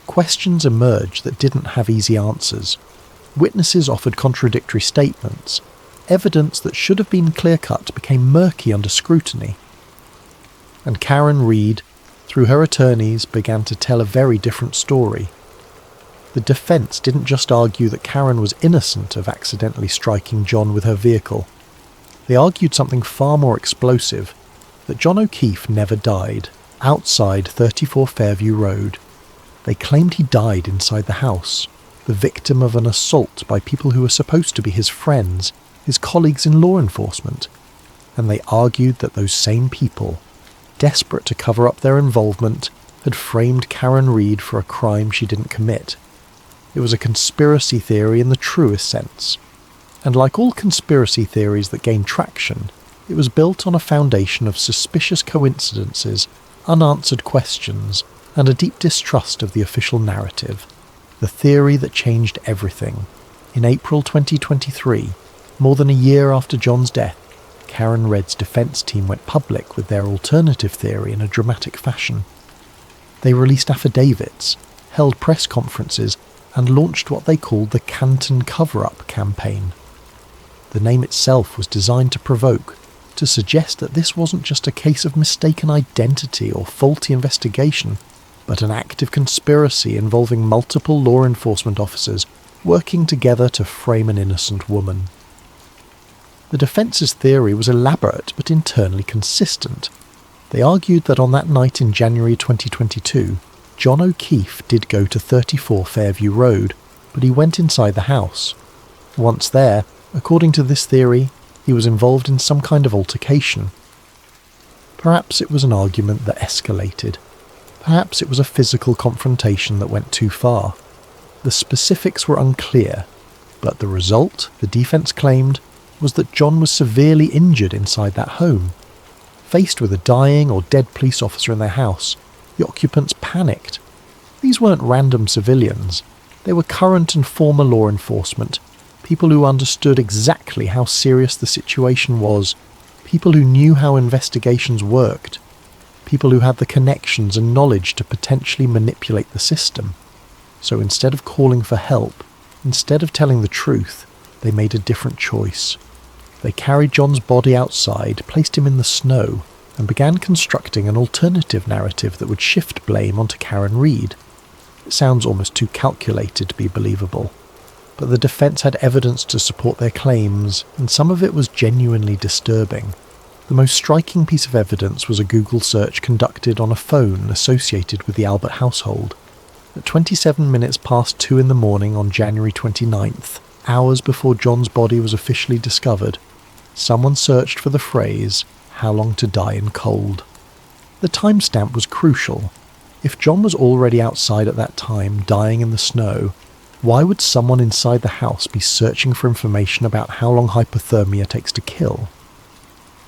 Questions emerged that didn't have easy answers. Witnesses offered contradictory statements. Evidence that should have been clear-cut became murky under scrutiny. And Karen Reed, through her attorneys, began to tell a very different story. The defence didn't just argue that Karen was innocent of accidentally striking John with her vehicle. They argued something far more explosive, that John O'Keefe never died, outside 34 Fairview Road. They claimed he died inside the house, the victim of an assault by people who were supposed to be his friends, his colleagues in law enforcement. And they argued that those same people, desperate to cover up their involvement, had framed Karen Reed for a crime she didn't commit. It was a conspiracy theory in the truest sense. And like all conspiracy theories that gain traction, it was built on a foundation of suspicious coincidences, unanswered questions, and a deep distrust of the official narrative. The theory that changed everything. In April 2023, more than a year after John's death, Karen Reed's defence team went public with their alternative theory in a dramatic fashion. They released affidavits, held press conferences, and launched what they called the Canton Cover-Up campaign. The name itself was designed to provoke, to suggest that this wasn't just a case of mistaken identity or faulty investigation, but an active conspiracy involving multiple law enforcement officers working together to frame an innocent woman. The defence's theory was elaborate but internally consistent. They argued that on that night in January 2022, John O'Keefe did go to 34 Fairview Road, but he went inside the house. Once there, according to this theory, he was involved in some kind of altercation. Perhaps it was an argument that escalated. Perhaps it was a physical confrontation that went too far. The specifics were unclear, but the result, the defence claimed, was that John was severely injured inside that home. Faced with a dying or dead police officer in their house, the occupants panicked. These weren't random civilians. They were current and former law enforcement, people who understood exactly how serious the situation was, people who knew how investigations worked, people who had the connections and knowledge to potentially manipulate the system. So instead of calling for help, instead of telling the truth, they made a different choice. They carried John's body outside, placed him in the snow, and began constructing an alternative narrative that would shift blame onto Karen Reed. It sounds almost too calculated to be believable, but the defence had evidence to support their claims, and some of it was genuinely disturbing. The most striking piece of evidence was a Google search conducted on a phone associated with the Albert household. At 27 minutes past 2 in the morning on January 29th, hours before John's body was officially discovered, someone searched for the phrase, "How long to die in cold." The timestamp was crucial. If John was already outside at that time, dying in the snow, why would someone inside the house be searching for information about how long hypothermia takes to kill?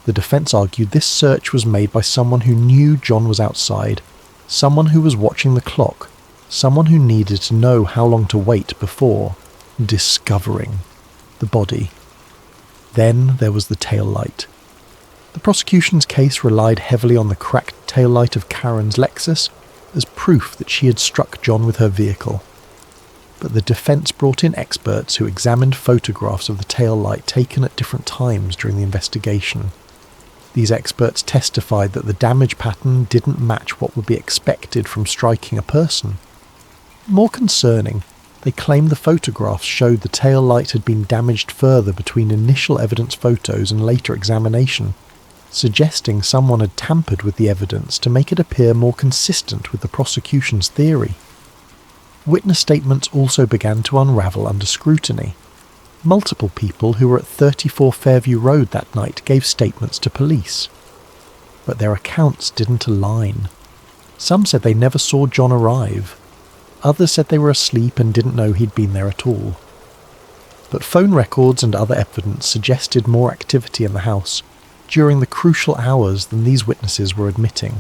The defence argued this search was made by someone who knew John was outside, someone who was watching the clock, someone who needed to know how long to wait before discovering the body. Then there was the tail light. The prosecution's case relied heavily on the cracked tail light of Karen's Lexus as proof that she had struck John with her vehicle. but the defence brought in experts who examined photographs of the tail light taken at different times during the investigation. These experts testified that the damage pattern didn't match what would be expected from striking a person. More concerning, they claimed the photographs showed the tail light had been damaged further between initial evidence photos and later examination, suggesting someone had tampered with the evidence to make it appear more consistent with the prosecution's theory. Witness statements also began to unravel under scrutiny. Multiple people who were at 34 Fairview Road that night gave statements to police. But their accounts didn't align. Some said they never saw John arrive. Others said they were asleep and didn't know he'd been there at all. But phone records and other evidence suggested more activity in the house during the crucial hours than these witnesses were admitting.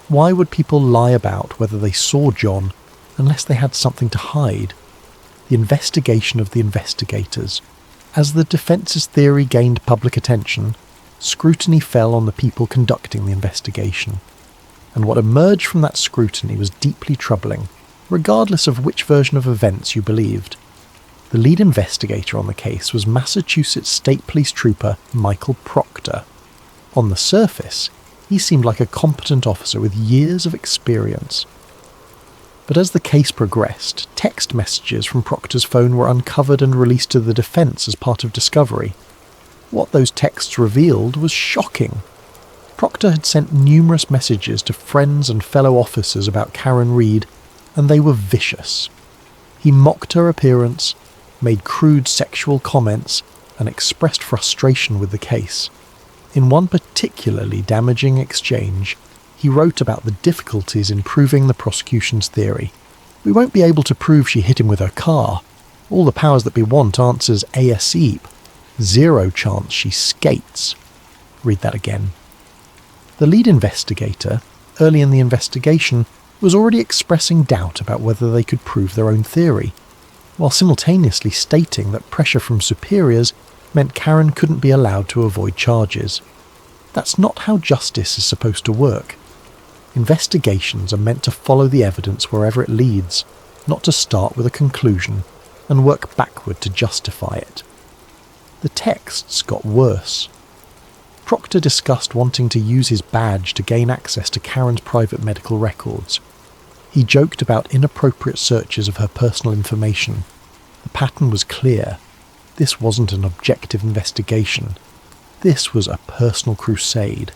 Why would people lie about whether they saw John unless they had something to hide? The investigation of the investigators. As the defence's theory gained public attention, scrutiny fell on the people conducting the investigation. And what emerged from that scrutiny was deeply troubling, regardless of which version of events you believed. The lead investigator on the case was Massachusetts State Police Trooper Michael Proctor. On the surface, he seemed like a competent officer with years of experience. But as the case progressed, text messages from Proctor's phone were uncovered and released to the defence as part of discovery. What those texts revealed was shocking. Proctor had sent numerous messages to friends and fellow officers about Karen Reed, and they were vicious. He mocked her appearance, made crude sexual comments, and expressed frustration with the case. In one particularly damaging exchange, he wrote about the difficulties in proving the prosecution's theory. "We won't be able to prove she hit him with her car. All the powers that be want answers ASEEP. Zero chance she skates." Read that again. The lead investigator, early in the investigation, was already expressing doubt about whether they could prove their own theory, while simultaneously stating that pressure from superiors meant Karen couldn't be allowed to avoid charges. That's not how justice is supposed to work. Investigations are meant to follow the evidence wherever it leads, not to start with a conclusion and work backward to justify it. The texts got worse. Proctor discussed wanting to use his badge to gain access to Karen's private medical records. He joked about inappropriate searches of her personal information. The pattern was clear. This wasn't an objective investigation. This was a personal crusade.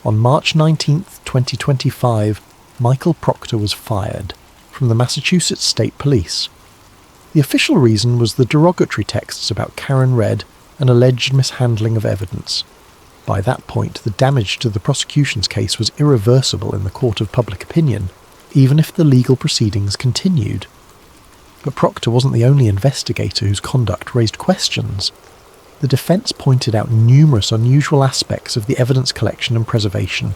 On March 19, 2025, Michael Proctor was fired from the Massachusetts State Police. The official reason was the derogatory texts about Karen Reed and alleged mishandling of evidence. By that point, the damage to the prosecution's case was irreversible in the court of public opinion, even if the legal proceedings continued. But Proctor wasn't the only investigator whose conduct raised questions. The defence pointed out numerous unusual aspects of the evidence collection and preservation.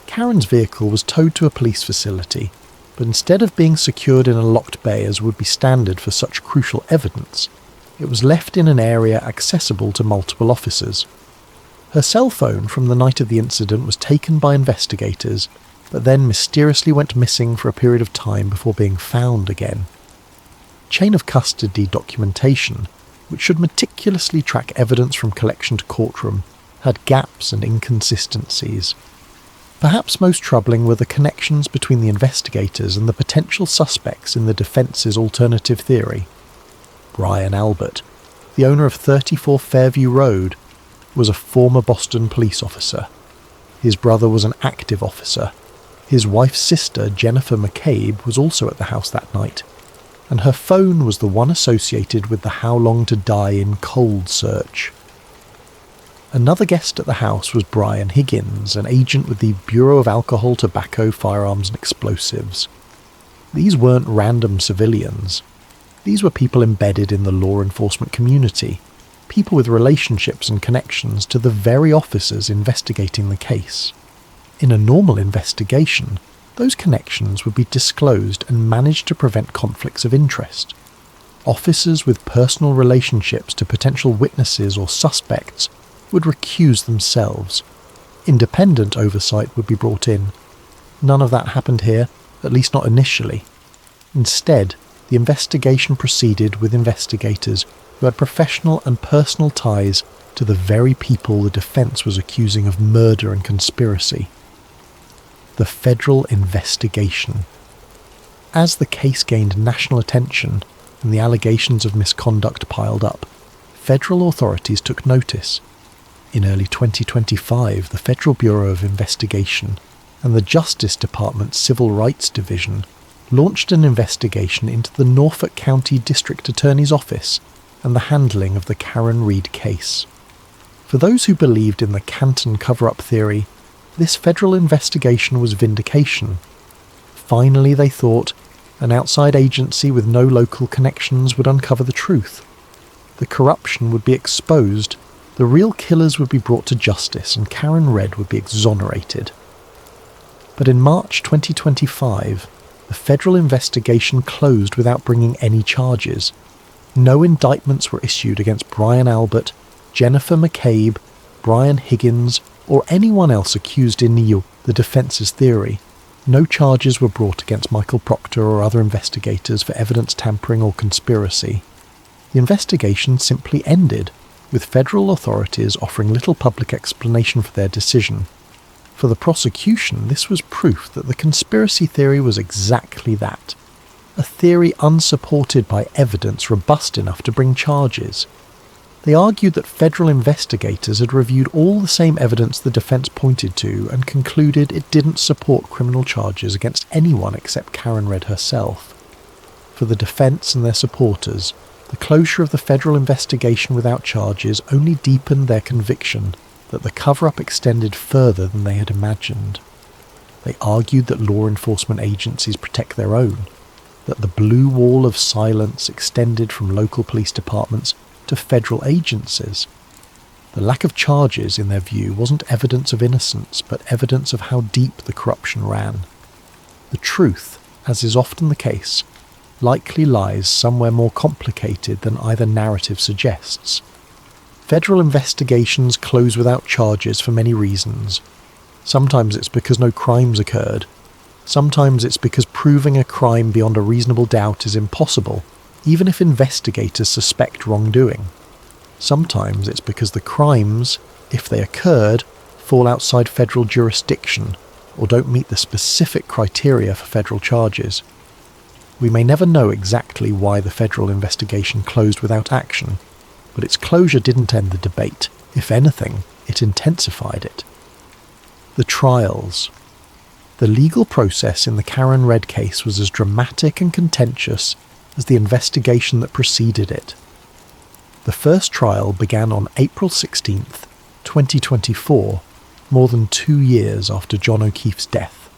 Karen's vehicle was towed to a police facility, but instead of being secured in a locked bay as would be standard for such crucial evidence, it was left in an area accessible to multiple officers. Her cell phone from the night of the incident was taken by investigators, but then mysteriously went missing for a period of time before being found again. Chain of custody documentation, which should meticulously track evidence from collection to courtroom, had gaps and inconsistencies. Perhaps most troubling were the connections between the investigators and the potential suspects in the defence's alternative theory. Brian Albert, the owner of 34 Fairview Road, was a former Boston police officer. His brother was an active officer. His wife's sister, Jennifer McCabe, was also at the house that night, and her phone was the one associated with the How Long to Die in Cold search. Another guest at the house was Brian Higgins, an agent with the Bureau of Alcohol, Tobacco, Firearms and Explosives. These weren't random civilians. These were people embedded in the law enforcement community, people with relationships and connections to the very officers investigating the case. In a normal investigation, those connections would be disclosed and managed to prevent conflicts of interest. Officers with personal relationships to potential witnesses or suspects would recuse themselves. Independent oversight would be brought in. None of that happened here, at least not initially. Instead, the investigation proceeded with investigators who had professional and personal ties to the very people the defence was accusing of murder and conspiracy. The federal investigation. As the case gained national attention and the allegations of misconduct piled up, federal authorities took notice. In early 2025, the Federal Bureau of Investigation and the Justice Department's Civil Rights Division launched an investigation into the Norfolk County District Attorney's Office and the handling of the Karen Read case. For those who believed in the Canton cover-up theory, this federal investigation was vindication. Finally, they thought, an outside agency with no local connections would uncover the truth. The corruption would be exposed, the real killers would be brought to justice, and Karen Read would be exonerated. But in March 2025, the federal investigation closed without bringing any charges. No indictments were issued against Brian Albert, Jennifer McCabe, Brian Higgins, or anyone else accused in the defence's theory. No charges were brought against Michael Proctor or other investigators for evidence tampering or conspiracy. The investigation simply ended, with federal authorities offering little public explanation for their decision. For the prosecution, this was proof that the conspiracy theory was exactly that, a theory unsupported by evidence robust enough to bring charges. They argued that federal investigators had reviewed all the same evidence the defense pointed to and concluded it didn't support criminal charges against anyone except Karen Read herself. For the defense and their supporters, the closure of the federal investigation without charges only deepened their conviction that the cover-up extended further than they had imagined. They argued that law enforcement agencies protect their own, that the blue wall of silence extended from local police departments to federal agencies. The lack of charges, in their view, wasn't evidence of innocence, but evidence of how deep the corruption ran. The truth, as is often the case, likely lies somewhere more complicated than either narrative suggests. Federal investigations close without charges for many reasons. Sometimes it's because no crimes occurred. Sometimes it's because proving a crime beyond a reasonable doubt is impossible, even if investigators suspect wrongdoing. Sometimes it's because the crimes, if they occurred, fall outside federal jurisdiction or don't meet the specific criteria for federal charges. We may never know exactly why the federal investigation closed without action, but its closure didn't end the debate. If anything, it intensified it. The trials. The legal process in the Karen Read case was as dramatic and contentious as the investigation that preceded it. The first trial began on April 16th, 2024, more than 2 years after John O'Keefe's death.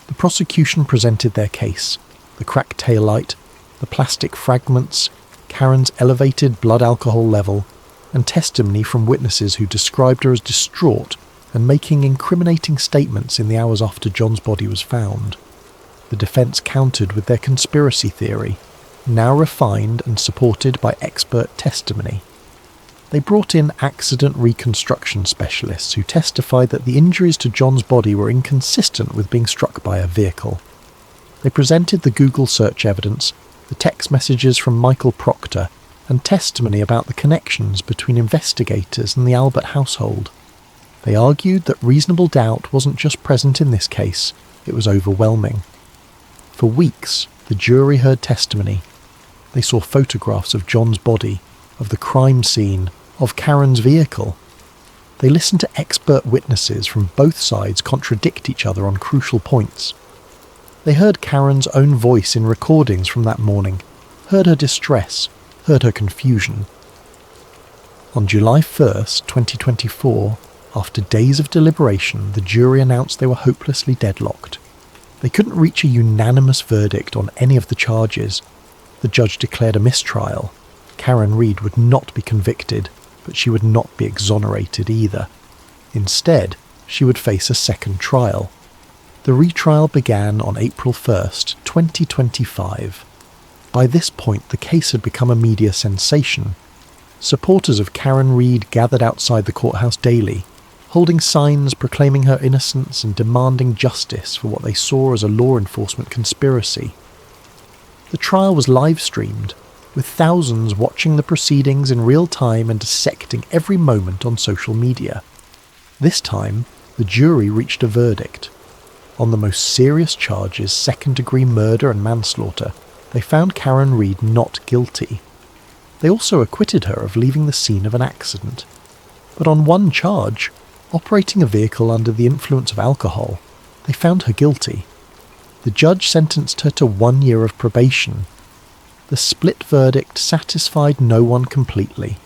The prosecution presented their case: the cracked taillight, the plastic fragments, Karen's elevated blood alcohol level, and testimony from witnesses who described her as distraught and making incriminating statements in the hours after John's body was found. The defense countered with their conspiracy theory, now refined and supported by expert testimony. They brought in accident reconstruction specialists who testified that the injuries to John's body were inconsistent with being struck by a vehicle. They presented the Google search evidence, the text messages from Michael Proctor, and testimony about the connections between investigators and the Albert household. They argued that reasonable doubt wasn't just present in this case, it was overwhelming. For weeks, the jury heard testimony. They saw photographs of John's body, of the crime scene, of Karen's vehicle. They listened to expert witnesses from both sides contradict each other on crucial points. They heard Karen's own voice in recordings from that morning, heard her distress, heard her confusion. On July 1st, 2024, after days of deliberation, the jury announced they were hopelessly deadlocked. They couldn't reach a unanimous verdict on any of the charges. The judge declared a mistrial. Karen Read would not be convicted, but she would not be exonerated either. Instead, she would face a second trial. The retrial began on April 1st, 2025. By this point, the case had become a media sensation. Supporters of Karen Read gathered outside the courthouse daily, holding signs proclaiming her innocence and demanding justice for what they saw as a law enforcement conspiracy. The trial was live-streamed, with thousands watching the proceedings in real time and dissecting every moment on social media. This time, the jury reached a verdict. On the most serious charges, second-degree murder and manslaughter, they found Karen Read not guilty. They also acquitted her of leaving the scene of an accident. But on one charge, operating a vehicle under the influence of alcohol, they found her guilty. The judge sentenced her to 1 year of probation. The split verdict satisfied no one completely.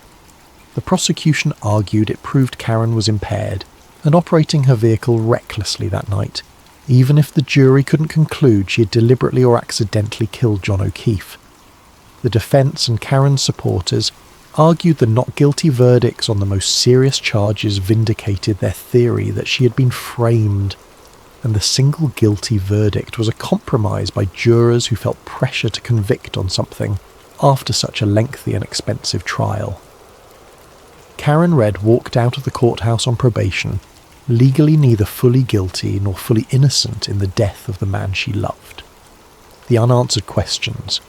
The prosecution argued it proved Karen was impaired and operating her vehicle recklessly that night, even if the jury couldn't conclude she had deliberately or accidentally killed John O'Keefe. The defence and Karen's supporters argued the not guilty verdicts on the most serious charges vindicated their theory that she had been framed, and the single guilty verdict was a compromise by jurors who felt pressure to convict on something after such a lengthy and expensive trial. Karen Read walked out of the courthouse on probation, legally neither fully guilty nor fully innocent in the death of the man she loved. The unanswered questions.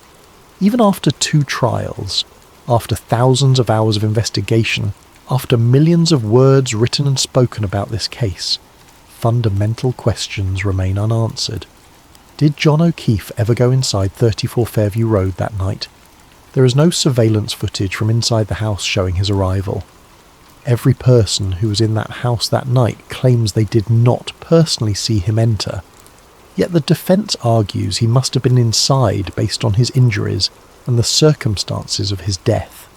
Even after 2 trials, after thousands of hours of investigation, after millions of words written and spoken about this case, fundamental questions remain unanswered. Did John O'Keefe ever go inside 34 Fairview Road that night? There is no surveillance footage from inside the house showing his arrival. Every person who was in that house that night claims they did not personally see him enter. Yet the defence argues he must have been inside based on his injuries and the circumstances of his death.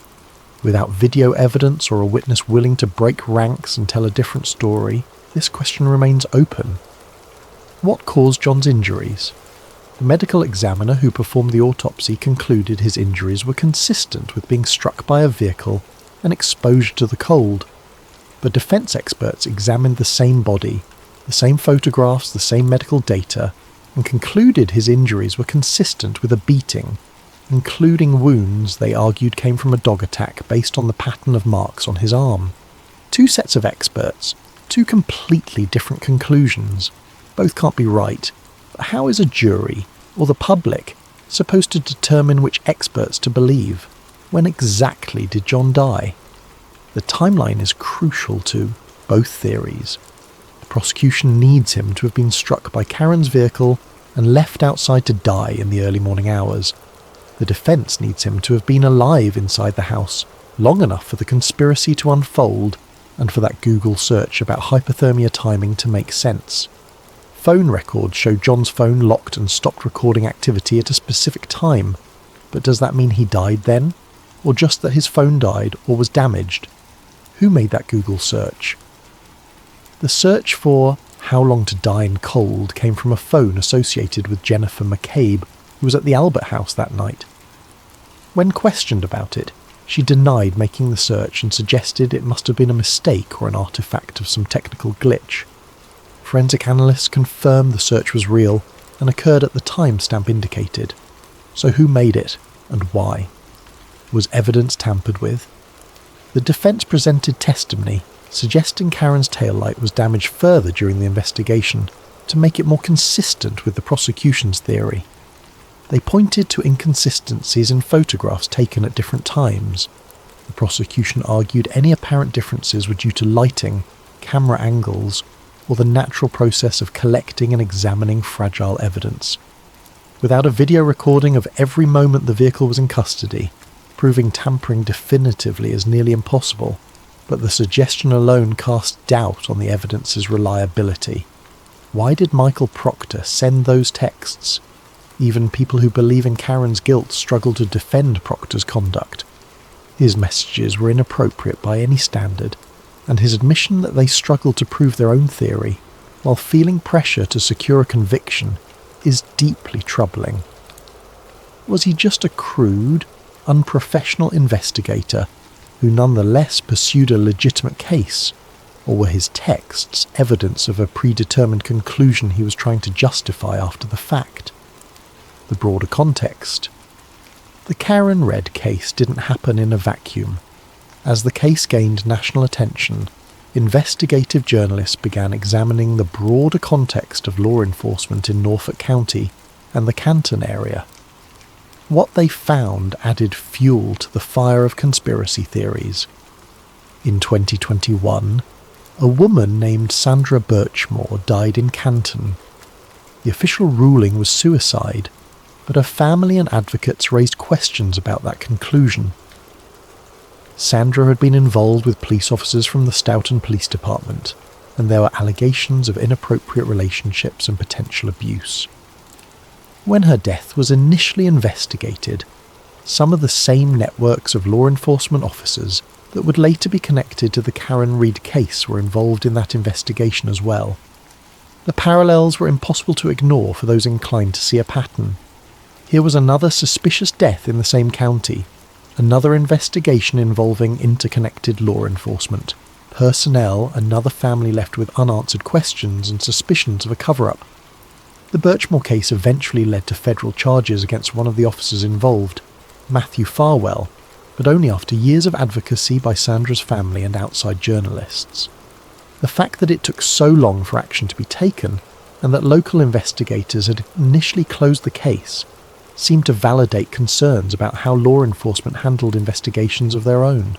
Without video evidence or a witness willing to break ranks and tell a different story, this question remains open. What caused John's injuries? The medical examiner who performed the autopsy concluded his injuries were consistent with being struck by a vehicle and exposure to the cold. But defence experts examined the same body, the same photographs, the same medical data, and concluded his injuries were consistent with a beating, including wounds they argued came from a dog attack based on the pattern of marks on his arm. 2 sets of experts, 2 completely different conclusions. Both can't be right, but how is a jury, or the public, supposed to determine which experts to believe? When exactly did John die? The timeline is crucial to both theories. The prosecution needs him to have been struck by Karen's vehicle and left outside to die in the early morning hours. The defence needs him to have been alive inside the house long enough for the conspiracy to unfold and for that Google search about hypothermia timing to make sense. Phone records show John's phone locked and stopped recording activity at a specific time, but does that mean he died then? Or just that his phone died or was damaged? Who made that Google search? The search for how long to die in cold came from a phone associated with Jennifer McCabe, who was at the Albert House that night. When questioned about it, she denied making the search and suggested it must have been a mistake or an artifact of some technical glitch. Forensic analysts confirmed the search was real and occurred at the timestamp indicated. So who made it and why? Was evidence tampered with? The defence presented testimony suggesting Karen's taillight was damaged further during the investigation to make it more consistent with the prosecution's theory. They pointed to inconsistencies in photographs taken at different times. The prosecution argued any apparent differences were due to lighting, camera angles, or the natural process of collecting and examining fragile evidence. Without a video recording of every moment the vehicle was in custody, proving tampering definitively is nearly impossible, but the suggestion alone casts doubt on the evidence's reliability. Why did Michael Proctor send those texts? Even people who believe in Karen's guilt struggle to defend Proctor's conduct. His messages were inappropriate by any standard, and his admission that they struggled to prove their own theory, while feeling pressure to secure a conviction, is deeply troubling. Was he just a crude, unprofessional investigator who nonetheless pursued a legitimate case, or were his texts evidence of a predetermined conclusion he was trying to justify after the fact? The broader context. The Karen Read case didn't happen in a vacuum. As the case gained national attention, investigative journalists began examining the broader context of law enforcement in Norfolk County and the Canton area. What they found added fuel to the fire of conspiracy theories. In 2021, a woman named Sandra Birchmore died in Canton. The official ruling was suicide, but her family and advocates raised questions about that conclusion. Sandra had been involved with police officers from the Stoughton Police Department, and there were allegations of inappropriate relationships and potential abuse. When her death was initially investigated, some of the same networks of law enforcement officers that would later be connected to the Karen Reid case were involved in that investigation as well. The parallels were impossible to ignore for those inclined to see a pattern. Here was another suspicious death in the same county, another investigation involving interconnected law enforcement, personnel, another family left with unanswered questions and suspicions of a cover-up. The Birchmore case eventually led to federal charges against one of the officers involved, Matthew Farwell, but only after years of advocacy by Sandra's family and outside journalists. The fact that it took so long for action to be taken, and that local investigators had initially closed the case, seemed to validate concerns about how law enforcement handled investigations of their own.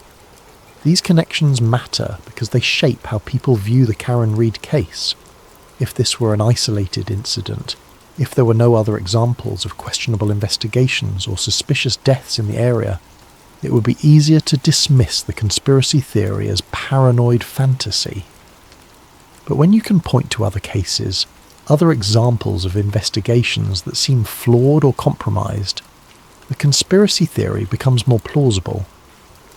These connections matter because they shape how people view the Karen Reid case. If this were an isolated incident, if there were no other examples of questionable investigations or suspicious deaths in the area, it would be easier to dismiss the conspiracy theory as paranoid fantasy. But when you can point to other cases, other examples of investigations that seem flawed or compromised, the conspiracy theory becomes more plausible.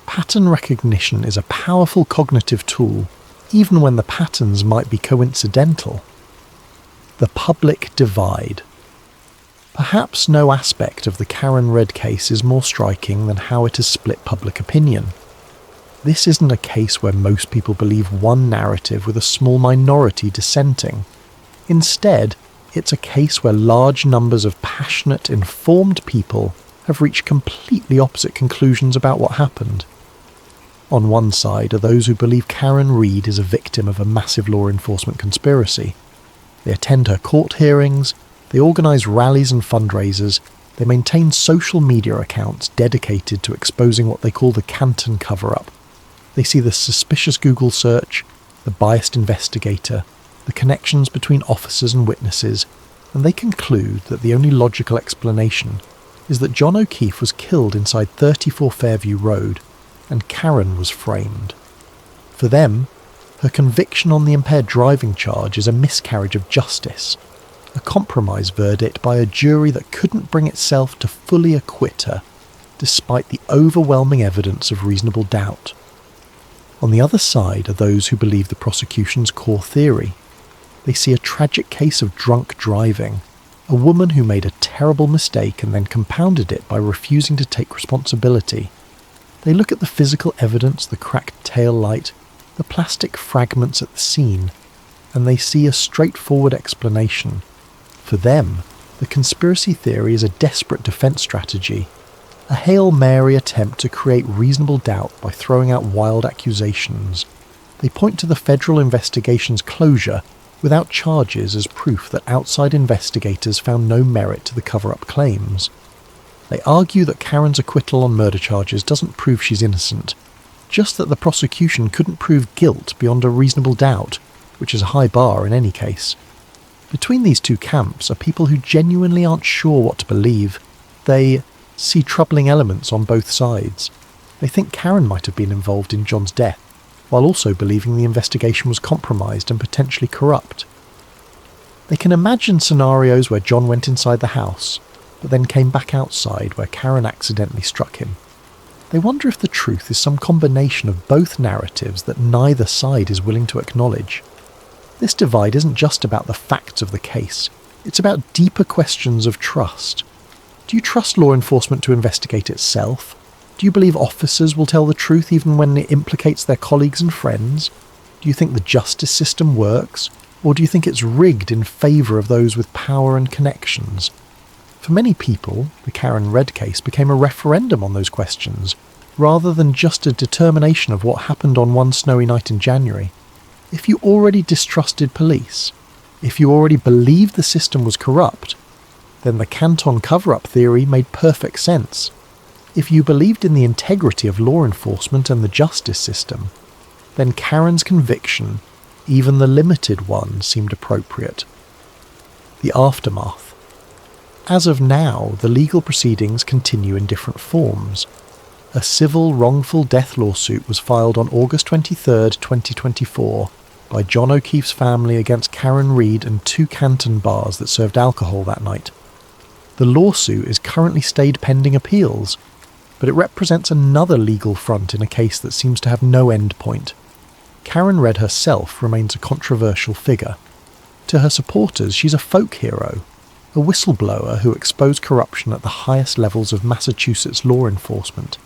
Pattern recognition is a powerful cognitive tool, even when the patterns might be coincidental. The public divide. Perhaps no aspect of the Karen Reid case is more striking than how it has split public opinion. This isn't a case where most people believe one narrative with a small minority dissenting. Instead, it's a case where large numbers of passionate, informed people have reached completely opposite conclusions about what happened. On one side are those who believe Karen Reid is a victim of a massive law enforcement conspiracy. They attend her court hearings, they organise rallies and fundraisers, they maintain social media accounts dedicated to exposing what they call the Canton cover-up. They see the suspicious Google search, the biased investigator, the connections between officers and witnesses, and they conclude that the only logical explanation is that John O'Keefe was killed inside 34 Fairview Road, and Karen was framed. For them, her conviction on the impaired driving charge is a miscarriage of justice, a compromise verdict by a jury that couldn't bring itself to fully acquit her, despite the overwhelming evidence of reasonable doubt. On the other side are those who believe the prosecution's core theory. They see a tragic case of drunk driving, a woman who made a terrible mistake and then compounded it by refusing to take responsibility. They look at the physical evidence, the cracked tail light, the plastic fragments at the scene, and they see a straightforward explanation. For them, the conspiracy theory is a desperate defense strategy, a Hail Mary attempt to create reasonable doubt by throwing out wild accusations. They point to the federal investigation's closure without charges as proof that outside investigators found no merit to the cover-up claims. They argue that Karen's acquittal on murder charges doesn't prove she's innocent, just that the prosecution couldn't prove guilt beyond a reasonable doubt, which is a high bar in any case. Between these two camps are people who genuinely aren't sure what to believe. They see troubling elements on both sides. They think Karen might have been involved in John's death, while also believing the investigation was compromised and potentially corrupt. They can imagine scenarios where John went inside the house, but then came back outside where Karen accidentally struck him. They wonder if the truth is some combination of both narratives that neither side is willing to acknowledge. This divide isn't just about the facts of the case, it's about deeper questions of trust. Do you trust law enforcement to investigate itself? Do you believe officers will tell the truth even when it implicates their colleagues and friends? Do you think the justice system works? Or do you think it's rigged in favour of those with power and connections? For many people, the Karen Reid case became a referendum on those questions, rather than just a determination of what happened on one snowy night in January. If you already distrusted police, if you already believed the system was corrupt, then the Canton cover-up theory made perfect sense. If you believed in the integrity of law enforcement and the justice system, then Karen's conviction, even the limited one, seemed appropriate. The aftermath. As of now, the legal proceedings continue in different forms. A civil wrongful death lawsuit was filed on August 23, 2024, by John O'Keefe's family against Karen Reed and 2 Canton bars that served alcohol that night. The lawsuit is currently stayed pending appeals, but it represents another legal front in a case that seems to have no end point. Karen Reed herself remains a controversial figure. To her supporters, she's a folk hero, a whistleblower who exposed corruption at the highest levels of Massachusetts law enforcement.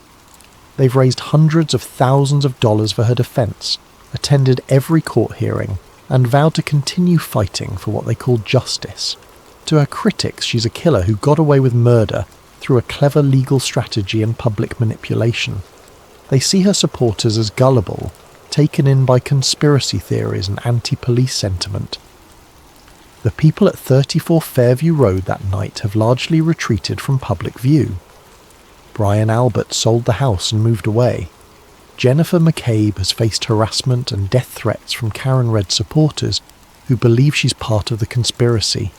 They've raised hundreds of thousands of dollars for her defense, attended every court hearing, and vowed to continue fighting for what they call justice. To her critics, she's a killer who got away with murder through a clever legal strategy and public manipulation. They see her supporters as gullible, taken in by conspiracy theories and anti-police sentiment. The people at 34 Fairview Road that night have largely retreated from public view. Brian Albert sold the house and moved away. Jennifer McCabe has faced harassment and death threats from Karen Reed's supporters who believe she's part of the conspiracy.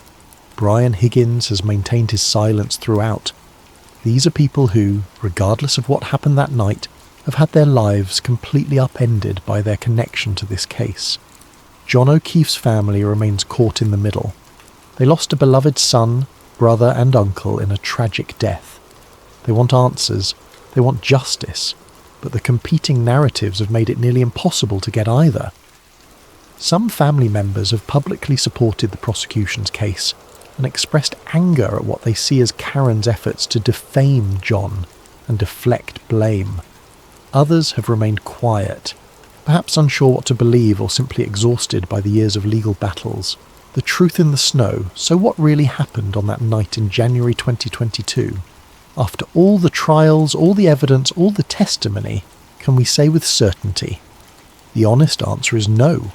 Brian Higgins has maintained his silence throughout. These are people who, regardless of what happened that night, have had their lives completely upended by their connection to this case. John O'Keefe's family remains caught in the middle. They lost a beloved son, brother and uncle in a tragic death. They want answers, they want justice, but the competing narratives have made it nearly impossible to get either. Some family members have publicly supported the prosecution's case and expressed anger at what they see as Karen's efforts to defame John and deflect blame. Others have remained quiet, perhaps unsure what to believe or simply exhausted by the years of legal battles. The truth in the snow, so what really happened on that night in January 2022? After all the trials, all the evidence, all the testimony, can we say with certainty? The honest answer is no,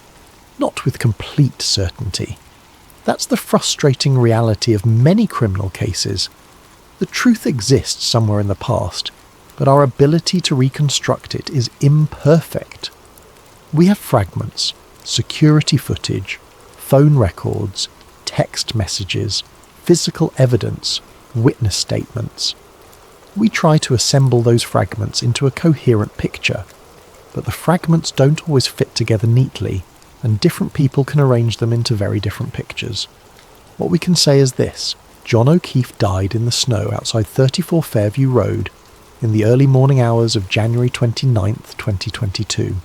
not with complete certainty. That's the frustrating reality of many criminal cases. The truth exists somewhere in the past, but our ability to reconstruct it is imperfect. We have fragments, security footage, phone records, text messages, physical evidence, witness statements. We try to assemble those fragments into a coherent picture, but the fragments don't always fit together neatly, and different people can arrange them into very different pictures. What we can say is this: John O'Keefe died in the snow outside 34 Fairview Road in the early morning hours of January 29, 2022.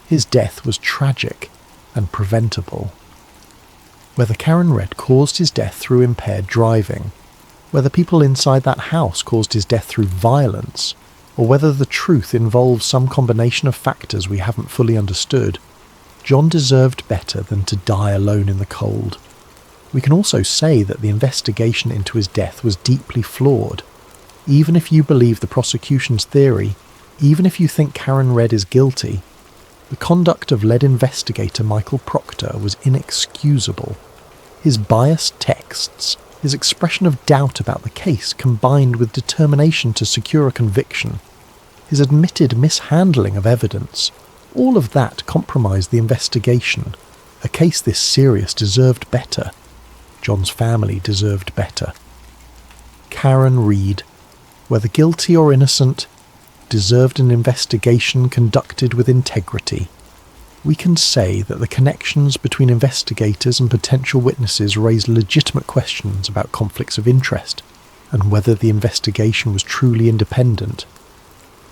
His death was tragic and preventable. Whether Karen Reed caused his death through impaired driving, whether people inside that house caused his death through violence, or whether the truth involves some combination of factors we haven't fully understood, John deserved better than to die alone in the cold. We can also say that the investigation into his death was deeply flawed. Even if you believe the prosecution's theory, even if you think Karen Reed is guilty, the conduct of lead investigator Michael Proctor was inexcusable. His biased texts, his expression of doubt about the case combined with determination to secure a conviction, his admitted mishandling of evidence, all of that compromised the investigation. A case this serious deserved better. John's family deserved better. Karen Reed, whether guilty or innocent, deserved an investigation conducted with integrity. We can say that the connections between investigators and potential witnesses raised legitimate questions about conflicts of interest and whether the investigation was truly independent.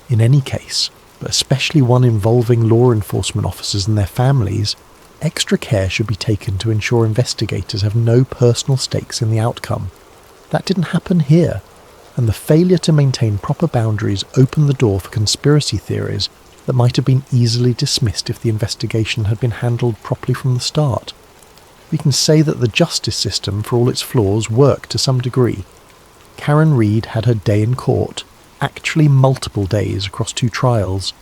In any case, but especially one involving law enforcement officers and their families, extra care should be taken to ensure investigators have no personal stakes in the outcome. That didn't happen here, and the failure to maintain proper boundaries opened the door for conspiracy theories that might have been easily dismissed if the investigation had been handled properly from the start. We can say that the justice system, for all its flaws, worked to some degree. Karen Reed had her day in court, actually multiple days across 2 trials.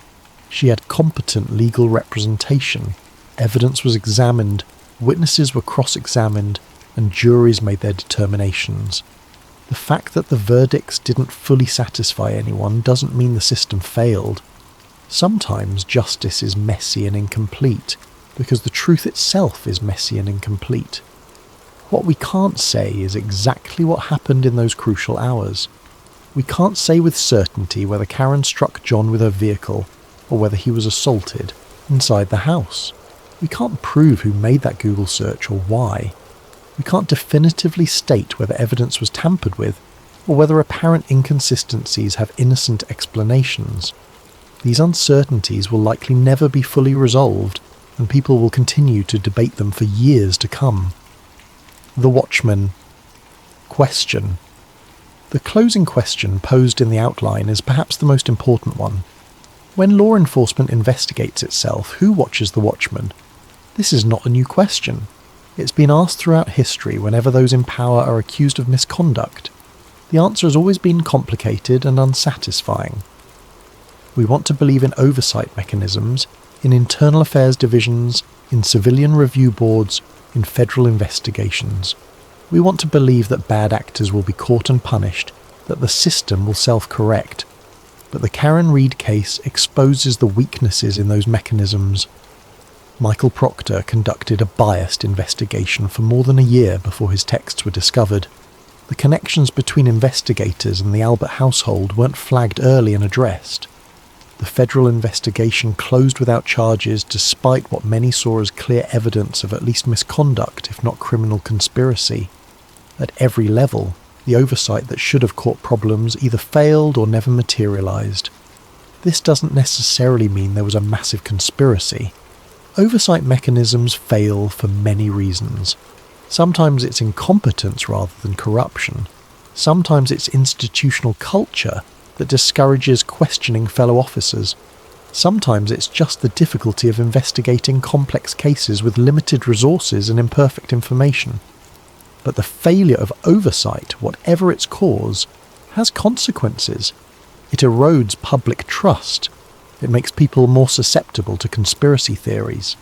She had competent legal representation. Evidence was examined, witnesses were cross-examined, and juries made their determinations. The fact that the verdicts didn't fully satisfy anyone doesn't mean the system failed. Sometimes justice is messy and incomplete, because the truth itself is messy and incomplete. What we can't say is exactly what happened in those crucial hours. We can't say with certainty whether Karen struck John with her vehicle, or whether he was assaulted inside the house. We can't prove who made that Google search or why. We can't definitively state whether evidence was tampered with, or whether apparent inconsistencies have innocent explanations. These uncertainties will likely never be fully resolved, and people will continue to debate them for years to come. The Watchman. Question. The closing question posed in the outline is perhaps the most important one. When law enforcement investigates itself, who watches the Watchman? This is not a new question. It's been asked throughout history whenever those in power are accused of misconduct. The answer has always been complicated and unsatisfying. We want to believe in oversight mechanisms, in internal affairs divisions, in civilian review boards, in federal investigations. We want to believe that bad actors will be caught and punished, that the system will self-correct. But the Karen Read case exposes the weaknesses in those mechanisms. Michael Proctor conducted a biased investigation for more than a year before his texts were discovered. The connections between investigators and the Albert household weren't flagged early and addressed. The federal investigation closed without charges despite what many saw as clear evidence of at least misconduct, if not criminal conspiracy. At every level, the oversight that should have caught problems either failed or never materialized. This doesn't necessarily mean there was a massive conspiracy. Oversight mechanisms fail for many reasons. Sometimes it's incompetence rather than corruption. Sometimes it's institutional culture that discourages questioning fellow officers. Sometimes it's just the difficulty of investigating complex cases with limited resources and imperfect information. But the failure of oversight, whatever its cause, has consequences. It erodes public trust. It makes people more susceptible to conspiracy theories.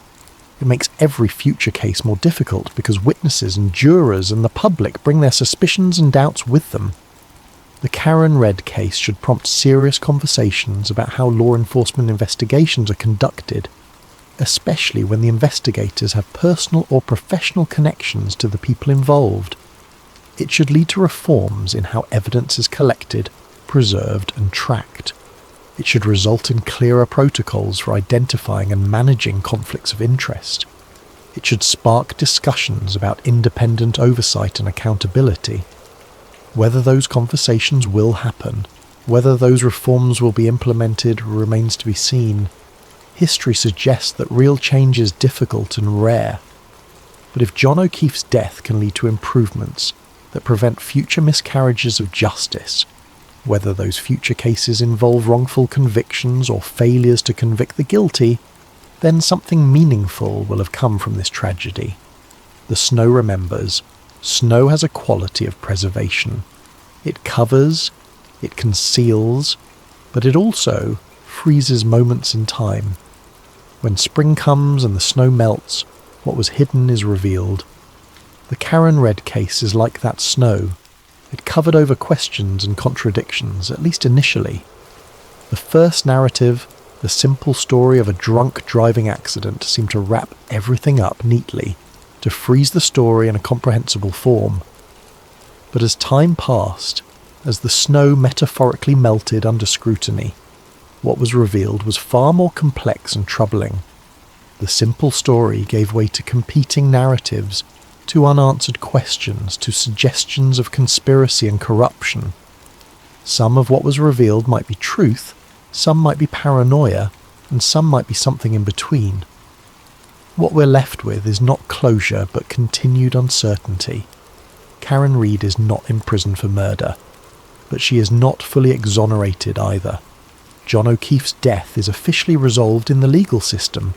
It makes every future case more difficult because witnesses and jurors and the public bring their suspicions and doubts with them. The Karen Read case should prompt serious conversations about how law enforcement investigations are conducted, especially when the investigators have personal or professional connections to the people involved. It should lead to reforms in how evidence is collected, preserved and tracked. It should result in clearer protocols for identifying and managing conflicts of interest. It should spark discussions about independent oversight and accountability. Whether those conversations will happen, whether those reforms will be implemented, remains to be seen. History suggests that real change is difficult and rare. But if John O'Keefe's death can lead to improvements that prevent future miscarriages of justice, whether those future cases involve wrongful convictions or failures to convict the guilty, then something meaningful will have come from this tragedy. The snow remembers. Snow has a quality of preservation. It covers, it conceals, but it also freezes moments in time. When spring comes and the snow melts, what was hidden is revealed. The Karen Read case is like that snow. It covered over questions and contradictions, at least initially. The first narrative, the simple story of a drunk driving accident, seemed to wrap everything up neatly, to freeze the story in a comprehensible form. But as time passed, as the snow metaphorically melted under scrutiny, what was revealed was far more complex and troubling. The simple story gave way to competing narratives, to unanswered questions, to suggestions of conspiracy and corruption. Some of what was revealed might be truth, some might be paranoia, and some might be something in between. What we're left with is not closure, but continued uncertainty. Karen Read is not in prison for murder, but she is not fully exonerated either. John O'Keefe's death is officially resolved in the legal system,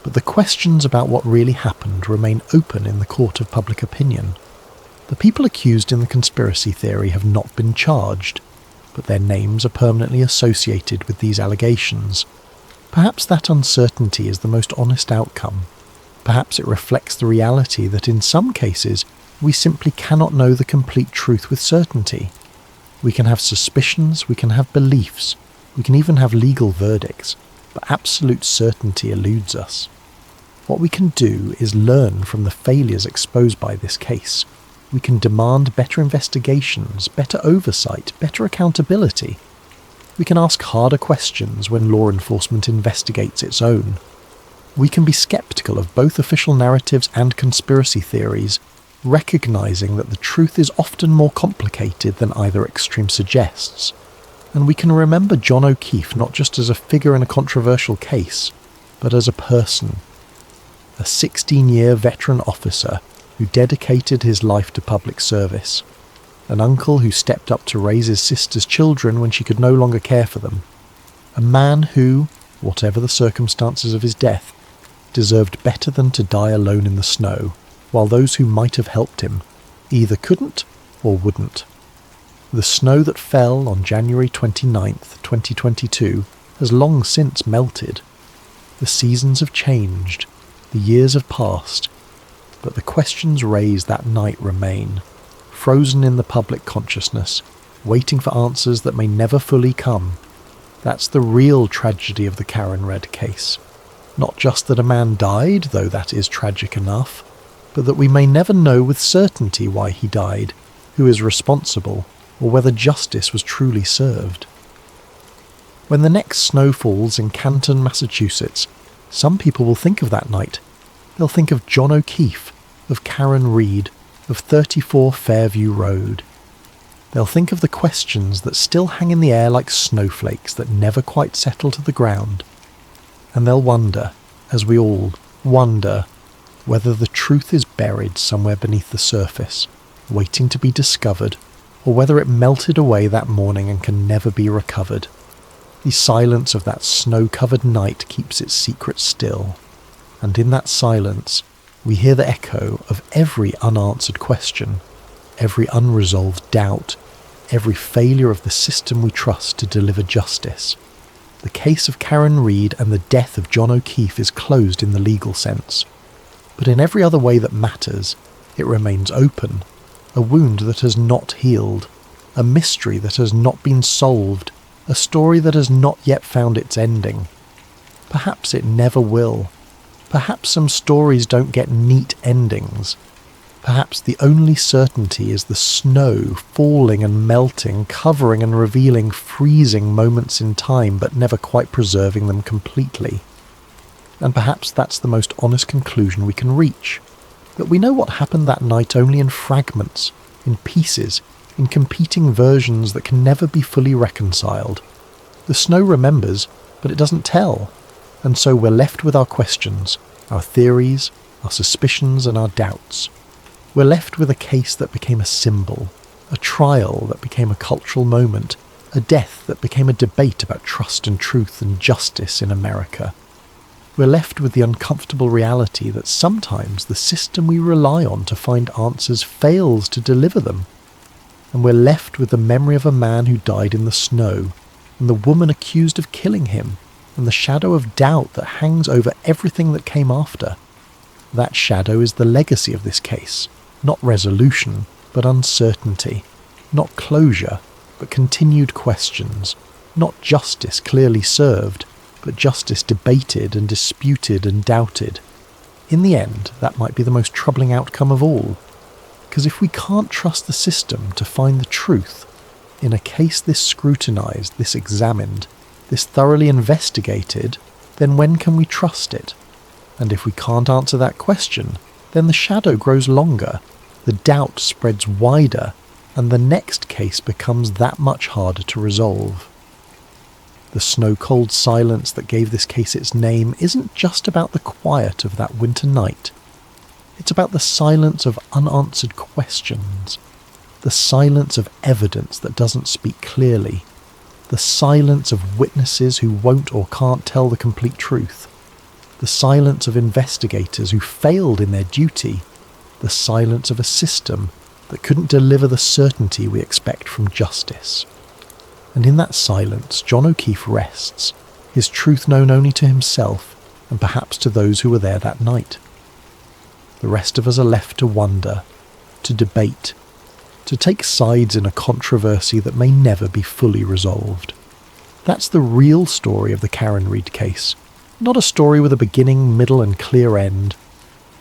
but the questions about what really happened remain open in the court of public opinion. The people accused in the conspiracy theory have not been charged, but their names are permanently associated with these allegations. Perhaps that uncertainty is the most honest outcome. Perhaps it reflects the reality that in some cases, We simply cannot know the complete truth with certainty. We can have suspicions, we can have beliefs, we can even have legal verdicts, but absolute certainty eludes us. What we can do is learn from the failures exposed by this case. We can demand better investigations, better oversight, better accountability. We can ask harder questions when law enforcement investigates its own. We can be skeptical of both official narratives and conspiracy theories, recognizing that the truth is often more complicated than either extreme suggests. And we can remember John O'Keefe not just as a figure in a controversial case, but as a person. A 16-year veteran officer who dedicated his life to public service. An uncle who stepped up to raise his sister's children when she could no longer care for them. A man who, whatever the circumstances of his death, deserved better than to die alone in the snow, while those who might have helped him either couldn't or wouldn't. The snow that fell on January 29th, 2022 has long since melted. The seasons have changed, the years have passed, but the questions raised that night remain, frozen in the public consciousness, waiting for answers that may never fully come. That's the real tragedy of the Karen Red case. Not just that a man died, though that is tragic enough, but that we may never know with certainty why he died, who is responsible, or whether justice was truly served. When the next snow falls in Canton, Massachusetts, some people will think of that night. They'll think of John O'Keefe, of Karen Reed, of 34 Fairview Road. They'll think of the questions that still hang in the air like snowflakes that never quite settle to the ground. And they'll wonder, as we all wonder, whether the truth is buried somewhere beneath the surface, waiting to be discovered, or whether it melted away that morning and can never be recovered. The silence of that snow-covered night keeps its secret still, and in that silence we hear the echo of every unanswered question, every unresolved doubt, every failure of the system we trust to deliver justice. The case of Karen Reed and the death of John O'Keefe is closed in the legal sense, but in every other way that matters, it remains open, a wound that has not healed, a mystery that has not been solved, a story that has not yet found its ending. Perhaps it never will. Perhaps some stories don't get neat endings. Perhaps the only certainty is the snow falling and melting, covering and revealing freezing moments in time, but never quite preserving them completely. And perhaps that's the most honest conclusion we can reach, that we know what happened that night only in fragments, in pieces, in competing versions that can never be fully reconciled. The snow remembers, but it doesn't tell, and so we're left with our questions, our theories, our suspicions and our doubts. We're left with a case that became a symbol, a trial that became a cultural moment, a death that became a debate about trust and truth and justice in America. We're left with the uncomfortable reality that sometimes the system we rely on to find answers fails to deliver them. And we're left with the memory of a man who died in the snow, and the woman accused of killing him, and the shadow of doubt that hangs over everything that came after. That shadow is the legacy of this case, not resolution, but uncertainty, not closure, but continued questions, not justice clearly served, but justice debated and disputed and doubted. In the end, that might be the most troubling outcome of all, because if we can't trust the system to find the truth, in a case this scrutinized, this examined, this thoroughly investigated, then when can we trust it? And if we can't answer that question, then the shadow grows longer, the doubt spreads wider, and the next case becomes that much harder to resolve. The snow-cold silence that gave this case its name isn't just about the quiet of that winter night. It's about the silence of unanswered questions, the silence of evidence that doesn't speak clearly, the silence of witnesses who won't or can't tell the complete truth, the silence of investigators who failed in their duty, the silence of a system that couldn't deliver the certainty we expect from justice. And in that silence, John O'Keefe rests, his truth known only to himself and perhaps to those who were there that night. The rest of us are left to wonder, to debate, to take sides in a controversy that may never be fully resolved. That's the real story of the Karen Read case. Not a story with a beginning, middle and clear end,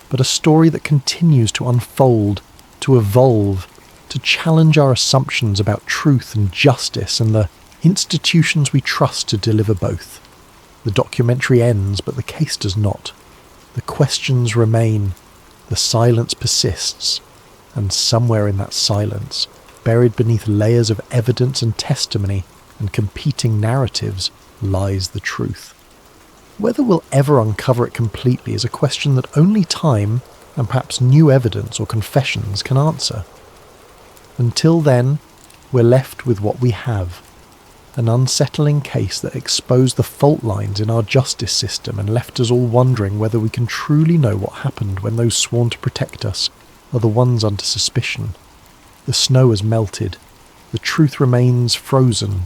but a story that continues to unfold, to evolve, to challenge our assumptions about truth and justice and the institutions we trust to deliver both. The documentary ends, but the case does not. The questions remain, the silence persists, and somewhere in that silence, buried beneath layers of evidence and testimony and competing narratives, lies the truth. Whether we'll ever uncover it completely is a question that only time, and perhaps new evidence or confessions, can answer. Until then, we're left with what we have. An unsettling case that exposed the fault lines in our justice system and left us all wondering whether we can truly know what happened when those sworn to protect us are the ones under suspicion. The snow has melted. The truth remains frozen,